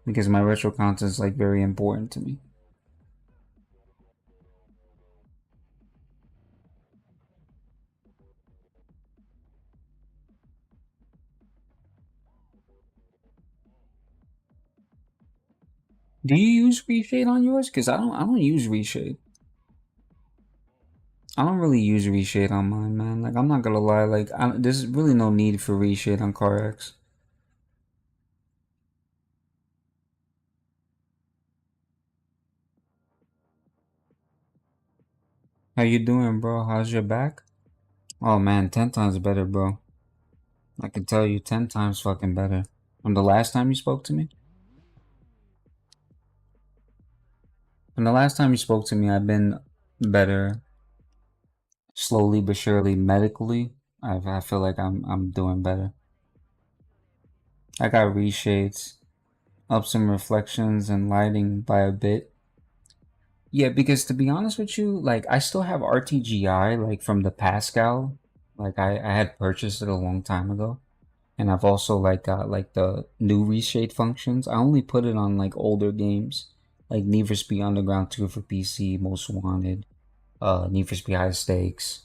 Speaker 1: because my retro content is like very important to me. Do you use reshade on yours? Because I don't use reshade. I don't really use reshade on mine, man. Like I'm not gonna lie, like there's really no need for reshade on Carx. How you doing, bro? How's your back? Oh man, 10 times better, bro. I can tell you 10 times fucking better. From the last time you spoke to me? From the last time you spoke to me, I've been better slowly but surely medically. I feel like I'm doing better. I got reshades, up some reflections and lighting by a bit. Yeah, because to be honest with you, like I still have RTGI like from the Pascal. Like I had purchased it a long time ago. And I've also like got like the new reshade functions. I only put it on like older games, like Need for Speed Underground 2 for PC, Most Wanted, Need for Speed High Stakes.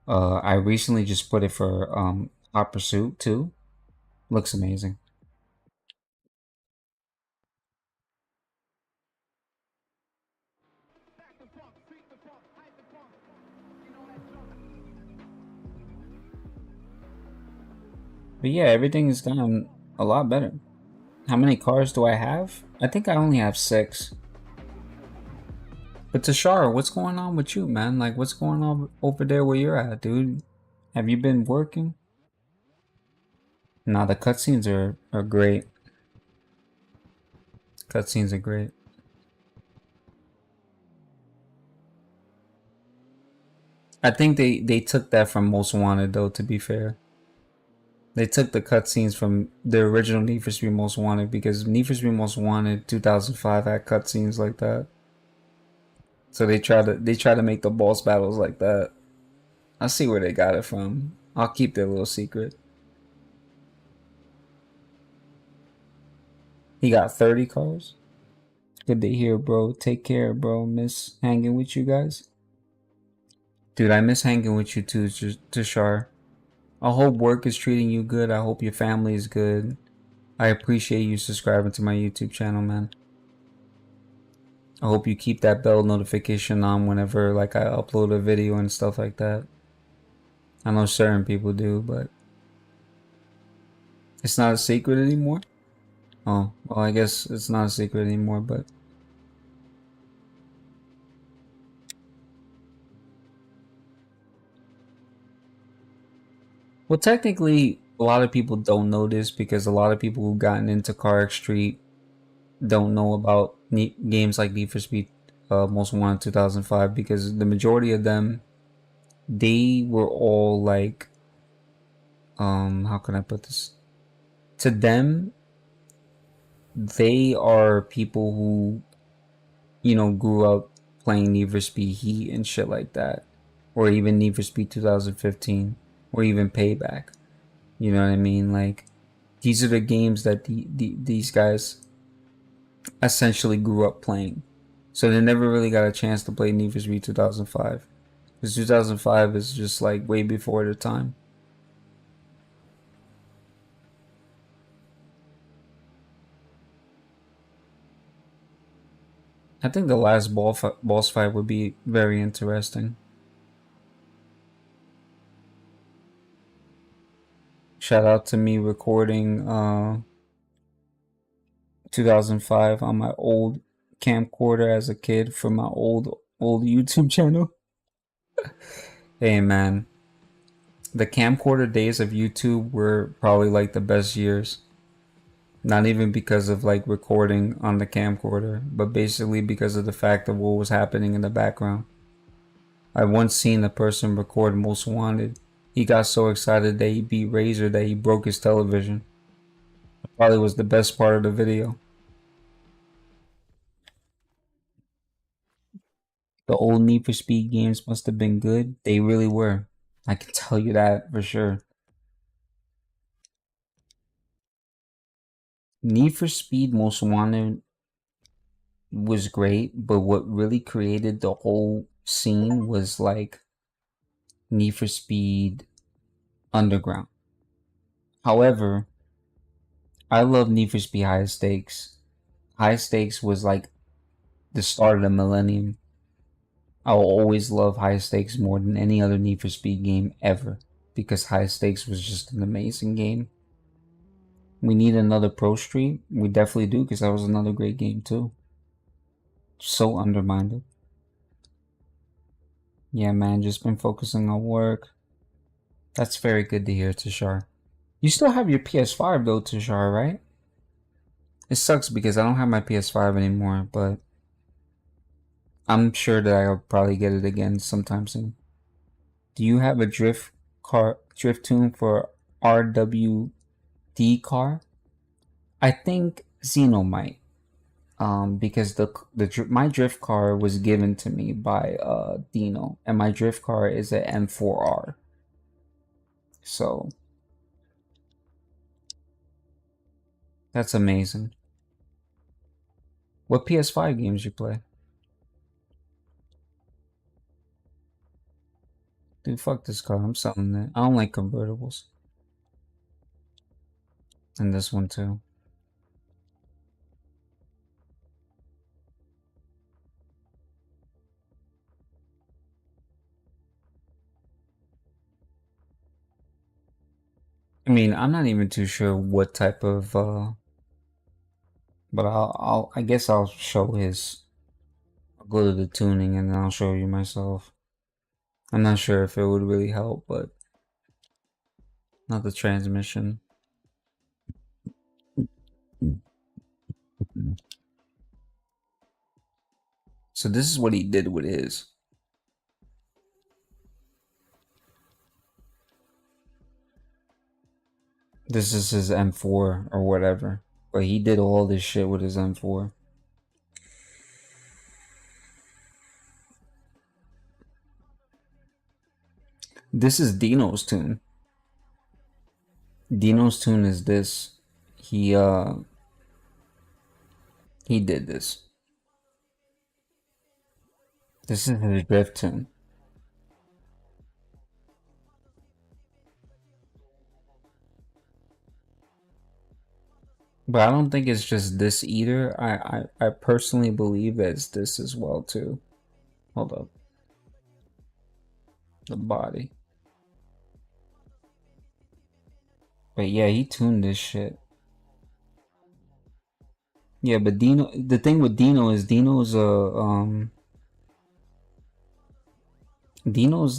Speaker 1: I recently just put it for Hot Pursuit too. Looks amazing. But yeah, everything has gotten a lot better. How many cars do I have? I think I only have 6. But Tashara, what's going on with you, man? Like, what's going on over there where you're at, dude? Have you been working? Nah, the cutscenes are great. Cutscenes are great. I think they took that from Most Wanted though. To be fair, they took the cutscenes from the original Need for Speed Most Wanted because Need for Speed Most Wanted 2005 had cutscenes like that. So they try to make the boss battles like that. I see where they got it from. I'll keep their little secret. He got 30 cars. Good to hear, bro. Take care, bro. Miss hanging with you guys. Dude, I miss hanging with you too, Tushar. I hope work is treating you good. I hope your family is good. I appreciate you subscribing to my YouTube channel, man. I hope you keep that bell notification on whenever like I upload a video and stuff like that. I know certain people do, but it's not a secret anymore. Oh, well, I guess it's not a secret anymore, but well, technically, a lot of people don't know this because a lot of people who've gotten into Carx Street don't know about games like Need for Speed Most Wanted 2005 because the majority of them, they were all like, how can I put this? To them, they are people who, grew up playing Need for Speed Heat and shit like that, or even Need for Speed 2015, or even Payback. You know what I mean? Like, these are the games that these guys essentially grew up playing. So they never really got a chance to play Need for Speed 2005. Because 2005 is just like way before their time. I think the last boss fight would be very interesting. Shout out to me recording 2005 on my old camcorder as a kid for my old YouTube channel. Hey man, the camcorder days of YouTube were probably like the best years. Not even because of like recording on the camcorder, but basically because of the fact of what was happening in the background. I once seen a person record Most Wanted. He got so excited that he beat Razor that he broke his television. Probably was the best part of the video. The old Need for Speed games must have been good. They really were. I can tell you that for sure. Need for Speed Most Wanted was great, but what really created the whole scene was like Need for Speed Underground. However, I love Need for Speed High Stakes. High Stakes was like the start of the millennium. I will always love High Stakes more than any other Need for Speed game ever because High Stakes was just an amazing game. We need another Pro Street. We definitely do because that was another great game too. So undermined. Yeah, man, just been focusing on work. That's very good to hear, Tashar. You still have your PS5 though, Tashar, right? It sucks because I don't have my PS5 anymore, but I'm sure that I'll probably get it again sometime soon. Do you have a drift tune for RWD car? I think Xeno might. Because my drift car was given to me by Dino, and my drift car is a M4R. So that's amazing. What PS5 games you play? Dude, fuck this car. I'm selling it. I don't like convertibles. And this one too. I mean, I'm not even too sure what type of but I guess I'll show his. I'll go to the tuning and then I'll show you myself. I'm not sure if it would really help, but not the transmission. So this is what he did with his. This is his M4 or whatever. But he did all this shit with his M4. This is Dino's tune. Dino's tune is this. He uh he did this. This is his drift tune. But I don't think it's just this either. I personally believe that it's this as well too. Hold up. The body. But yeah, he tuned this shit. Yeah, but Dino, the thing with Dino is Dino's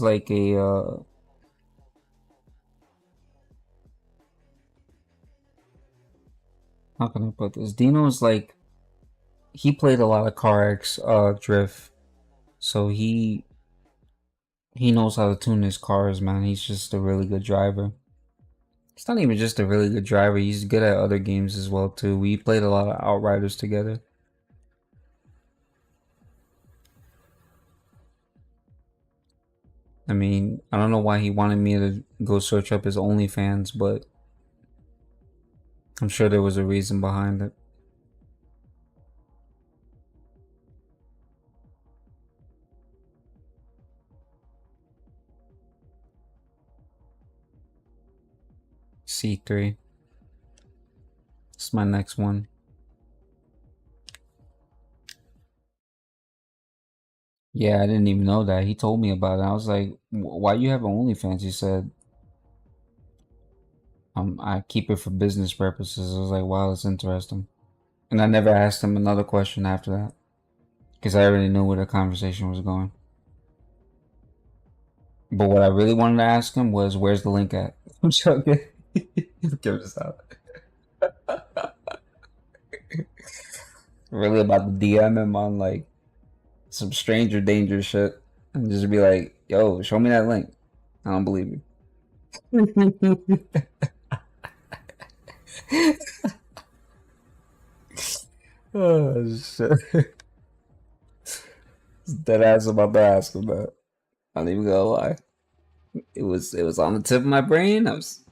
Speaker 1: like a how can I put this? Dino's like he played a lot of Carx drift, so he knows how to tune his cars, man. He's just a really good driver. He's not even just a really good driver. He's good at other games as well too. We played a lot of Outriders together. I mean, I don't know why he wanted me to go search up his OnlyFans, but I'm sure there was a reason behind it. C3. This is my next one. Yeah, I didn't even know that. He told me about it. I was like, "Why you have OnlyFans?" He said, I keep it for business purposes." I was like, "Wow, that's interesting." And I never asked him another question after that because I already knew where the conversation was going. But what I really wanted to ask him was, "Where's the link at?" I'm joking. Give this out. Really about to DM him on like some stranger danger shit and just be like, "Yo, show me that link." I don't believe you. Oh shit. Dead ass about to ask him that. I'm not even gonna lie. It was on the tip of my brain. I was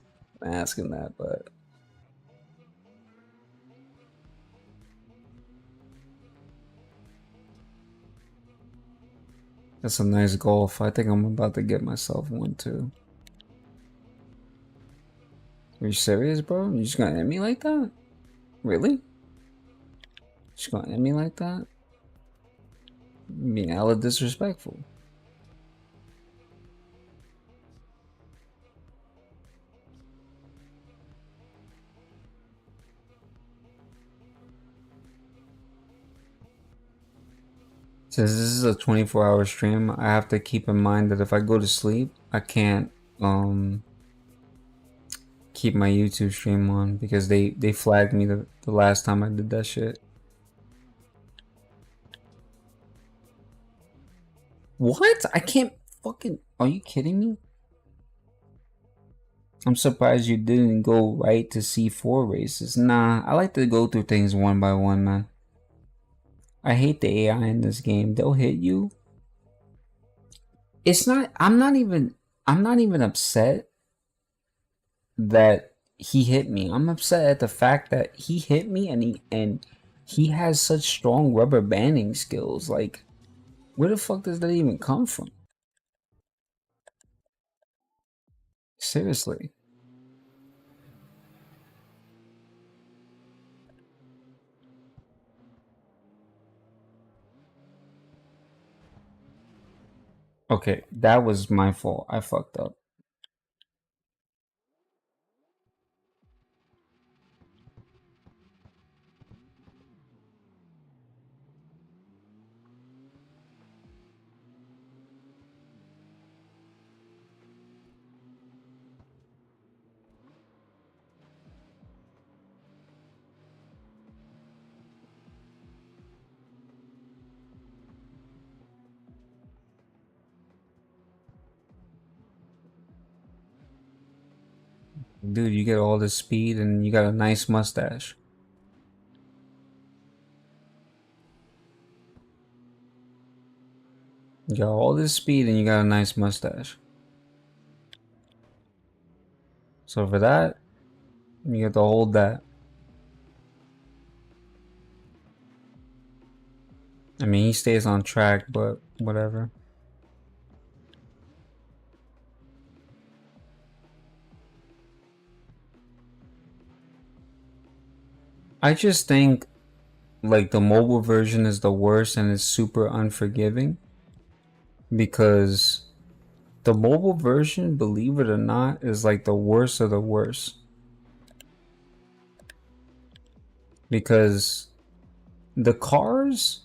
Speaker 1: asking that, but that's a nice golf. I think I'm about to get myself one too. Are you serious, bro? You just gonna end me like that? Really? Just gonna end me like that? You being hella disrespectful. Since this is a 24-hour stream, I have to keep in mind that if I go to sleep, I can't keep my YouTube stream on because they flagged me the last time I did that shit. What? I can't fucking. Are you kidding me? I'm surprised you didn't go right to C4 races. Nah, I like to go through things one by one, man. I hate the AI in this game. They'll hit you. It's not. I'm not even. I'm not even upset that he hit me. I'm upset at the fact that he hit me and he has such strong rubber banding skills. Like, where the fuck does that even come from? Seriously. Okay, that was my fault. I fucked up. Dude, you get all this speed and you got a nice mustache. You got all this speed and you got a nice mustache. So for that, you get to hold that. I mean, he stays on track, but whatever. I just think like the mobile version is the worst and it's super unforgiving because the mobile version, believe it or not, is like the worst of the worst because the cars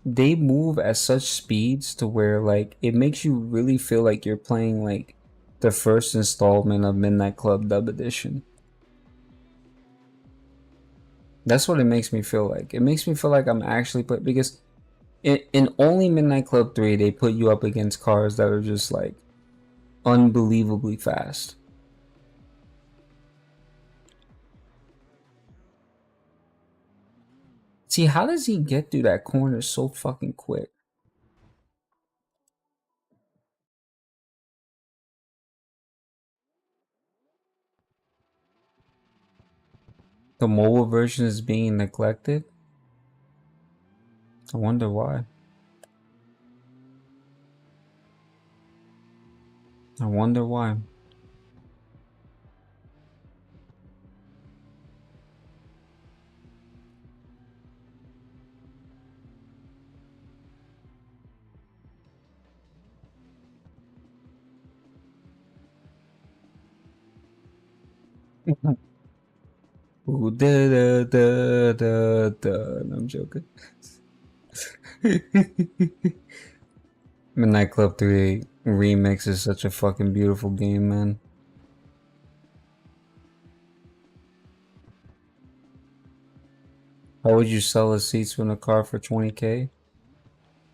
Speaker 1: they move at such speeds to where like it makes you really feel like you're playing like the first installment of Midnight Club Dub Edition. That's what it makes me feel like. It makes me feel like I'm actually playing because in only Midnight Club 3 they put you up against cars that are just like unbelievably fast. See, how does he get through that corner so fucking quick? The mobile version is being neglected? I wonder why. I wonder why. Ooh, da, da, da, da, da. No, I'm joking. Midnight Club 3 Remix is such a fucking beautiful game, man. How would you sell the seats from the car for 20K?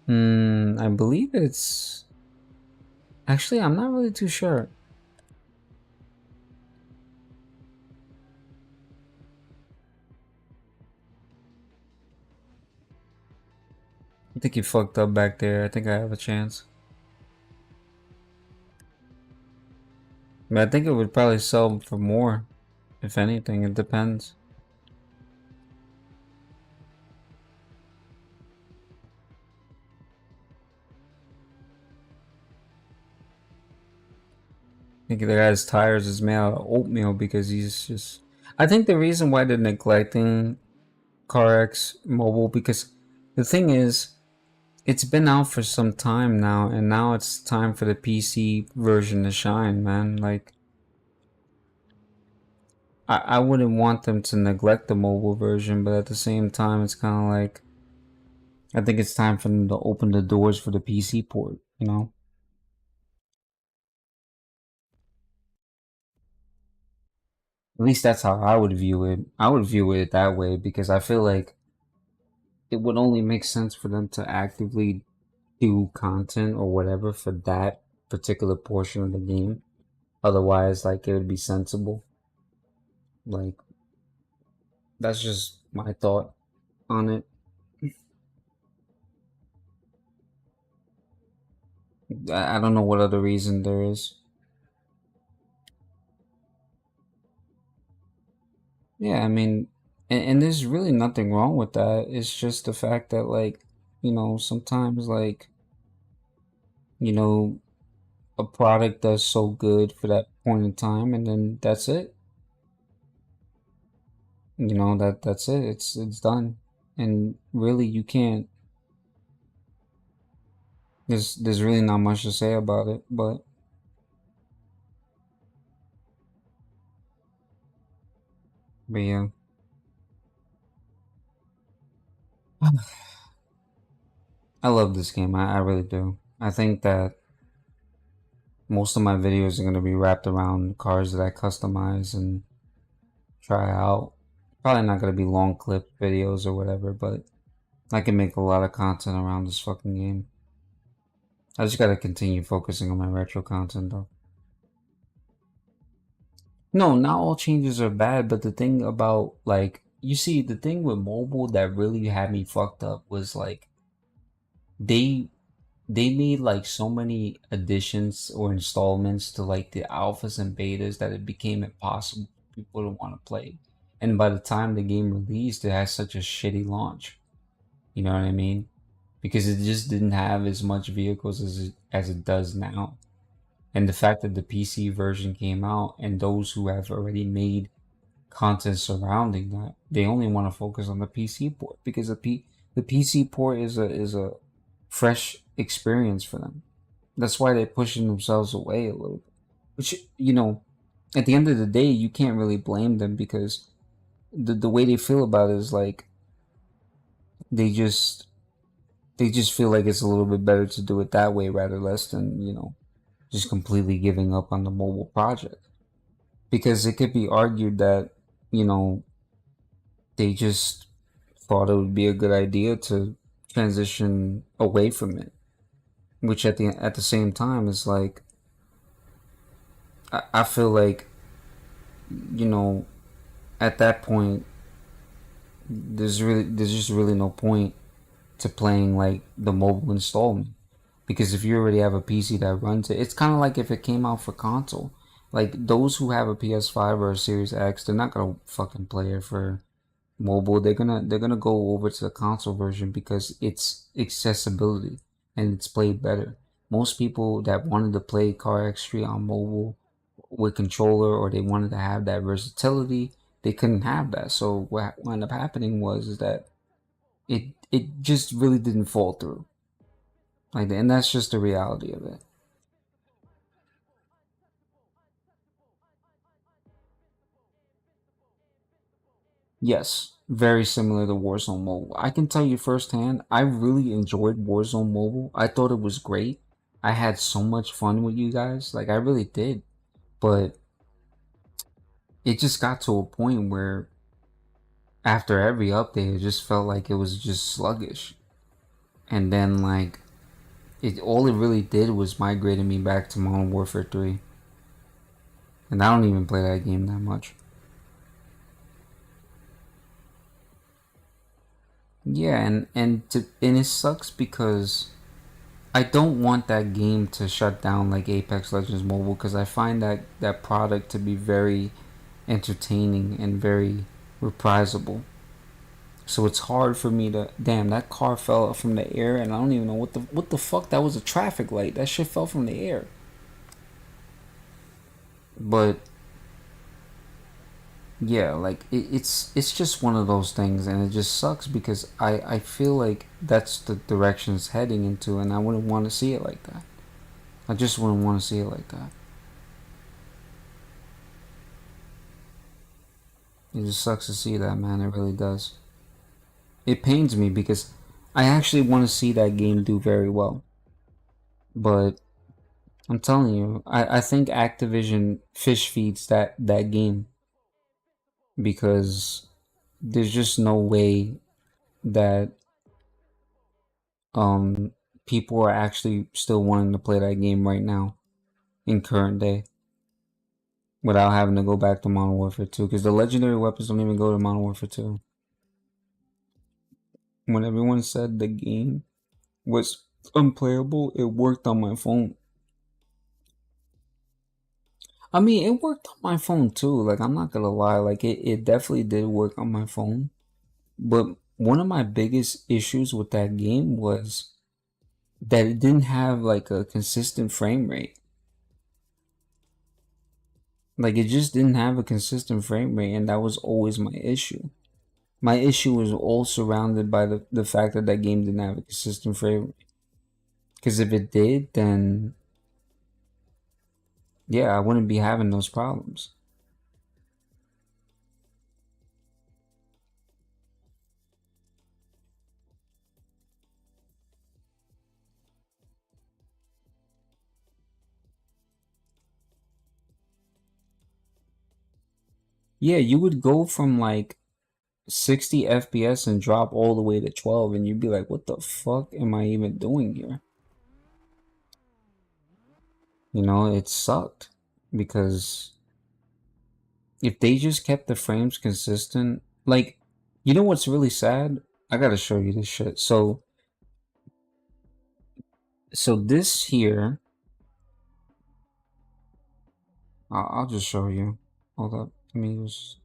Speaker 1: I believe it's... Actually, I'm not really too sure. I think you fucked up back there. I think I have a chance. But I think it would probably sell for more. If anything, it depends. I think the guy's tires is made out of oatmeal because he's just... I think the reason why they're neglecting Carx Mobile because the thing is, it's been out for some time now, and now it's time for the PC version to shine, man. Like, I wouldn't want them to neglect the mobile version, but at the same time, it's kind of like, I think it's time for them to open the doors for the PC port, you know? At least that's how I would view it. I would view it that way because I feel like it would only make sense for them to actively do content or whatever for that particular portion of the game. Otherwise, like, it would be sensible. Like, that's just my thought on it. I don't know what other reason there is. Yeah, I mean, and there's really nothing wrong with that. It's just the fact that, like, sometimes, like, you know, a product does so good for that point in time, and then that's it. That's it. It's done, and really, you can't. There's really not much to say about it, but yeah, I love this game. I really do. I think that most of my videos are gonna be wrapped around cars that I customize and try out. Probably not gonna be long clip videos or whatever, but I can make a lot of content around this fucking game. I just gotta continue focusing on my retro content though. No, not all changes are bad, but the thing about like you see the thing with mobile that really had me fucked up was like they they made like so many additions or installments to like the alphas and betas that it became impossible for people to want to play. And by the time the game released, it has such a shitty launch. You know what I mean? Because it just didn't have as much vehicles as it does now. And the fact that the PC version came out and those who have already made content surrounding that, they only want to focus on the PC port because the PC port is a fresh experience for them. That's why they're pushing themselves away a little bit. Which at the end of the day, you can't really blame them because the way they feel about it is like they just they just feel like it's a little bit better to do it that way rather less than just completely giving up on the mobile project. Because it could be argued that you know they just thought it would be a good idea to transition away from it, which at the same time is like I feel like you know at that point there's just really no point to playing like the mobile installment because if you already have a PC that runs it, it's kind of like if it came out for console. Like those who have a PS5 or a Series X, they're not gonna fucking play it for mobile. They're gonna go over to the console version because it's accessibility and it's played better. Most people that wanted to play Carx on mobile with controller or they wanted to have that versatility, they couldn't have that. So what wound up happening was is that it just really didn't fall through. Like and that's just the reality of it. Yes, very similar to Warzone Mobile. I can tell you firsthand, I really enjoyed Warzone Mobile. I thought it was great. I had so much fun with you guys. Like I really did. But it just got to a point where after every update, it just felt like it was just sluggish. And then like it all it really did was migrated me back to Modern Warfare 3. And I don't even play that game that much. Yeah, and it sucks because I don't want that game to shut down like Apex Legends Mobile because I find that product to be very entertaining and very reprisable. So it's hard for me to damn that car fell from the air and I don't even know what the fuck that was a traffic light. That shit fell from the air. But yeah, like it's just one of those things and it just sucks because I feel like that's the direction it's heading into and I wouldn't want to see it like that. I just wouldn't want to see it like that. It just sucks to see that, man. It really does. It pains me because I actually want to see that game do very well. But I'm telling you, I think Activision fish feeds that game because there's just no way that um people are actually still wanting to play that game right now in current day without having to go back to Modern Warfare 2 because the legendary weapons don't even go to Modern Warfare 2. When everyone said the game was unplayable, it worked on my phone. I mean, it worked on my phone too. Like, I'm not gonna lie. Like, it definitely did work on my phone. But one of my biggest issues with that game was that it didn't have like a consistent frame rate. Like, it just didn't have a consistent frame rate, and that was always my issue. My issue was all surrounded by the fact that that game didn't have a consistent frame rate. Because if it did, then yeah, I wouldn't be having those problems. Yeah, you would go from like 60 FPS and drop all the way to 12 and you'd be like, what the fuck am I even doing here? It sucked because If they just kept the frames consistent, like, you know what's really sad? I gotta show you this shit. So this here, I'll just show you. Hold up, let me use.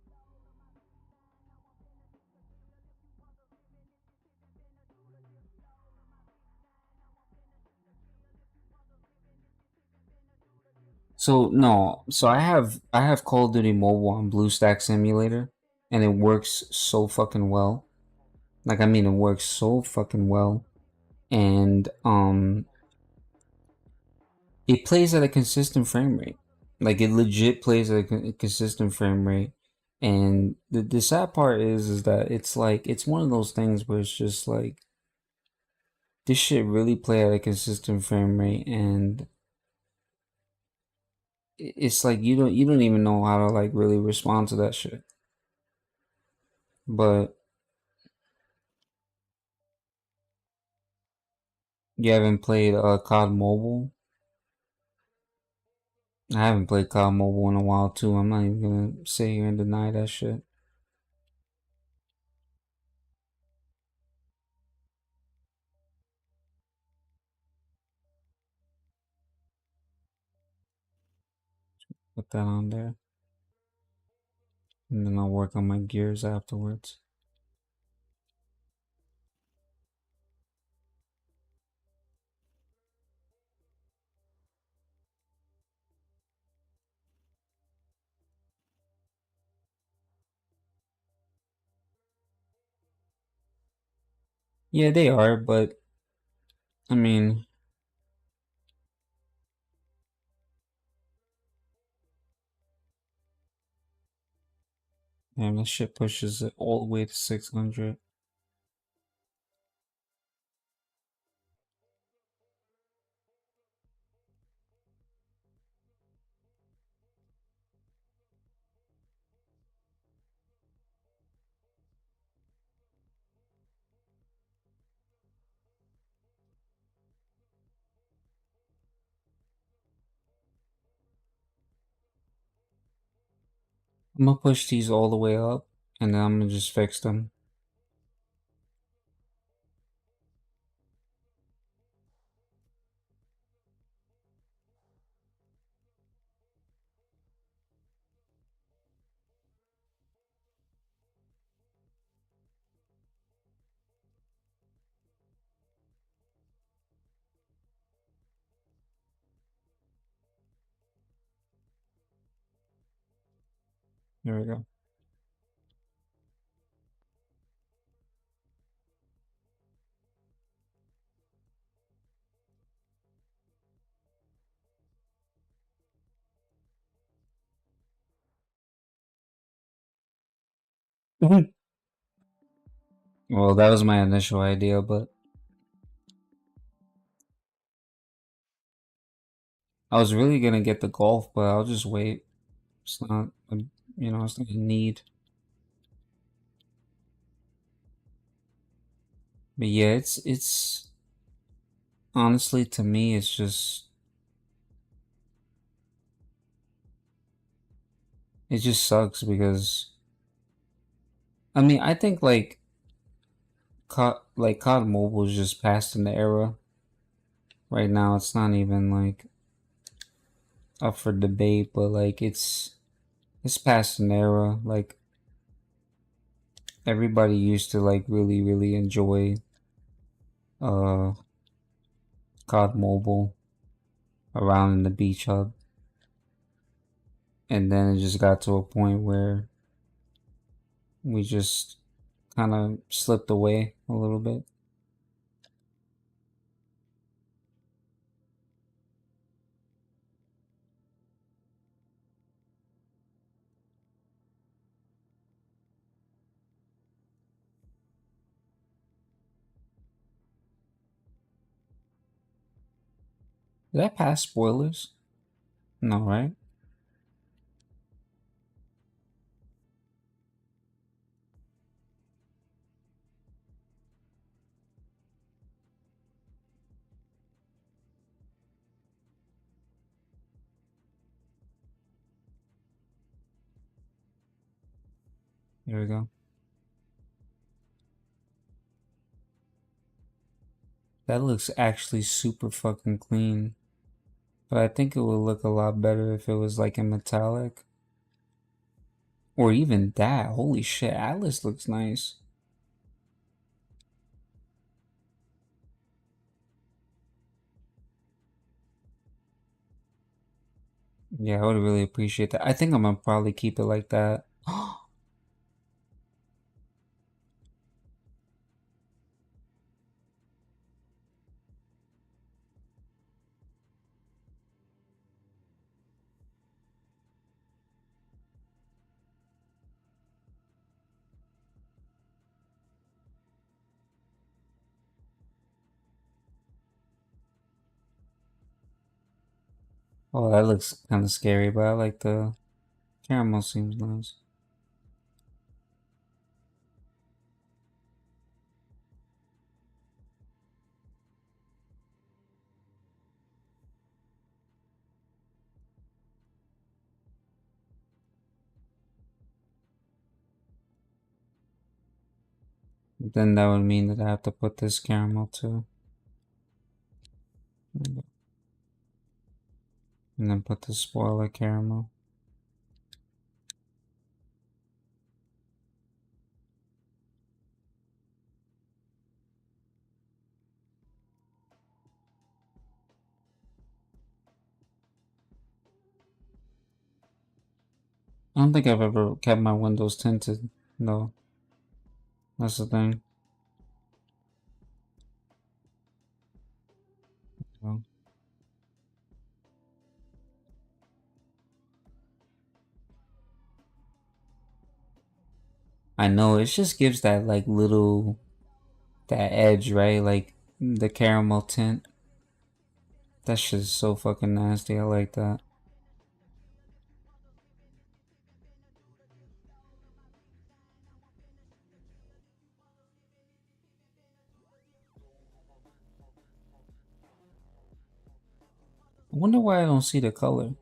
Speaker 1: So no, so I have Call of Duty Mobile on BlueStack Simulator, and it works so fucking well. Like, I mean, it works so fucking well, and it plays at a consistent frame rate. Like, it legit plays at a consistent frame rate. And the sad part is that it's like it's one of those things where it's just like this shit really play at a consistent frame rate, and it's like you don't even know how to like really respond to that shit. But you haven't played COD Mobile? I haven't played COD Mobile in a while too. I'm not even gonna sit here and deny that shit. Put that on there, and then I'll work on my gears afterwards. Yeah, they are, but I mean, damn, this shit pushes it all the way to 600. I'm gonna push these all the way up, and then I'm gonna just fix them. There we go. Well, that was my initial idea, but I was really gonna get the golf, but I'll just wait. It's not, it's not a need. But yeah, it's honestly to me, it's just it just sucks because I mean I think COD Mobile is just past in the era right now. It's not even like up for debate, but like it's past an era. Like everybody used to like really enjoy uh COD Mobile around in the beach hub, and then it just got to a point where we just kind of slipped away a little bit. Did I pass spoilers? No, right? There we go. That looks actually super fucking clean. But I think it would look a lot better if it was like in metallic. Or even that. Holy shit, Atlas looks nice. Yeah, I would really appreciate that. I think I'm gonna probably keep it like that. Oh, that looks kind of scary, but I like the caramel seems nice. Then that would mean that I have to put this caramel too. And then put the spoiler caramel. I don't think I've ever kept my windows tinted. No, that's the thing. So, I know it just gives that like little that edge, right? Like the caramel tint. That shit's so fucking nasty. I like that. I wonder why I don't see the color.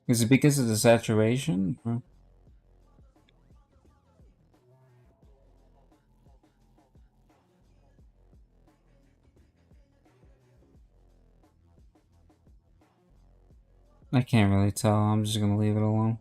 Speaker 1: Is it because of the saturation? I can't really tell. I'm just gonna leave it alone.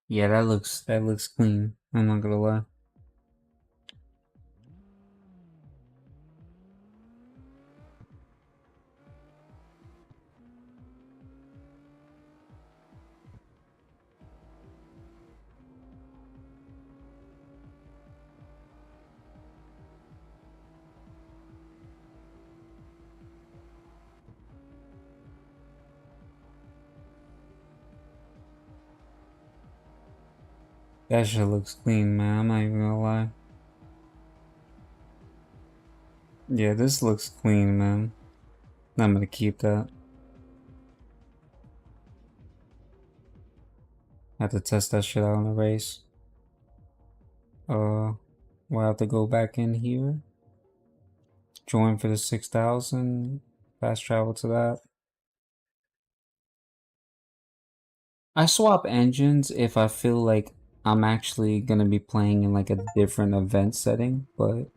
Speaker 1: Yeah, that looks clean. I'm not gonna lie. That shit looks clean, man. I'm not even gonna lie. Yeah, this looks clean, man. I'm gonna keep that. I have to test that shit out in a race. We'll have to go back in here. Join for the 6,000. Fast travel to that. I swap engines if I feel like I'm actually gonna be playing in like a different event setting, but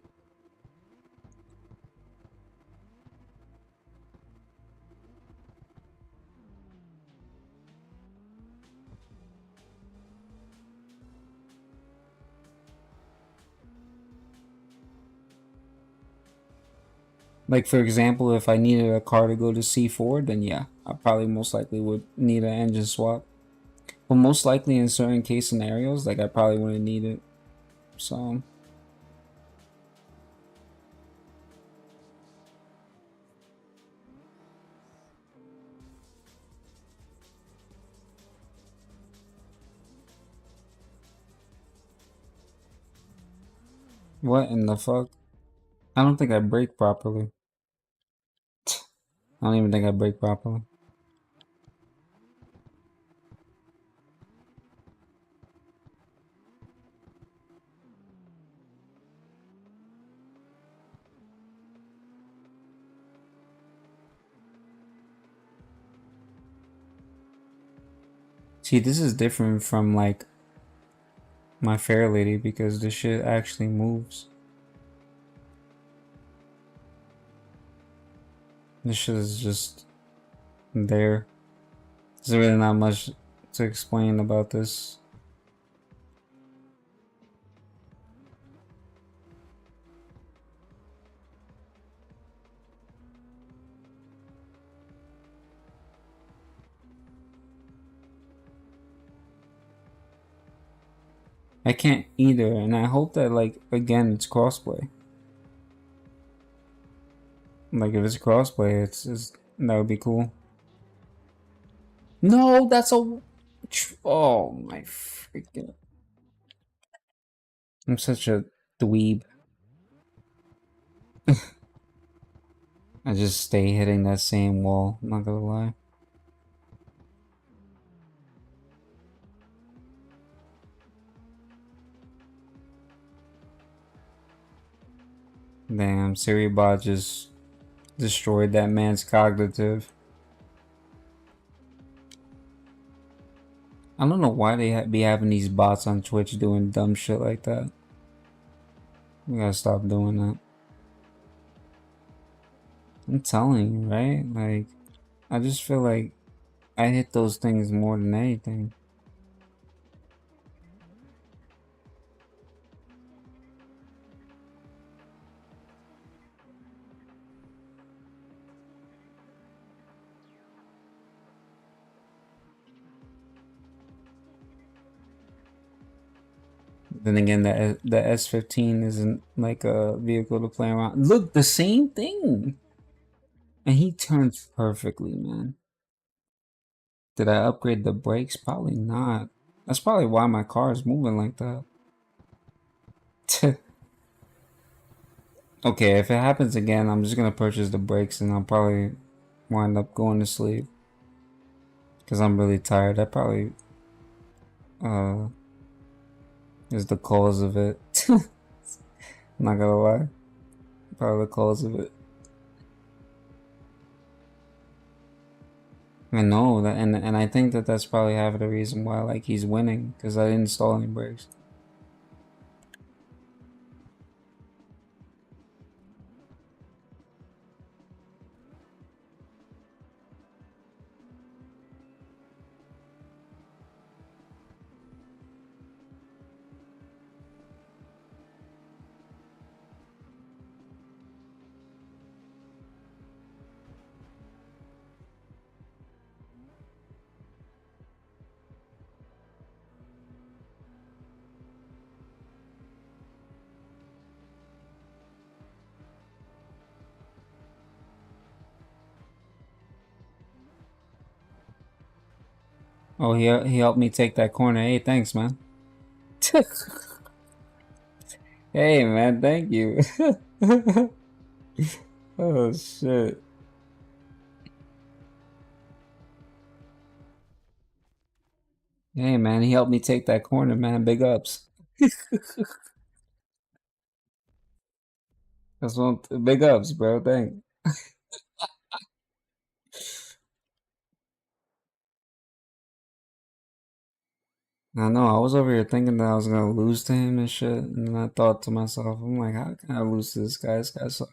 Speaker 1: like for example, if I needed a car to go to C4, then yeah, I probably most likely would need an engine swap. But most likely in certain case scenarios, like I probably wouldn't need it. So what in the fuck? I don't think I brake properly. I don't even think I brake properly. See, this is different from like my Fair Lady because this shit actually moves. This shit is just there. There's really not much to explain about this. I can't either, and I hope that like again it's crossplay. Like if it's crossplay, it's that would be cool. No, that's a. Oh my freaking! I'm such a dweeb. I just stay hitting that same wall. I'm not gonna lie. Damn, Siribot just destroyed that man's cognitive. I don't know why they be having these bots on Twitch doing dumb shit like that. We gotta stop doing that. I'm telling you, right? Like, I just feel like I hit those things more than anything. Then again, the S15 isn't like a vehicle to play around. Look, the same thing. And he turns perfectly, man. Did I upgrade the brakes? Probably not. That's probably why my car is moving like that. Okay, if it happens again, I'm just gonna purchase the brakes and I'll probably wind up going to sleep. Because I'm really tired. That probably uh, is the cause of it. I'm not gonna lie. Probably the cause of it. I know that, and I think that that's probably half of the reason why like he's winning because I didn't install any brakes. Oh, he helped me take that corner. Hey, thanks, man. Hey, man, thank you. Oh shit. Hey man, he helped me take that corner, man. Big ups. That's one big ups, bro. Thank. I know, I was over here thinking that I was gonna lose to him and shit, and then I thought to myself, I'm like, how can I lose to this guy? This guy's so...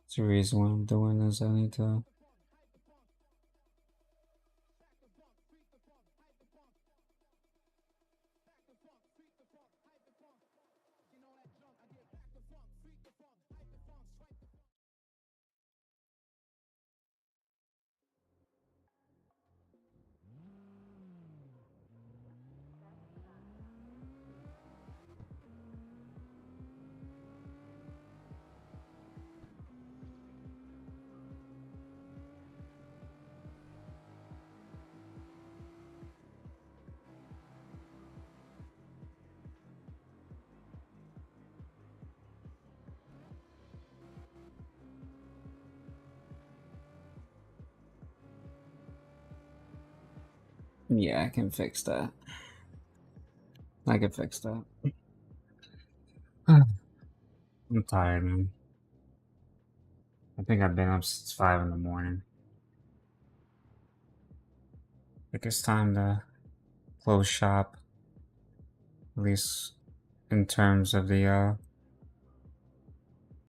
Speaker 1: It's the reason why I'm doing this. I need to. Yeah, I can fix that. I can fix that. I'm tired, man. I think I've been up since 5 in the morning. I think it's time to close shop, at least in terms of the